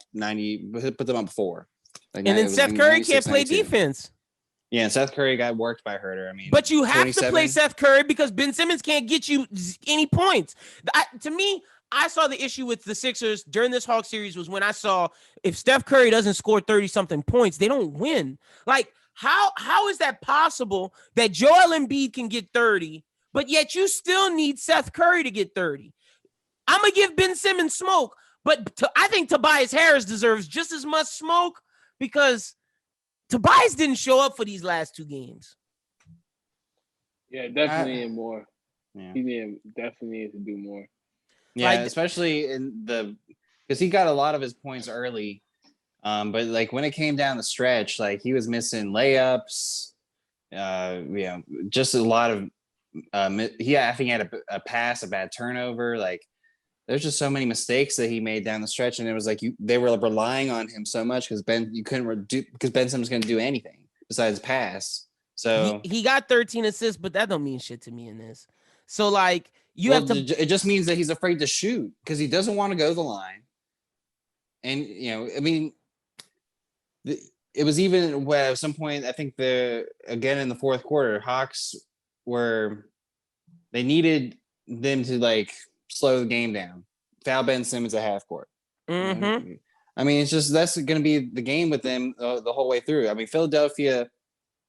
4. And then Seth Curry can't play defense. Yeah, and Seth Curry got worked by Herter. I mean, but you have to play Seth Curry because Ben Simmons can't get you any points. To me, I saw the issue with the Sixers during this Hawks series was when I saw if Steph Curry doesn't score 30-something points, they don't win. Like, how is that possible that Joel Embiid can get 30, but yet you still need Seth Curry to get 30? I'm going to give Ben Simmons smoke, but I think Tobias Harris deserves just as much smoke because Tobias didn't show up for these last 2 games. Yeah, definitely need more. Yeah. He definitely needs to do more. Yeah, especially because he got a lot of his points early. But like when it came down the stretch, like he was missing layups. Just a lot of I think he had a pass, a bad turnover. Like there's just so many mistakes that he made down the stretch, and it was like they were relying on him so much because Ben Simmons going to do anything besides pass. So he got 13 assists, but that don't mean shit to me in this. So like have to. It just means that he's afraid to shoot because he doesn't want to go to the line. And I mean, it was even at some point. I think again in the fourth quarter, Hawks they needed them to slow the game down. Foul Ben Simmons at half court. Mm-hmm. I mean, it's just that's going to be the game with them the whole way through. I mean, Philadelphia,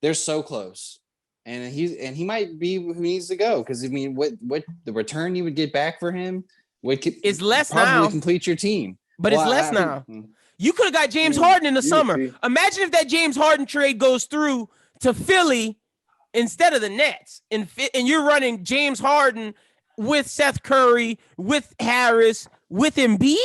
they're so close, and he might be who needs to go because I mean, what the return you would get back for him is less probably now. Complete your team, but it's less now. You could have got James Harden in the summer. Imagine if that James Harden trade goes through to Philly instead of the Nets, and you're running James Harden with Seth Curry, with Harris, with Embiid.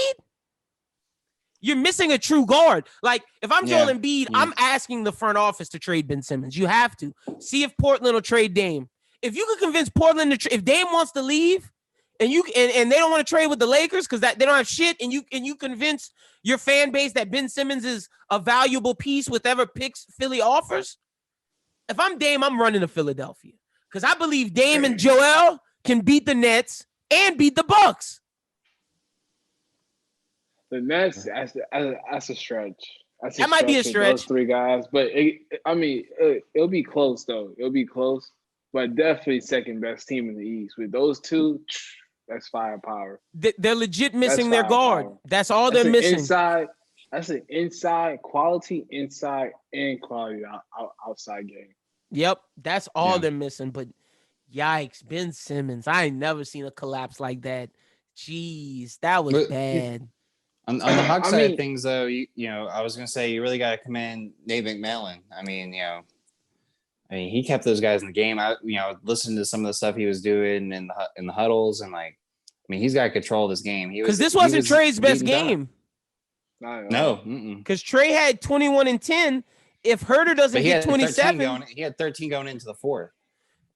You're missing a true guard. Like, if I'm Joel Embiid, I'm asking the front office to trade Ben Simmons. You have to. See if Portland will trade Dame. If you could convince Portland if Dame wants to leave and they don't want to trade with the Lakers because they don't have shit, and you convince your fan base that Ben Simmons is a valuable piece with whatever picks Philly offers. If I'm Dame, I'm running to Philadelphia because I believe Dame and Joel can beat the Nets and beat the Bucks. The Nets, that's a stretch. That might be a stretch. Those 3 guys, but it'll be close though. It'll be close, but definitely second best team in the East with those 2. That's firepower. They're legit missing their guard. Firepower. That's all they're missing. That's an inside quality inside and quality outside game. Yep, that's all they're missing. But yikes, Ben Simmons. I ain't never seen a collapse like that. Jeez, that was bad. On the Hawks side of things, though, you know, I was gonna say you really got to commend Nate McMillan. I mean, he kept those guys in the game. I listened to some of the stuff he was doing in the huddles, and like, I mean, he's got control of this game. Because this wasn't Trey's best game. No, because Trey had 21 and 10. If Herter doesn't get 27, he had 13 going into the fourth.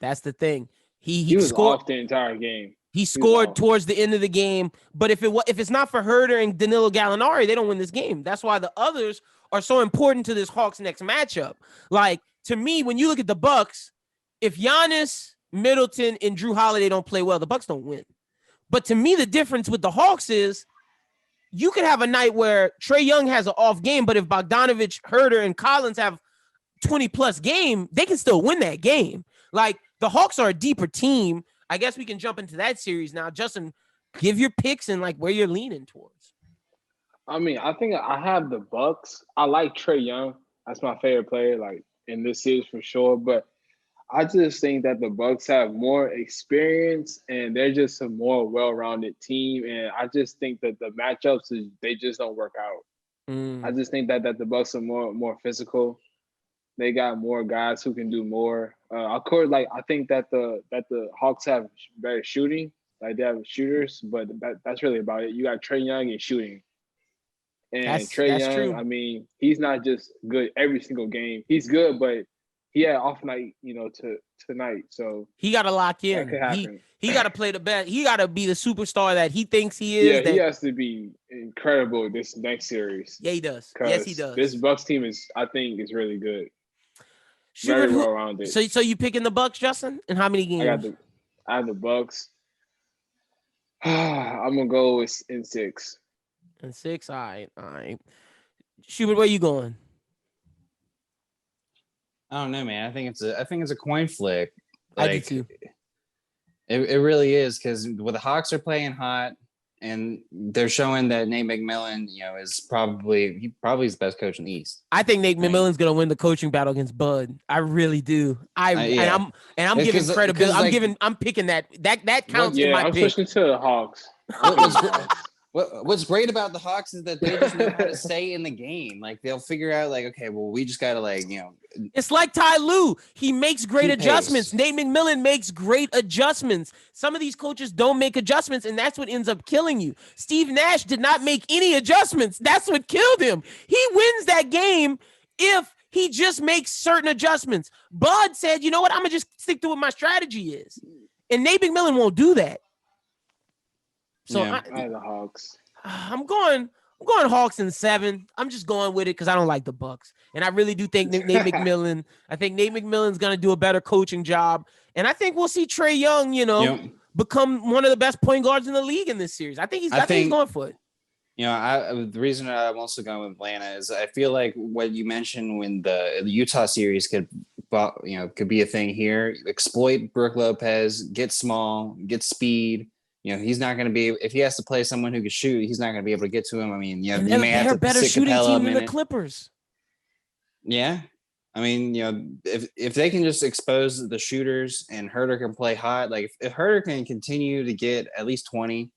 That's the thing. He was scored off the entire game. He scored towards the end of the game, but if it's not for Herter and Danilo Gallinari, they don't win this game. That's why the others are so important to this Hawks next matchup. Like, to me, when you look at the Bucks, if Giannis, Middleton, and Drew Holiday don't play well, the Bucks don't win. But to me, the difference with the Hawks is you could have a night where Trae Young has an off game, but if Bogdanovich, Herter, and Collins have 20-plus game, they can still win that game. Like, the Hawks are a deeper team. I guess we can jump into that series now. Justin, give your picks and like where you're leaning towards. I mean, I think I have the Bucks. I like Trae Young. That's my favorite player, like in this series for sure. But I just think that the Bucks have more experience and they're just a more well-rounded team. And I just think that the matchups they just don't work out. I just think that the Bucks are more physical. They got more guys who can do more. Of course, like I think that the Hawks have better shooting. Like they have shooters, but that's really about it. You got Trae Young and shooting. And Trae Young, true. I mean, he's not just good every single game. He's good, but he had off night, tonight. So he got to lock in. He got to play the best. He got to be the superstar that he thinks he is. Yeah, he has to be incredible this next series. Yeah, he does. Yes, he does. This Bucks team I think is really good. Very well rounded. So you picking the Bucks, Justin? And how many games? I have the Bucks. I'm gonna go in 6. In 6, all right. Schubert, where you going? I don't know, man. I think it's a coin flick. Like, I do too. It really is, because the Hawks are playing hot, and they're showing that Nate McMillan, is probably the best coach in the East. I think Nate McMillan's gonna win the coaching battle against Bud. I really do. And I'm giving credibility. I'm picking that counts in my pick. I'm pushing to the Hawks. What's great about the Hawks is that they just know how to stay in the game. Like, they'll figure out, like, okay, well, we just gotta, like, It's like Ty Lue. He makes great adjustments. Nate McMillan makes great adjustments. Some of these coaches don't make adjustments, and that's what ends up killing you. Steve Nash did not make any adjustments. That's what killed him. He wins that game if he just makes certain adjustments. Bud said, you know what? I'm gonna just stick to what my strategy is. And Nate McMillan won't do that. So I have the Hawks. I'm going Hawks in 7. I'm just going with it because I don't like the Bucks, and I really do think Nate McMillan. I think Nate McMillan's going to do a better coaching job, and I think we'll see Trae Young, become one of the best point guards in the league in this series. I think he's going for it. The reason I'm also going with Atlanta is I feel like what you mentioned when the Utah series could be a thing here. Exploit Brook Lopez, get small, get speed. He's not going to be, if he has to play someone who can shoot, he's not going to be able to get to him. I mean, you may have to better shooting team than the Clippers. Yeah. I mean, if they can just expose the shooters and Herter can play hot, like if Herter can continue to get at least 20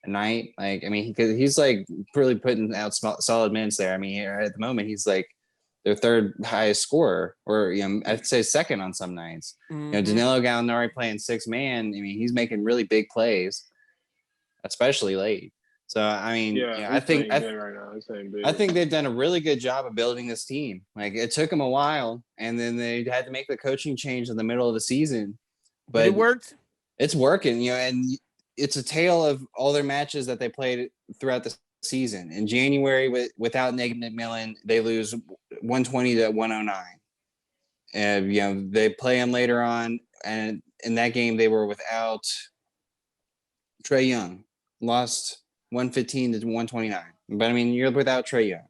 a night, like, I mean, he's like really putting out solid minutes there. I mean, at the moment, he's like their third highest scorer, or I'd say second on some nights. Danilo Gallinari playing 6-man. I mean, he's making really big plays, especially late. So I mean, I think they've done a really good job of building this team. Like, it took them a while, and then they had to make the coaching change in the middle of the season, but it worked. It's working, and it's a tale of all their matches that they played throughout the season. In January, without Nate McMillan, they lose 120 to 109. And they play him later on, and in that game they were without Trae Young, lost 115 to 129. But I mean, you're without Trae Young,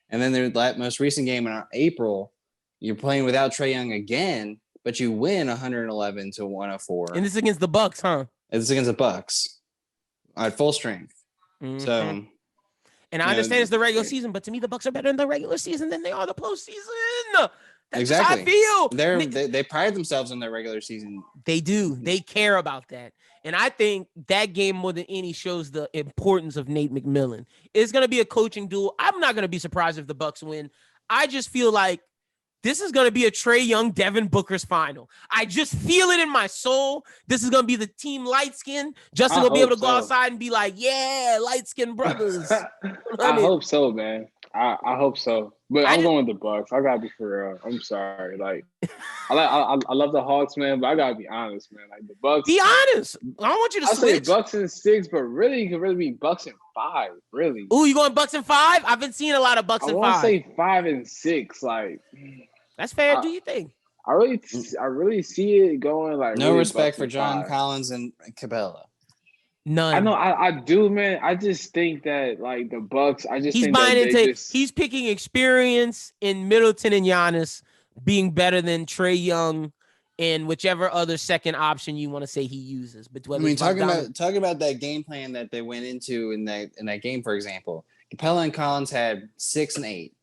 and then their most recent game in April, you're playing without Trae Young again, but you win 111 to 104. And this is against the Bucks, huh? It's against the Bucks. at full strength. Mm-hmm. So, and I understand it's the regular season, but to me, the Bucks are better in the regular season than they are the postseason. That's exactly. just how I feel. They pride themselves on their regular season. They do. They care about that. And I think that game more than any shows the importance of Nate McMillan. It's going to be a coaching duel. I'm not going to be surprised if the Bucks win. I just feel like this is going to be a Trae Young, Devin Booker's final. I just feel it in my soul. This is going to be the team light skin. Justin will be able to go outside and be like, yeah, light skin brothers. I hope so, man. I hope so. But I'm going with the Bucks. I gotta be for real. I'm sorry. Like, I love the Hawks, man, but I gotta be honest, man. Like the Bucks. Be honest. I don't want you to switch. I say Bucks in 6, but really, it could really be Bucks in 5. Really. Ooh, you going Bucks in 5? I've been seeing a lot of Bucks in 5. I want to say 5 and 6. Like, that's fair. Do you think? I really see it going like. No really respect Bucks for in John 5. Collins and Capella. None. I know. I do, man. I just think that like the Bucks. He's buying into. He's picking experience in Middleton and Giannis being better than Trae Young and whichever other second option you want to say he uses. But I mean, talking about that game plan that they went into in that game, for example, Capella and Collins had 6 and 8,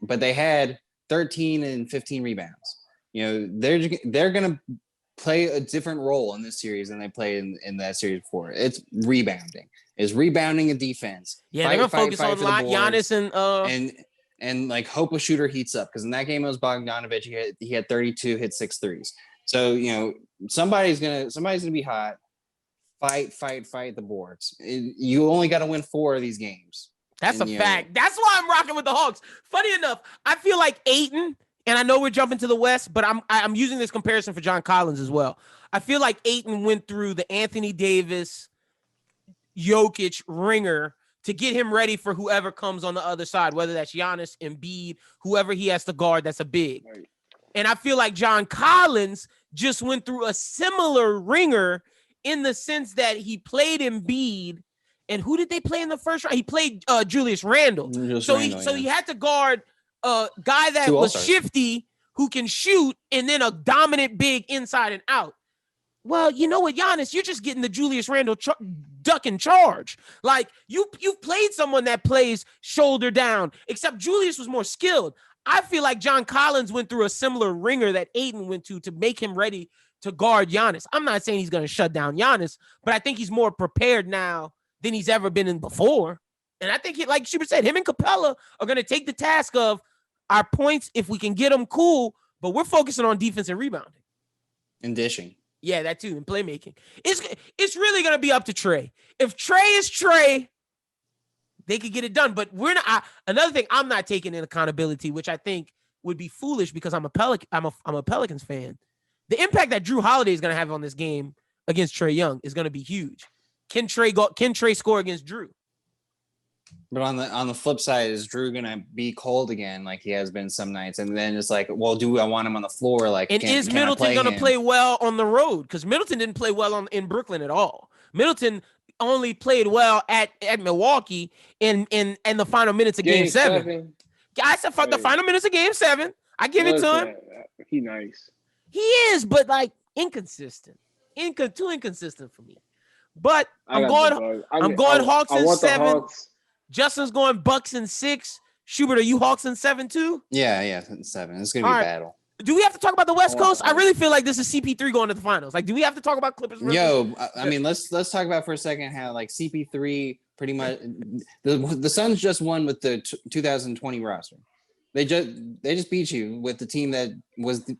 but they had 13 and 15 rebounds. You know, they're gonna play a different role in this series than they played in that series before. It's rebounding. It's rebounding and defense. Yeah, they're gonna focus on Giannis and like hope a shooter heats up, because in that game it was Bogdanović. He had 32, hit 6 threes. So you know somebody's gonna be hot. Fight the boards. You only got to win 4 of these games. That's a fact. That's why I'm rocking with the Hawks. Funny enough, I feel like Ayton. And I know we're jumping to the West, but I'm using this comparison for John Collins as well. I feel like Ayton went through the Anthony Davis, Jokic ringer to get him ready for whoever comes on the other side, whether that's Giannis, Embiid, whoever he has to guard that's a big. Right. And I feel like John Collins just went through a similar ringer in the sense that he played Embiid. And who did they play in the first round? He played Julius Randle. So he had to guard a guy that was shifty, who can shoot, and then a dominant big inside and out. Well, you know what, Giannis, you're just getting the Julius Randle duck and charge. Like you've played someone that plays shoulder down, except Julius was more skilled. I feel like John Collins went through a similar ringer that Ayton went to make him ready to guard Giannis. I'm not saying he's going to shut down Giannis, but I think he's more prepared now than he's ever been in before. And I think, like Schubert said, him and Capella are going to take the task of our points if we can get them, cool, but we're focusing on defense and rebounding. And dishing. Yeah, that too, and playmaking. It's really going to be up to Trae. If Trae is Trae, they could get it done. But we're not. Another thing, I'm not taking in accountability, which I think would be foolish because I'm a Pelicans fan. The impact that Drew Holiday is going to have on this game against Trae Young is going to be huge. Can Trae score against Drew? But on the flip side, is Drew gonna be cold again like he has been some nights? And then it's like, well, do I want him on the floor? Like, and is Middleton gonna play well on the road? Because Middleton didn't play well in Brooklyn at all. Middleton only played well at Milwaukee in the final minutes of Game 7. I said the final minutes of Game 7. I give it to him. He nice. He is, but like inconsistent. Too inconsistent for me. But I'm going Hawks in 7. Justin's going Bucks in 6. Schubert, are you Hawks in 7 too? Yeah, 7. It's gonna be a battle. Do we have to talk about the West Coast? I really feel like this is CP3 going to the finals. Like, do we have to talk about Clippers? I mean, let's talk about for a second how like CP3 pretty much the Suns just won with the 2020 roster. They just beat you with the team that was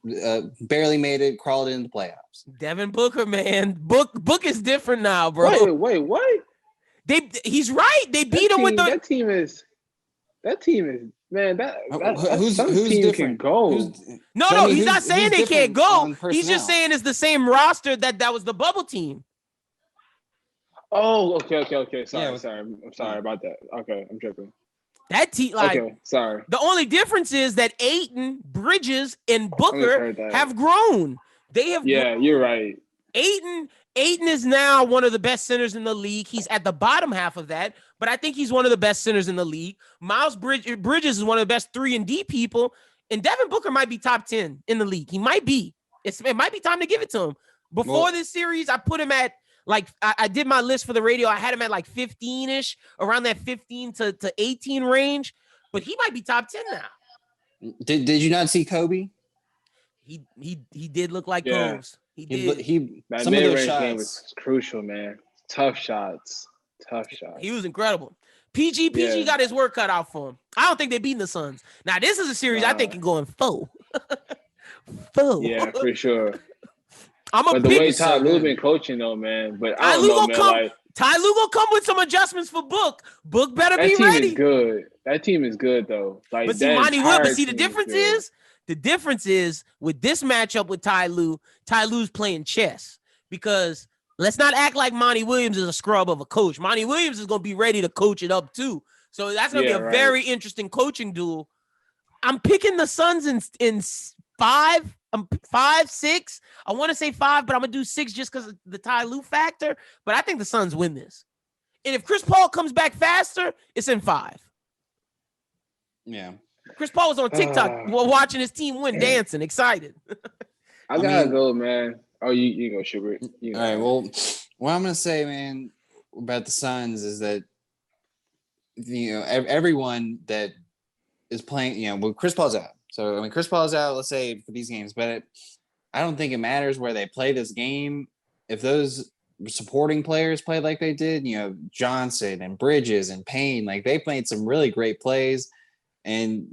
barely made it, crawled into the playoffs. Devin Booker, man, Book is different now, bro. Wait, what? He's right. They beat him with the. That team is man. Who's team different? Can go. No, he's not saying they can't go. He's just saying it's the same roster that was the bubble team. Oh, okay. Sorry. I'm sorry about that. Okay, I'm tripping. That team, like, okay, sorry. The only difference is that Ayton, Bridges, and Booker have grown. They have. Yeah, you're right. Ayton is now one of the best centers in the league. He's at the bottom half of that, but I think he's one of the best centers in the league. Miles Bridges is one of the best 3-and-D people, and Devin Booker might be top 10 in the league. He might be. It might be time to give it to him. Before this series, I put him at Like I did my list for the radio. I had him at like 15-ish, around that 15 to 18 range. But he might be top 10 now. Did you not see Kobe? He did look like Combs. He did. That some of those mid-range shots game was crucial, man. Tough shots. He was incredible. PG got his work cut out for him. I don't think they're beating the Suns. Now, this is a series I think can go in 4. 4. Yeah, for sure. But the way Ty Lue been coaching though, man. But I don't know, man. Ty Lue gonna come with some adjustments for Book. Book better be ready. That team is good. That team is good though. Like, but see, Monty Will. But see, the difference is with this matchup with Ty Lue's playing chess, because let's not act like Monty Williams is a scrub of a coach. Monty Williams is gonna be ready to coach it up too. So that's gonna be a very interesting coaching duel. I'm picking the Suns in 5. 5, 6. I want to say 5, but I'm gonna do 6 just because of the Ty Lue factor. But I think the Suns win this. And if Chris Paul comes back faster, it's in 5. Yeah. Chris Paul was on TikTok watching his team win, dancing, excited. I gotta go, man. Oh, you go, Schubert. All right. Well, what I'm gonna say, man, about the Suns is that everyone that is playing, well, Chris Paul's out. So, I mean, Chris Paul's out, let's say, for these games, but I don't think it matters where they play this game. If those supporting players play like they did, Johnson and Bridges and Payne, like they played some really great plays, and,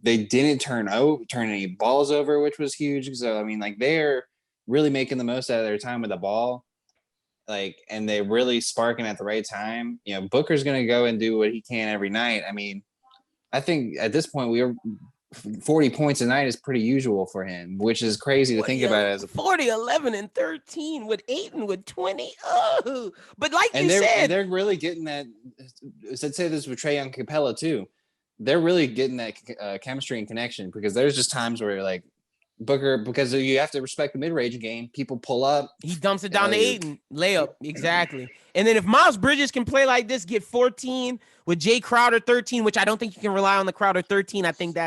they didn't turn any balls over, which was huge. So, I mean, like, they're really making the most out of their time with the ball, like, and they're really sparking at the right time. Booker's going to go and do what he can every night. I mean, I think at this point 40 points a night is pretty usual for him, which is crazy to think about it as a 40, 11, and 13 with 8 and with 20. Oh, but like you said, they're really getting that. Let's say this with Trae Young, Capella too. They're really getting that chemistry and connection, because there's just times where you're like, Booker, because you have to respect the mid-range game. People pull up. He dumps it down to Ayton. Layup. Exactly. And then if Miles Bridges can play like this, get 14 with Jay Crowder 13, which I don't think you can rely on the Crowder 13. I think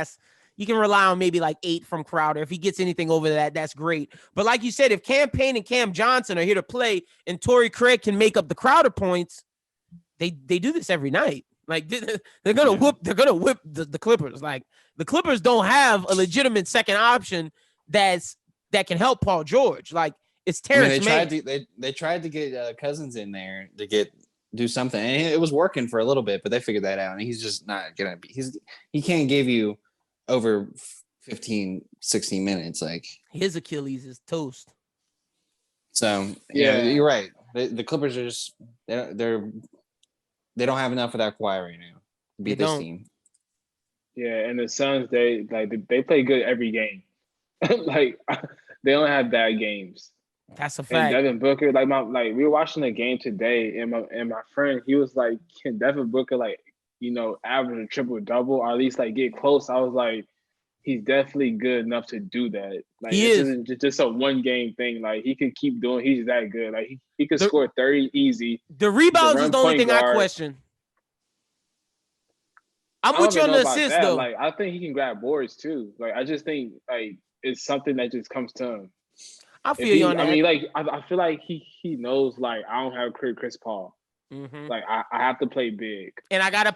you can rely on maybe like 8 from Crowder. If he gets anything over that, that's great. But like you said, if Cam Payne and Cam Johnson are here to play and Torrey Craig can make up the Crowder points, they do this every night. Like they're gonna whip the Clippers. Like the Clippers don't have a legitimate second option that can help Paul George. Like it's Terrence Mann. They tried to get Cousins in there to do something, and it was working for a little bit, but they figured that out, and he's just not gonna be. He can't give you over 15, 16 minutes. Like his Achilles is toast. So you're right. The Clippers are just they don't have enough of that quiet right now to beat this team. Yeah, and the Suns, they play good every game. Like they don't have bad games. That's a fact. And Devin Booker, we were watching the game today, and my friend, he was like, can Devin Booker average a triple double, or at least get close? I was like, he's definitely good enough to do that. Like he isn't just a one game thing. Like he could keep doing. He's that good. Like he could score 30 easy. The rebounds is the only thing I question. I'm with you on the assist though. Like I think he can grab boards too. Like I just think it's something that just comes to him. I feel you on that. I mean, I feel like he knows I don't have Chris Paul. Mm-hmm. Like I have to play big, and I gotta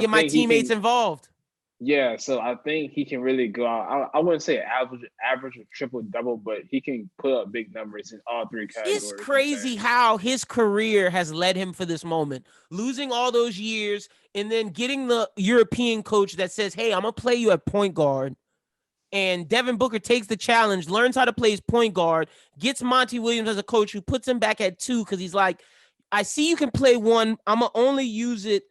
get my teammates involved. Yeah, so I think he can really go out. I wouldn't say average or triple double, but he can put up big numbers in all 3 categories. It's crazy how his career has led him for this moment, losing all those years and then getting the European coach that says, "Hey, I'm gonna play you at point guard." And Devin Booker takes the challenge, learns how to play his point guard, gets Monty Williams as a coach who puts him back at 2 because he's like, I see you can play 1. I'm going to only use it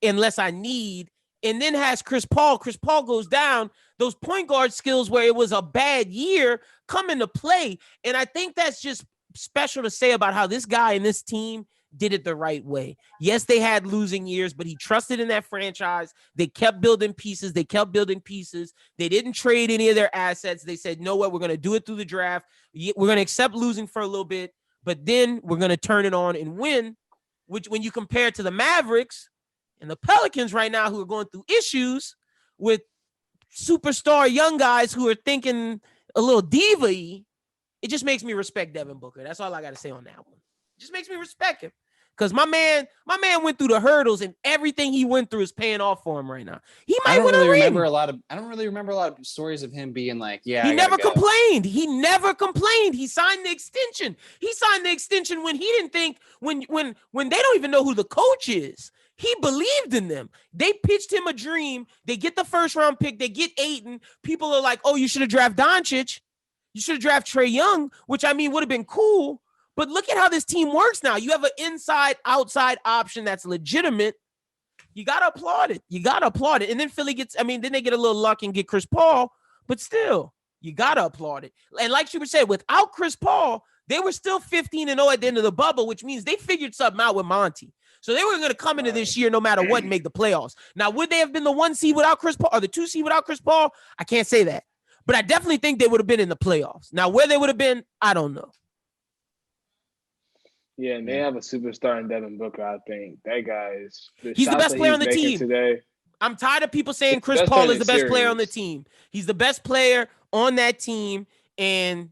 unless I need. And then has Chris Paul. Chris Paul goes down. Those point guard skills where it was a bad year come into play. And I think that's just special to say about how this guy and this team did it the right way. Yes, they had losing years, but he trusted in that franchise. They kept building pieces. They didn't trade any of their assets. They said, no, what, we're going to do it through the draft. We're going to accept losing for a little bit, but then we're going to turn it on and win, which when you compare it to the Mavericks and the Pelicans right now, who are going through issues with superstar young guys who are thinking a little diva-y, it just makes me respect Devin Booker. That's all I got to say on that one. Just makes me respect him. Because my man went through the hurdles, and everything he went through is paying off for him right now. He might win a ring. I don't really remember a lot of stories of him being like, yeah. He never complained. He never complained. He signed the extension. He signed the extension when he didn't think when they don't even know who the coach is. He believed in them. They pitched him a dream. They get the first round pick. They get Ayton. People are like, oh, you should have drafted Doncic. You should have drafted Trae Young, which I mean would have been cool. But look at how this team works now. You have an inside-outside option that's legitimate. You got to applaud it. And then Philly then they get a little luck and get Chris Paul. But still, you got to applaud it. And like Schubert said, without Chris Paul, they were still 15-0 at the end of the bubble, which means they figured something out with Monty. So they were going to come into this year no matter what and make the playoffs. Now, would they have been the 1 seed without Chris Paul or the 2 seed without Chris Paul? I can't say that. But I definitely think they would have been in the playoffs. Now, where they would have been, I don't know. Yeah, and they have a superstar in Devin Booker, I think. That guy is... He's the best player on the team. Today. I'm tired of people saying Chris Paul is the best player on the team. He's the best player on that team, and,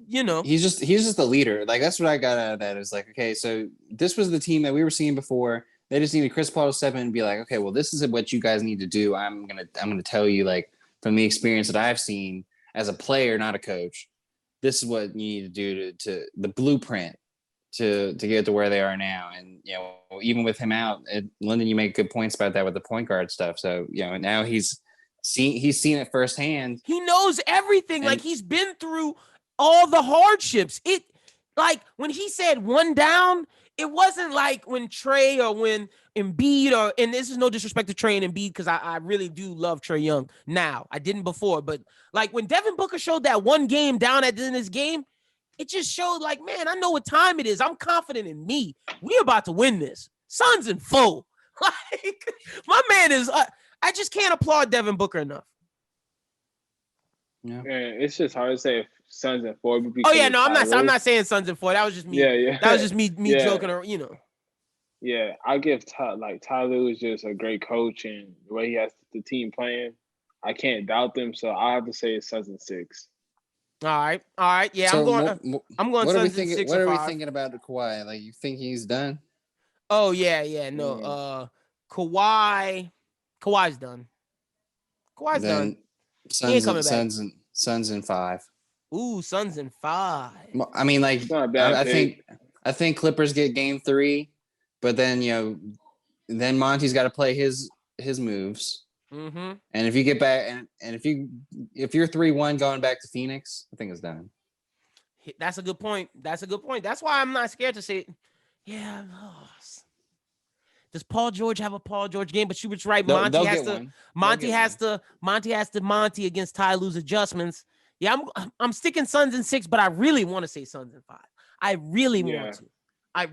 you know. He's just the leader. Like, that's what I got out of that. Is like, okay, so this was the team that we were seeing before. They just needed Chris Paul to step in and be like, okay, well, this is what you guys need to do. I'm gonna tell you, like, from the experience that I've seen as a player, not a coach, this is what you need to do to the blueprint to get to where they are now. And, you know, even with him out, Lyndon, you make good points about that with the point guard stuff. So, you know, now he's seen it firsthand. He knows everything. Like, he's been through all the hardships. It, like, when he said one down, it wasn't like when Trae or when Embiid and this is no disrespect to Trae and Embiid, because I really do love Trae Young now. I didn't before, but like when Devin Booker showed that one game down at the end of this game, it just showed like, man, I know what time it is. I'm confident in me. We about to win this. Suns in full. Like, my man is, I just can't applaud Devin Booker enough. Yeah, it's just hard to say if Suns in 4. Oh yeah, no, I'm not saying Suns in 4. That was just me. Yeah. That was just me joking around, you know. Yeah, I give Ty Lue is just a great coach, and the way he has the team playing, I can't doubt them. So I have to say it's Suns in 6. All right. Yeah, so I'm going Suns in 6. What are we thinking about the Kawhi? Like, you think he's done? Oh yeah, no. Kawhi's done. Kawhi's done. Suns in 5. Ooh, Suns in 5. I mean, like, I think Clippers get game 3, but then, you know, then Monty's got to play his moves. Mm-hmm. And if you get back, and if you're 3-1 going back to Phoenix, I think it's done. That's a good point. That's why I'm not scared to say it. Yeah, I've lost. Does Paul George have a Paul George game? But Schubert's right. Monty has to Monty against Ty Lue's adjustments. Yeah, I'm sticking Suns in 6, but I really want to say Suns in 5. I really want to. I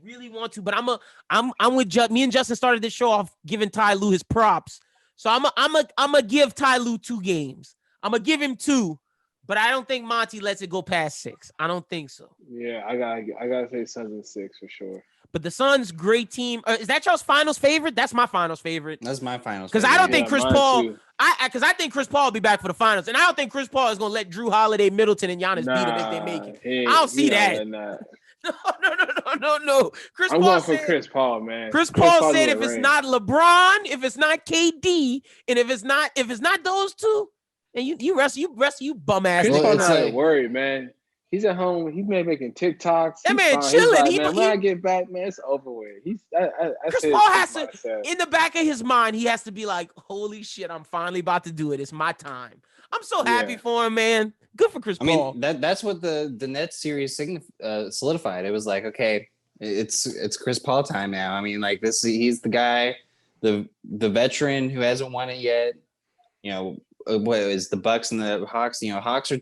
really want to, but I'm with me and Justin started this show off giving Ty Lue his props. So I'm gonna give Ty Lue 2 games. I'm gonna give him 2, but I don't think Monty lets it go past 6. I don't think so. Yeah, I gotta say Suns in 6 for sure. But the Suns, great team. Is that y'all's finals favorite? That's my finals favorite. That's my finals. Because I don't think Chris Paul. I think Chris Paul will be back for the finals, and I don't think Chris Paul is gonna let Drew Holiday, Middleton, and Giannis beat him if they make it. I don't see that. No. I'm going for Chris Paul, man. Chris Paul said if it's not LeBron, if it's not KD, and if it's not those two, and you rest you bum ass. Chris Paul's not worried, man. He's at home. He's making TikToks. That man chilling. Like, man, when I get back, man, it's over with. Chris Paul has to, in the back of his mind, he has to be like, holy shit, I'm finally about to do it. It's my time. I'm so happy for him, man. Good for Chris Paul. I mean, that's what the Nets series solidified. It was like, okay, it's Chris Paul time now. I mean, like he's the guy, the veteran who hasn't won it yet. You know, what is the Bucks and the Hawks? You know, Hawks are.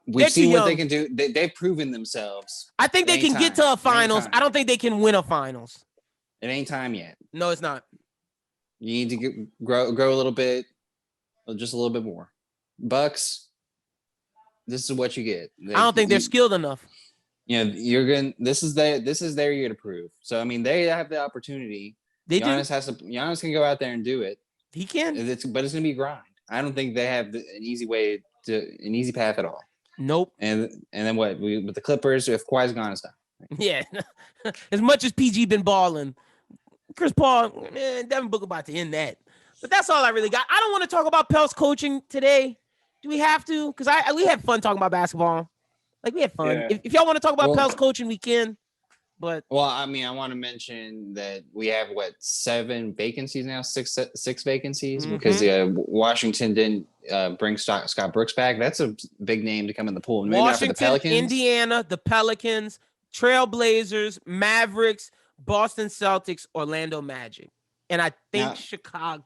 We've seen what they can do. They've proven themselves. I think they can get to a finals. I don't think they can win a finals. It ain't time yet. No, it's not. You need to grow a little bit, just a little bit more. Bucks, this is what you get. I don't think they're skilled enough. You know, this is their year to prove. So I mean, they have the opportunity. Giannis can go out there and do it. He can. But it's gonna be a grind. I don't think they have an easy path at all. Nope. And then what? With the Clippers, if Kawhi's gone, it's done. Yeah. As much as PG been balling, Chris Paul, man, Devin Booker about to end that. But that's all I really got. I don't want to talk about Pel's coaching today. Do we have to? Because we had fun talking about basketball. Like, we had fun. Yeah. If y'all want to talk about Pel's coaching, we can. But I want to mention that we have 7 vacancies now, six vacancies, because Washington didn't bring Scott Brooks back. That's a big name to come in the pool. Maybe Washington, not for the Pelicans. Indiana, the Pelicans, Trailblazers, Mavericks, Boston Celtics, Orlando Magic, and I think Chicago.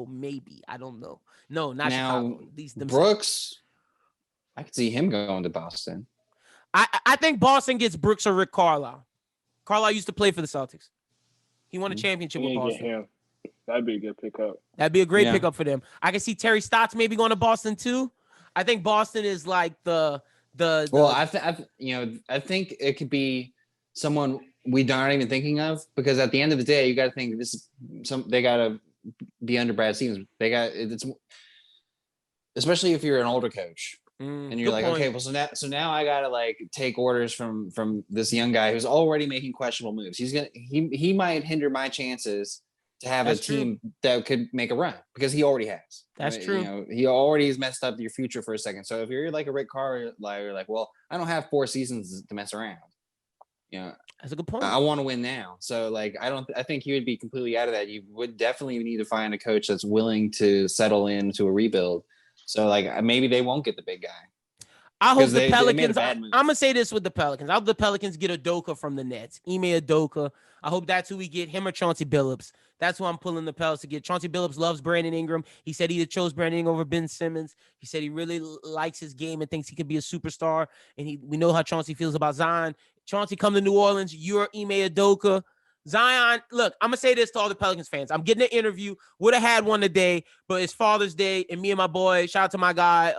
Maybe, I don't know. No, not Chicago. Brooks, I could see him going to Boston. I think Boston gets Brooks or Rick Carlisle. Carlisle used to play for the Celtics. He won a championship with Boston. That'd be a good pickup. That'd be a great pickup for them. I can see Terry Stotts maybe going to Boston too. I think Boston is like the. I think it could be someone we aren't even thinking of, because at the end of the day, you got to think they got to be under Brad Stevens. It's especially if you're an older coach. And you're like, okay, well, so now I gotta like take orders from this young guy who's already making questionable moves. He might hinder my chances to have a team that could make a run, because he already has. That's true. You know, he already has messed up your future for a second. So if you're like a Rick Carlisle, you're like, well, I don't have 4 seasons to mess around. You know, that's a good point. I want to win now. So like, I think you would be completely out of that. You would definitely need to find a coach that's willing to settle into a rebuild. So like, maybe they won't get the big guy. I hope the Pelicans. I'm gonna say this with the Pelicans. I hope the Pelicans get Udoka from the Nets. Ime Udoka. I hope that's who we get. Him or Chauncey Billups. That's who I'm pulling the Pels to get. Chauncey Billups loves Brandon Ingram. He said he chose Brandon Ingram over Ben Simmons. He said he really likes his game and thinks he could be a superstar. And we know how Chauncey feels about Zion. Chauncey, come to New Orleans. You're Ime Udoka. Zion, look, I'm going to say this to all the Pelicans fans. I'm getting an interview. Would have had one today, but it's Father's Day, and me and my boy, shout out to my guy,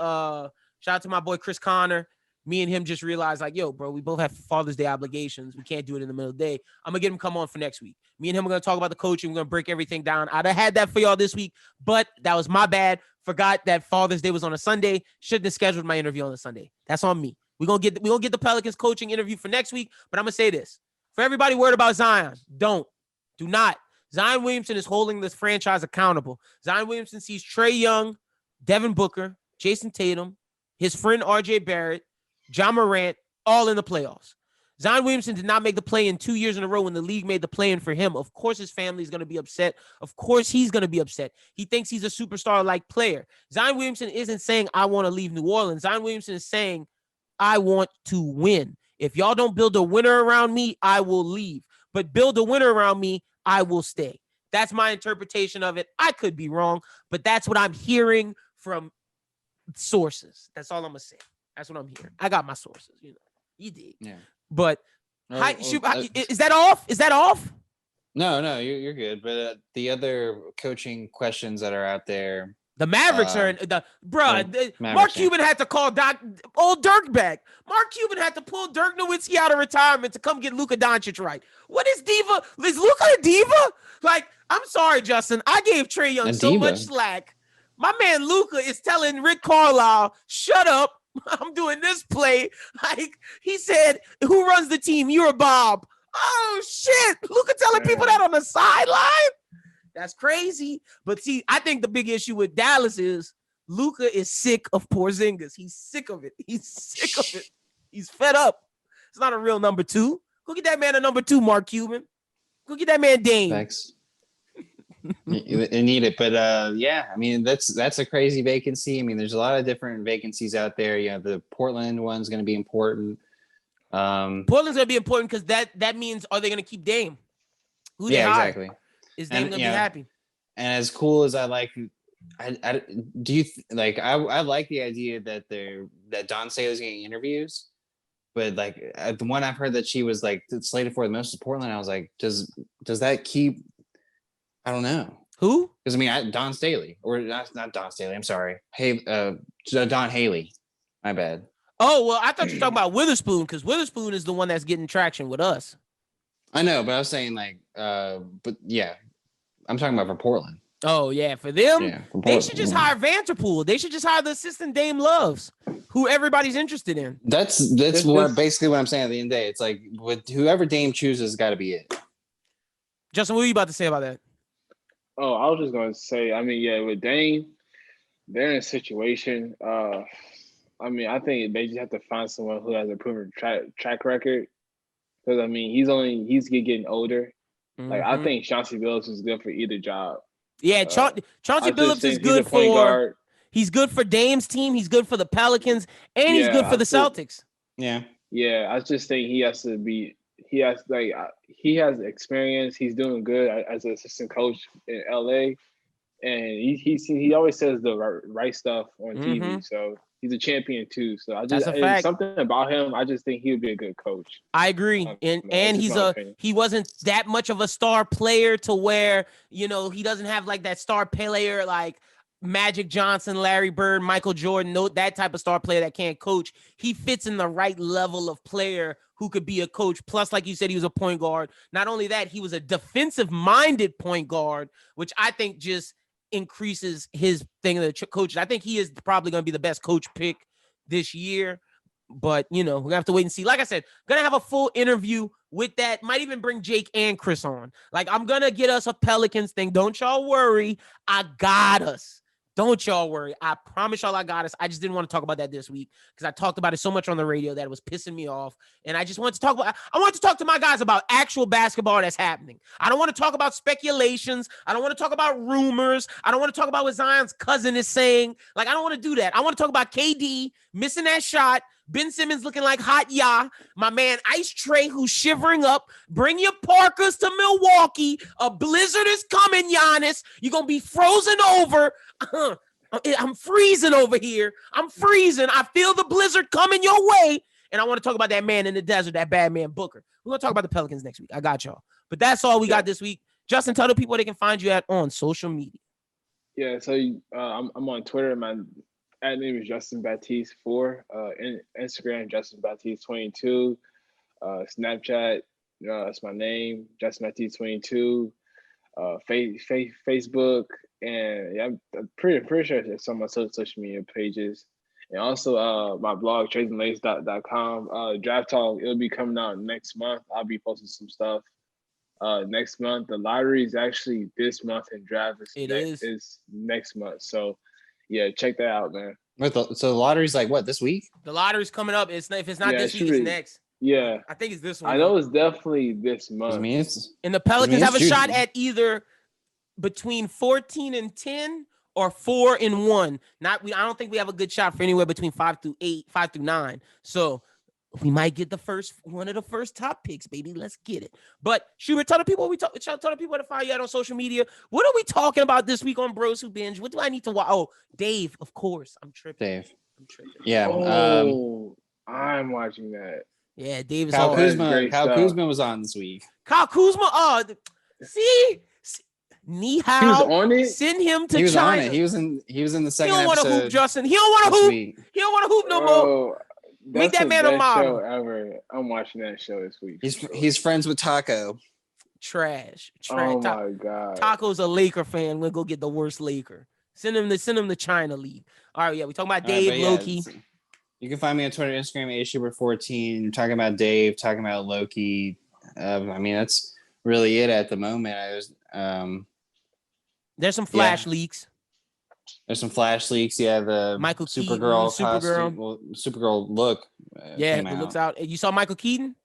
shout out to my boy Chris Connor. Me and him just realized, like, yo, bro, we both have Father's Day obligations. We can't do it in the middle of the day. I'm going to get him come on for next week. Me and him are going to talk about the coaching. We're going to break everything down. I'd have had that for y'all this week, but that was my bad. Forgot that Father's Day was on a Sunday. Shouldn't have scheduled my interview on a Sunday. That's on me. We're going to get the Pelicans coaching interview for next week, but I'm going to say this. For everybody worried about Zion, do not. Zion Williamson is holding this franchise accountable. Zion Williamson sees Trae Young, Devin Booker, Jason Tatum, his friend RJ Barrett, John Morant, all in the playoffs. Zion Williamson did not make the play in 2 years in a row when the league made the play-in for him. Of course, his family is going to be upset. Of course, he's going to be upset. He thinks he's a superstar-like player. Zion Williamson isn't saying, I want to leave New Orleans. Zion Williamson is saying, I want to win. If y'all don't build a winner around me, I will leave. But build a winner around me, I will stay. That's my interpretation of it. I could be wrong, but that's what I'm hearing from sources. That's all I'm going to say. That's what I'm hearing. I got my sources, You did. Yeah. But is that off? Is that off? No, you're good. But the other coaching questions that are out there, the Mavericks are in the Mark Cuban had to call old Dirk back. Mark Cuban had to pull Dirk Nowitzki out of retirement to come get Luka Doncic right. What is diva? Is Luka a diva? Like, I'm sorry, Justin. I gave Trae Young so much slack. My man Luka is telling Rick Carlisle, shut up. I'm doing this play. Like, he said, who runs the team? You're Bob. Oh, shit. Luka telling people that on the sideline? That's crazy. But see, I think the big issue with Dallas is Luka is sick of Porzingis. He's sick of it. He's fed up. It's not a real number 2. Go get that man a number 2, Mark Cuban. Go get that man Dame. Thanks. You need it, but I mean that's a crazy vacancy. I mean, there's a lot of different vacancies out there. The Portland one's going to be important. Portland's going to be important because that means, are they going to keep Dame? Exactly. Is Dame going to be happy? And as cool as I like, I like the idea that Dawn Staley's getting interviews, but like the one I've heard that she was like slated for the most is Portland. I was like, does that keep? I don't know. Who? Because I mean, Don Staley, or not Don Staley. I'm sorry. Hey, Don Haley. My bad. Oh well, I thought you were talking about Witherspoon, because Witherspoon is the one that's getting traction with us. I know, but I was saying like, but yeah, I'm talking about for Portland. Oh yeah, for them, they should just hire Vanderpool. They should just hire the assistant Dame Loves, who everybody's interested in. That's basically what I'm saying. At the end of the day, it's like with whoever Dame chooses, got to be it. Justin, what are you about to say about that? Oh, I was just gonna say. I mean, yeah, with Dame, they're in a situation. I mean, I think they just have to find someone who has a proven track record. Because I mean, he's getting older. Like I think Chauncey Billups is good for either job. Yeah, Chauncey Billups is good for. He's good for Dame's team. He's good for the Pelicans, and he's good for the Celtics. Yeah. I just think he has to be. He has experience. He's doing good as an assistant coach in LA, and he always says the right stuff on TV. So he's a champion too. So That's a fact. Something about him. I just think he would be a good coach. I agree, and he wasn't that much of a star player to where he doesn't have like that star player like Magic Johnson, Larry Bird, Michael Jordan, that type of star player that can't coach. He fits in the right level of player who could be a coach. Plus, like you said, he was a point guard. Not only that, he was a defensive-minded point guard, which I think just increases his thing of the coaches. I think he is probably going to be the best coach pick this year. But, we're going to have to wait and see. Like I said, going to have a full interview with that. Might even bring Jake and Chris on. Like, I'm going to get us a Pelicans thing. Don't y'all worry. I got us. Don't y'all worry. I promise y'all I got us. I just didn't want to talk about that this week because I talked about it so much on the radio that it was pissing me off. And I just wanted to talk about, I want to talk to my guys about actual basketball that's happening. I don't want to talk about speculations. I don't want to talk about rumors. I don't want to talk about what Zion's cousin is saying. Like, I don't want to do that. I want to talk about KD missing that shot, Ben Simmons looking like hot my man Ice Tray who's shivering up. Bring your Parkers to Milwaukee. A blizzard is coming, Giannis. You're going to be frozen over. I'm freezing over here. I'm freezing. I feel the blizzard coming your way. And I want to talk about that man in the desert, that bad man Booker. We're going to talk about the Pelicans next week. I got y'all. But that's all we got this week. Justin, tell the people where they can find you on social media. Yeah, so I'm on Twitter. My name is Justin Baptiste 4. Instagram Justin Baptiste 22. Snapchat, that's my name, Justin Baptiste 22. Facebook, and I'm pretty sure it's on my social media pages. And also my blog, tradinglace.com. Draft Talk, it'll be coming out next month. I'll be posting some stuff next month. The lottery is actually this month, and draft is next month. So yeah, check that out, man. So the lottery's like what, this week? The lottery's coming up. If it's not this week, it's next. Yeah, I think it's this one. I know it's definitely this month. And the Pelicans have a shot at either between 14-10 or 4-1. I don't think we have a good shot for anywhere between 5 through 9. So we might get one of the first top picks, baby. Let's get it. But Schubert, tell the people tell the people to find you out on social media. What are we talking about this week on Bros Who Binge? What do I need to watch? Oh, Dave, of course. I'm tripping. Yeah. I'm watching that. Yeah, Dave is Kyle Kuzma was on this week. Kyle Kuzma, see, Ni hao. He was on it. Send him to China. He was on it. He was in the second episode. He don't want to hoop, Justin. He don't want to hoop. He don't want to hoop no more. Make that man a model. Ever. I'm watching that show this week. He's friends with Taco. Trash. Oh my god. Taco's a Laker fan. We'll go get the worst Laker. Send him to China League. All right, yeah. We talking about Dave, Loki. You can find me on Twitter, Instagram, AShubert14. Talking about Dave, talking about Loki. I mean, that's really it at the moment. There's some flash leaks. There's some flash leaks. Yeah, the Michael Supergirl Keaton, Supergirl look. It looks out. You saw Michael Keaton?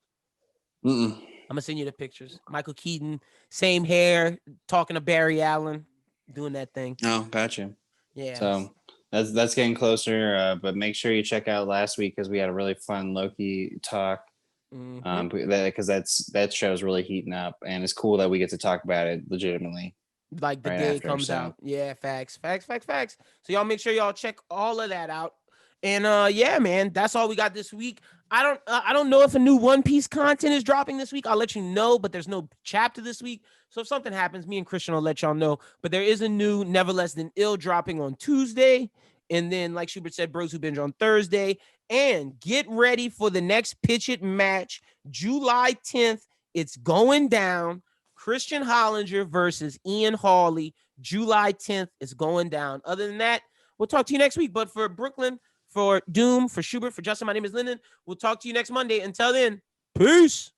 Mm-mm. I'm gonna send you the pictures. Michael Keaton, same hair, talking to Barry Allen, doing that thing. Oh, gotcha. Yeah. So that's getting closer. But make sure you check out last week because we had a really fun Loki talk. Because that show is really heating up, and it's cool that we get to talk about it legitimately. Like the day it comes out. Yeah, facts. So y'all make sure y'all check all of that out. And yeah, man, that's all we got this week. I don't know if a new One Piece content is dropping this week. I'll let you know, but there's no chapter this week. So if something happens, me and Christian will let y'all know. But there is a new Never Less Than Ill dropping on Tuesday. And then, like Schubert said, Bros Who Binge on Thursday. And get ready for the next Pitch It match, July 10th. It's going down. Christian Hollinger versus Ian Hawley. July 10th is going down. Other than that, we'll talk to you next week. But for Brooklyn, for Doom, for Schubert, for Justin, my name is Lyndon. We'll talk to you next Monday. Until then, peace.